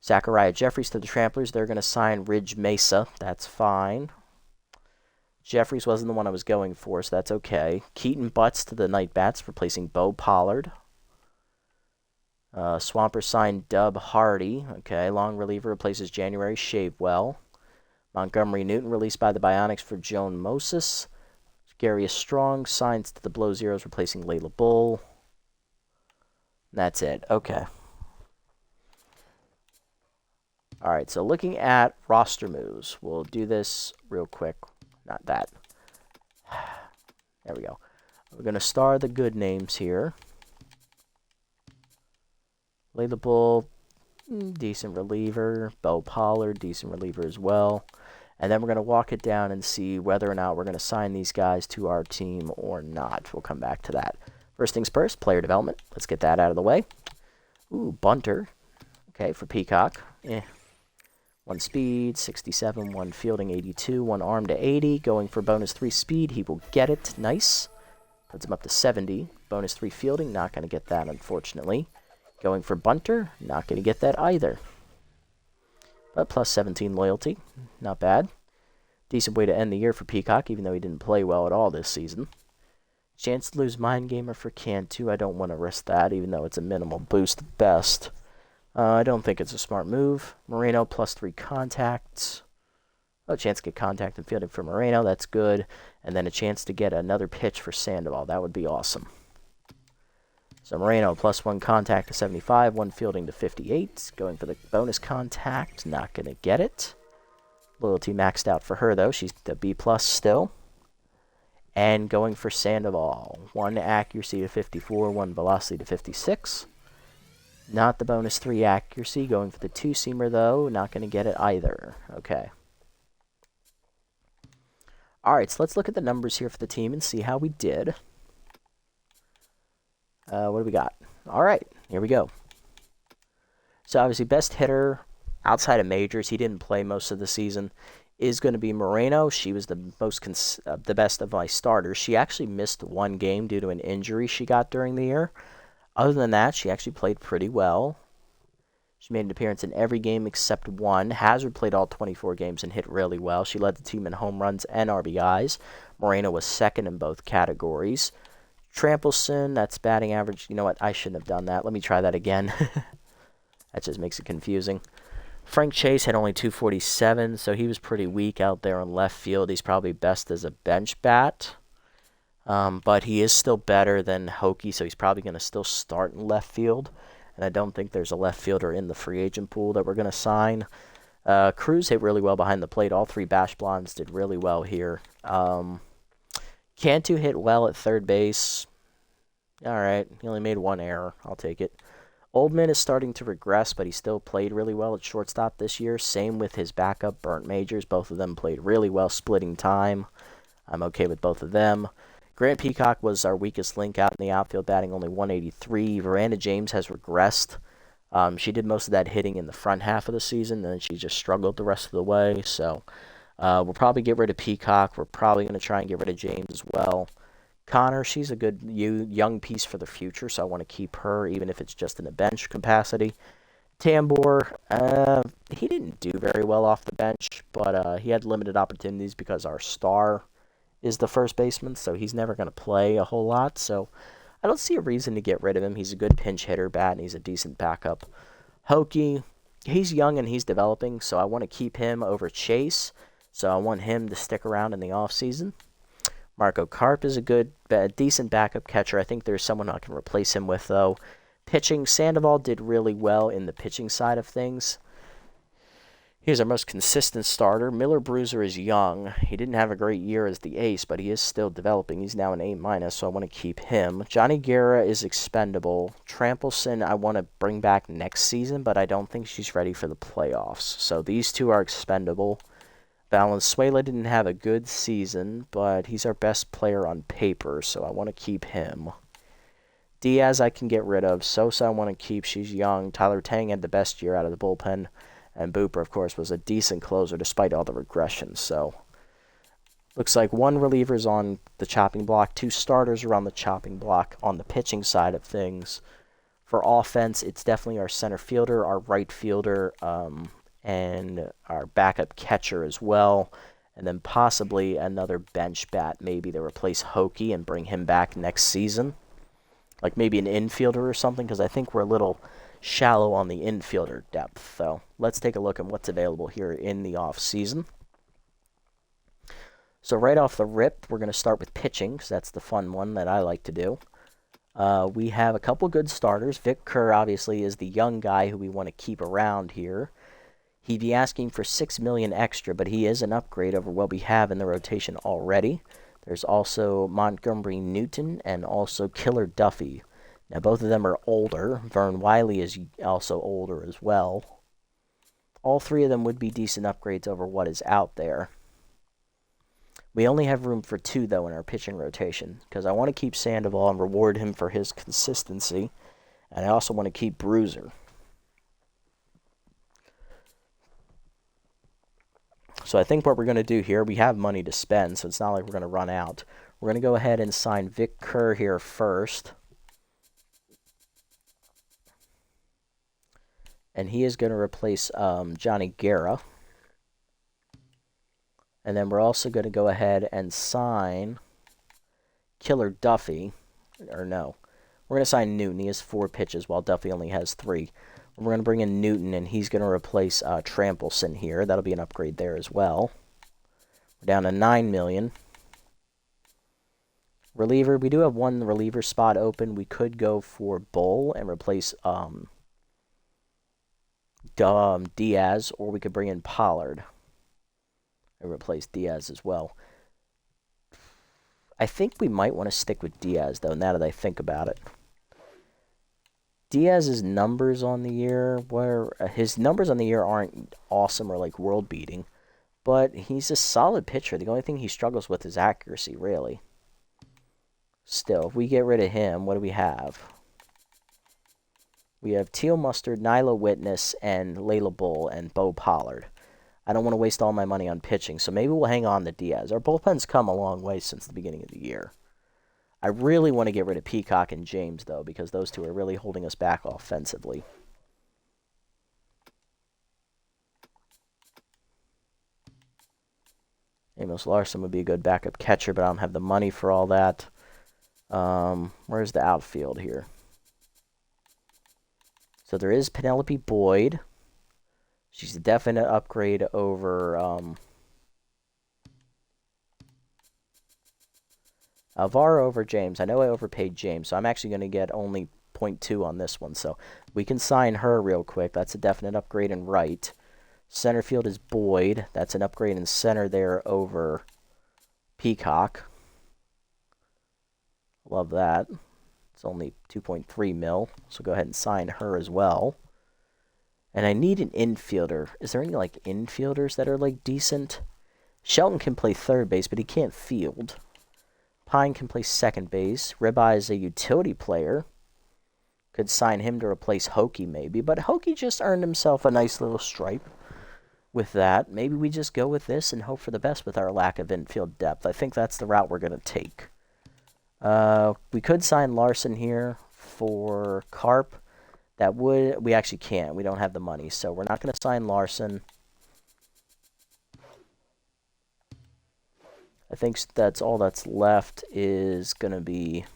Speaker 1: Zachariah Jeffries to the Tramplers. They're going to sign Ridge Mesa. That's fine. Jeffries wasn't the one I was going for, so that's okay. Keaton Butts to the Night Bats, replacing Bo Pollard. Swamper signed Dub Hardy. Okay, long reliever replaces January Shavewell. Montgomery Newton released by the Bionics for Joan Moses. Garius Strong signs to the Below Zeros, replacing Layla Bull. That's it. Okay. All right, so looking at roster moves, we'll do this real quick. Not that. There we go. We're going to star the good names here. Layla Bull, decent reliever. Bo Pollard, decent reliever as well. And then we're going to walk it down and see whether or not we're going to sign these guys to our team or not. We'll come back to that. First things first, player development. Let's get that out of the way. Ooh, Bunter. Okay, for Peacock. 1 speed, 67, 1 fielding, 82, 1 arm to 80. Going for bonus 3 speed, he will get it. Nice. Puts him up to 70. Bonus 3 fielding, not going to get that, unfortunately. Going for Bunter, not going to get that either. But plus 17 loyalty, not bad. Decent way to end the year for Peacock, even though he didn't play well at all this season. Chance to lose Mind Gamer for Cantu. I don't want to risk that, even though it's a minimal boost at best. I don't think it's a smart move. Moreno plus 3 contacts. Oh, a chance to get contact and fielding for Moreno. That's good. And then a chance to get another pitch for Sandoval. That would be awesome. So Moreno plus 1 contact to 75, 1 fielding to 58. Going for the bonus contact. Not going to get it. Loyalty maxed out for her, though. She's the B plus still. And going for Sandoval. 1 accuracy to 54, 1 velocity to 56. Not the bonus 3 accuracy. Going for the 2-seamer, though. Not going to get it either. Okay. Alright, so let's look at the numbers here for the team and see how we did. What do we got? Alright, here we go. So obviously, best hitter outside of majors, he didn't play most of the season, is going to be Moreno. She was the the best of my starters. She actually missed one game due to an injury she got during the year. Other than that, she actually played pretty well. She made an appearance in every game except one. Hazard played all 24 games and hit really well. She led the team in home runs and RBIs. Moreno was second in both categories. Trampleson, that's batting average. You know what? I shouldn't have done that. Let me try that again. That just makes it confusing. Frank Chase had only 247, so he was pretty weak out there in left field. He's probably best as a bench bat. But he is still better than Hokie, so he's probably going to still start in left field. And I don't think there's a left fielder in the free agent pool that we're going to sign. Cruz hit really well behind the plate. All three Bash Blondes did really well here. Cantu hit well at third base. All right, he only made one error. I'll take it. Oldman is starting to regress, but he still played really well at shortstop this year. Same with his backup, Burnt Majors. Both of them played really well, splitting time. I'm okay with both of them. Grant Peacock was our weakest link out in the outfield, batting only 183. Veranda James has regressed. She did most of that hitting in the front half of the season, and then she just struggled the rest of the way. So we'll probably get rid of Peacock. We're probably going to try and get rid of James as well. Connor, she's a good young piece for the future, so I want to keep her, even if it's just in a bench capacity. Tambor, he didn't do very well off the bench, but he had limited opportunities because our star is the first baseman, so he's never going to play a whole lot. So I don't see a reason to get rid of him. He's a good pinch hitter bat, and he's a decent backup. Hokie, he's young and he's developing, so I want to keep him over Chase. So I want him to stick around in the offseason. Marco Carp is a decent backup catcher. I think there's someone I can replace him with, though. Pitching, Sandoval did really well in the pitching side of things. He's our most consistent starter. Miller Bruiser is young. He didn't have a great year as the ace, but he is still developing. He's now an A-, so I want to keep him. Johnny Guerra is expendable. Trampleson I want to bring back next season, but I don't think she's ready for the playoffs. So these two are expendable. Valenzuela didn't have a good season, but he's our best player on paper, so I want to keep him. Diaz I can get rid of. Sosa I want to keep. She's young. Tyler Tang had the best year out of the bullpen. And Booper, of course, was a decent closer despite all the regressions. So looks like one reliever's on the chopping block. Two starters are on the chopping block on the pitching side of things. For offense, it's definitely our center fielder, our right fielder, and our backup catcher as well, and then possibly another bench bat maybe to replace Hokie and bring him back next season, like maybe an infielder or something, because I think we're a little shallow on the infielder depth. So let's take a look at what's available here in the off season. So right off the rip, we're going to start with pitching, because that's the fun one that I like to do. We have a couple good starters. Vic Kerr obviously is the young guy who we want to keep around here. He'd be asking for $6 million extra, but he is an upgrade over what we have in the rotation already. There's also Montgomery Newton and also Killer Duffy. Now, both of them are older. Vern Wiley is also older as well. All three of them would be decent upgrades over what is out there. We only have room for two, though, in our pitching rotation, because I want to keep Sandoval and reward him for his consistency, and I also want to keep Bruiser. So I think what we're going to do here, we have money to spend, so it's not like we're going to run out. We're going to go ahead and sign Vic Kerr here first. And he is going to replace Johnny Guerra. And then we're also going to go ahead and sign Killer Duffy. Or no, we're going to sign Newton. He has 4 pitches while Duffy only has 3. We're going to bring in Newton, and he's going to replace Trampleson here. That'll be an upgrade there as well. We're down to $9 million. Reliever, we do have one reliever spot open. We could go for Bull and replace Diaz, or we could bring in Pollard and replace Diaz as well. I think we might want to stick with Diaz, though, now that I think about it. Diaz's numbers on the year, where his numbers on the year aren't awesome or like world beating, but he's a solid pitcher. The only thing he struggles with is accuracy, really. Still, if we get rid of him, what do we have? We have Teal Mustard, Nyla Witness, and Layla Bull, and Bo Pollard. I don't want to waste all my money on pitching, so maybe we'll hang on to Diaz. Our bullpen's come a long way since the beginning of the year. I really want to get rid of Peacock and James, though, because those two are really holding us back offensively. Amos Larson would be a good backup catcher, but I don't have the money for all that. Where's the outfield here? So there is Penelope Boyd. She's a definite upgrade over Alvaro over James. I know I overpaid James, so I'm actually going to get only 0.2 on this one. So we can sign her real quick. That's a definite upgrade in right. Center field is Boyd. That's an upgrade in center there over Peacock. Love that. It's only 2.3 mil, so go ahead and sign her as well. And I need an infielder. Is there any, like, infielders that are, like, decent? Shelton can play third base, but he can't field. Pine can play second base. Ribeye is a utility player. Could sign him to replace Hokie, maybe. But Hokie just earned himself a nice little stripe with that. Maybe we just go with this and hope for the best with our lack of infield depth. I think that's the route we're going to take. We could sign Larson here for Carp. We actually can't. We don't have the money, so we're not going to sign Larson. I think that's all that's left is going to be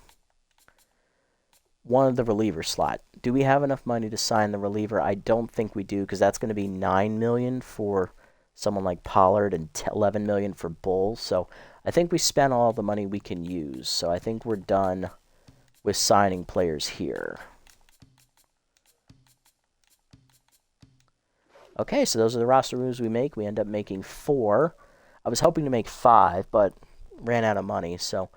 Speaker 1: one of the reliever slot. Do we have enough money to sign the reliever? I don't think we do, because that's going to be $9 million for someone like Pollard and $11 million for Bull. So I think we spent all the money we can use. So I think we're done with signing players here. Okay, so those are the roster moves we make. We end up making 4. I was hoping to make 5, but ran out of money. So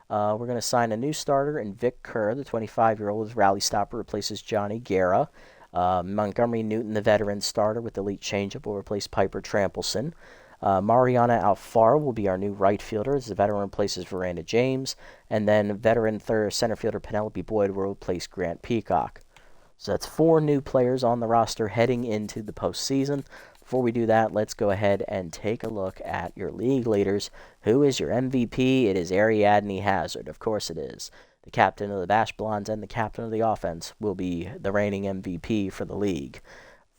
Speaker 1: we're going to sign a new starter in Vic Kerr, the 25-year-old rally stopper, replaces Johnny Guerra. Montgomery Newton, the veteran starter with elite changeup, will replace Piper Trampelson. Mariana Alfaro will be our new right fielder as the veteran replaces Veranda James. And then veteran third center fielder Penelope Boyd will replace Grant Peacock. So that's 4 new players on the roster heading into the postseason. Before we do that, let's go ahead and take a look at your league leaders. Who is your MVP? It is Ariadne Hazard. Of course it is. The captain of the Bash Blondes and the captain of the offense will be the reigning MVP for the league.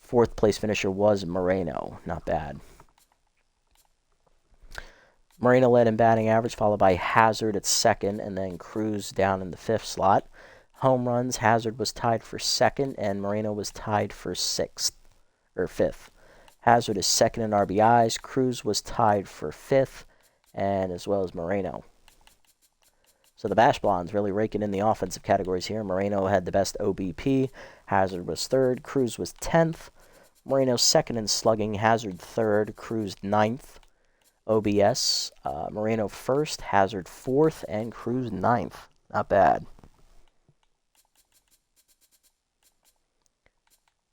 Speaker 1: 4th place finisher was Moreno. Not bad. Moreno led in batting average, followed by Hazard at 2nd, and then Cruz down in the 5th slot. Home runs, Hazard was tied for 2nd, and Moreno was tied for 6th, or 5th. Hazard is 2nd in RBIs. Cruz was tied for 5th, and as well as Moreno. So the Bash Blondes really raking in the offensive categories here. Moreno had the best OBP. Hazard was 3rd. Cruz was 10th. Moreno 2nd in slugging. Hazard 3rd. Cruz 9th. OBS, Moreno 1st. Hazard 4th. And Cruz 9th. Not bad.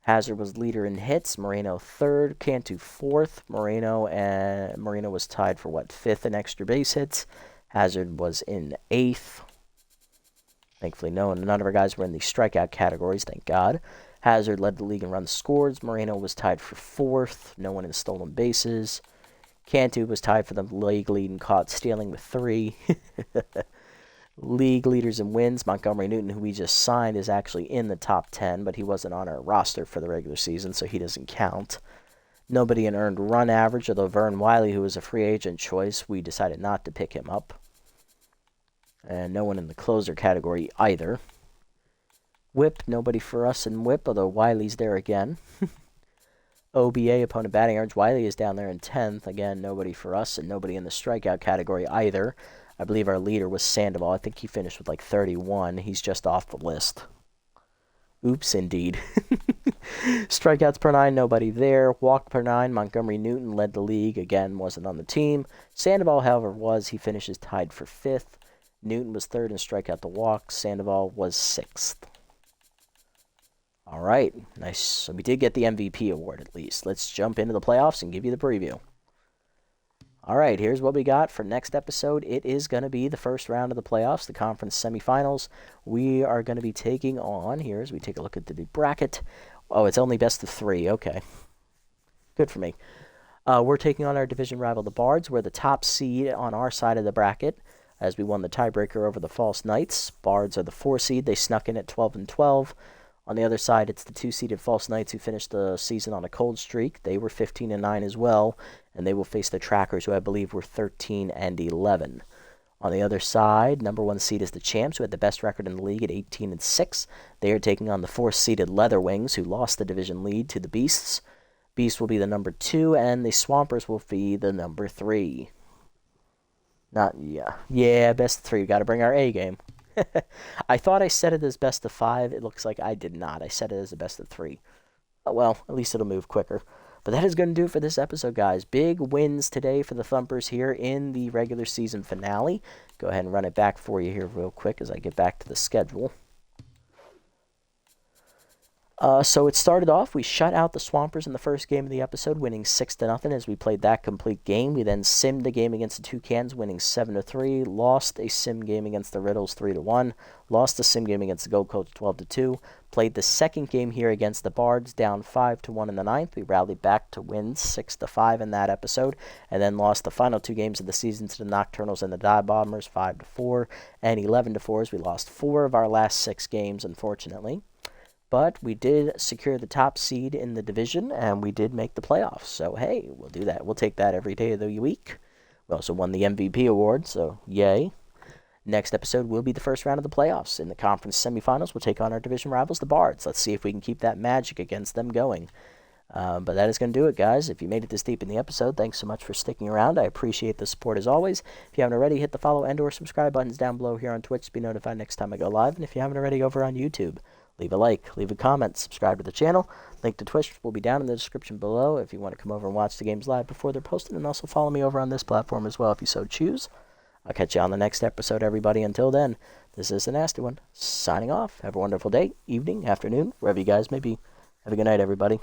Speaker 1: Hazard was leader in hits. Moreno 3rd. Cantu 4th. Moreno was tied for 5th in extra base hits. Hazard was in 8th. Thankfully, none of our guys were in the strikeout categories, thank God. Hazard led the league in runs scored. Moreno was tied for 4th. No one in stolen bases. Cantu was tied for the league lead in caught stealing with 3. League leaders in wins. Montgomery Newton, who we just signed, is actually in the top 10, but he wasn't on our roster for the regular season, so he doesn't count. Nobody in earned run average, although Vern Wiley, who was a free agent choice, we decided not to pick him up. And no one in the closer category either. Whip, nobody for us in whip, although Wiley's there again. OBA, opponent batting average, Wiley is down there in 10th. Again, nobody for us, and nobody in the strikeout category either. I believe our leader was Sandoval. I think he finished with 31. He's just off the list. Oops, indeed. Strikeouts per 9, nobody there. Walk per 9, Montgomery Newton led the league. Again, wasn't on the team. Sandoval, however, was. He finishes tied for 5th. Newton was 3rd in strikeout to walk. Sandoval was 6th. All right, nice. So we did get the MVP award at least. Let's jump into the playoffs and give you the preview. All right, here's what we got for next episode. It is going to be the first round of the playoffs, the conference semifinals. We are going to be taking on, here as we take a look at the bracket. Oh, it's only best of 3. Okay. Good for me. We're taking on our division rival, the Bards. We're the top seed on our side of the bracket, as we won the tiebreaker over the False Knights. Bards are the 4 seed. They snuck in at 12-12. On the other side, it's the 2-seeded False Knights who finished the season on a cold streak. They were 15-9 as well, and they will face the Trackers, who I believe were 13-11. On the other side, number 1 seed is the Champs, who had the best record in the league at 18-6. They are taking on the 4th-seeded Leatherwings, who lost the division lead to the Beasts. Beasts will be the number 2, and the Swampers will be the number 3. Yeah, best of 3. We got to bring our A game. I thought I set it as best of 5. It looks like I did not. I set it as a best of 3. Oh, well, at least it'll move quicker. But that is going to do it for this episode, guys. Big wins today for the Thumpers here in the regular season finale. Go ahead and run it back for you here real quick as I get back to the schedule. So it started off, we shut out the Swampers in the first game of the episode, winning 6-0 as we played that complete game. We then simmed a game against the Toucans, winning 7-3, lost a sim game against the Riddles 3-1, lost a sim game against the Gold Coach 12-2, played the second game here against the Bards, down 5-1 in the ninth. We rallied back to win 6-5 in that episode, and then lost the final 2 games of the season to the Nocturnals and the Dive Bombers 5-4 and 11-4 as we lost 4 of our last 6 games, unfortunately. But we did secure the top seed in the division, and we did make the playoffs. So, hey, we'll do that. We'll take that every day of the week. We also won the MVP award, so yay. Next episode will be the first round of the playoffs. In the conference semifinals, we'll take on our division rivals, the Bards. Let's see if we can keep that magic against them going. But that is going to do it, guys. If you made it this deep in the episode, thanks so much for sticking around. I appreciate the support as always. If you haven't already, hit the follow and or subscribe buttons down below here on Twitch to be notified next time I go live. And if you haven't already, over on YouTube, leave a like, leave a comment, subscribe to the channel. Link to Twitch will be down in the description below if you want to come over and watch the games live before they're posted. And also follow me over on this platform as well if you so choose. I'll catch you on the next episode, everybody. Until then, this is the Nasty One, signing off. Have a wonderful day, evening, afternoon, wherever you guys may be. Have a good night, everybody.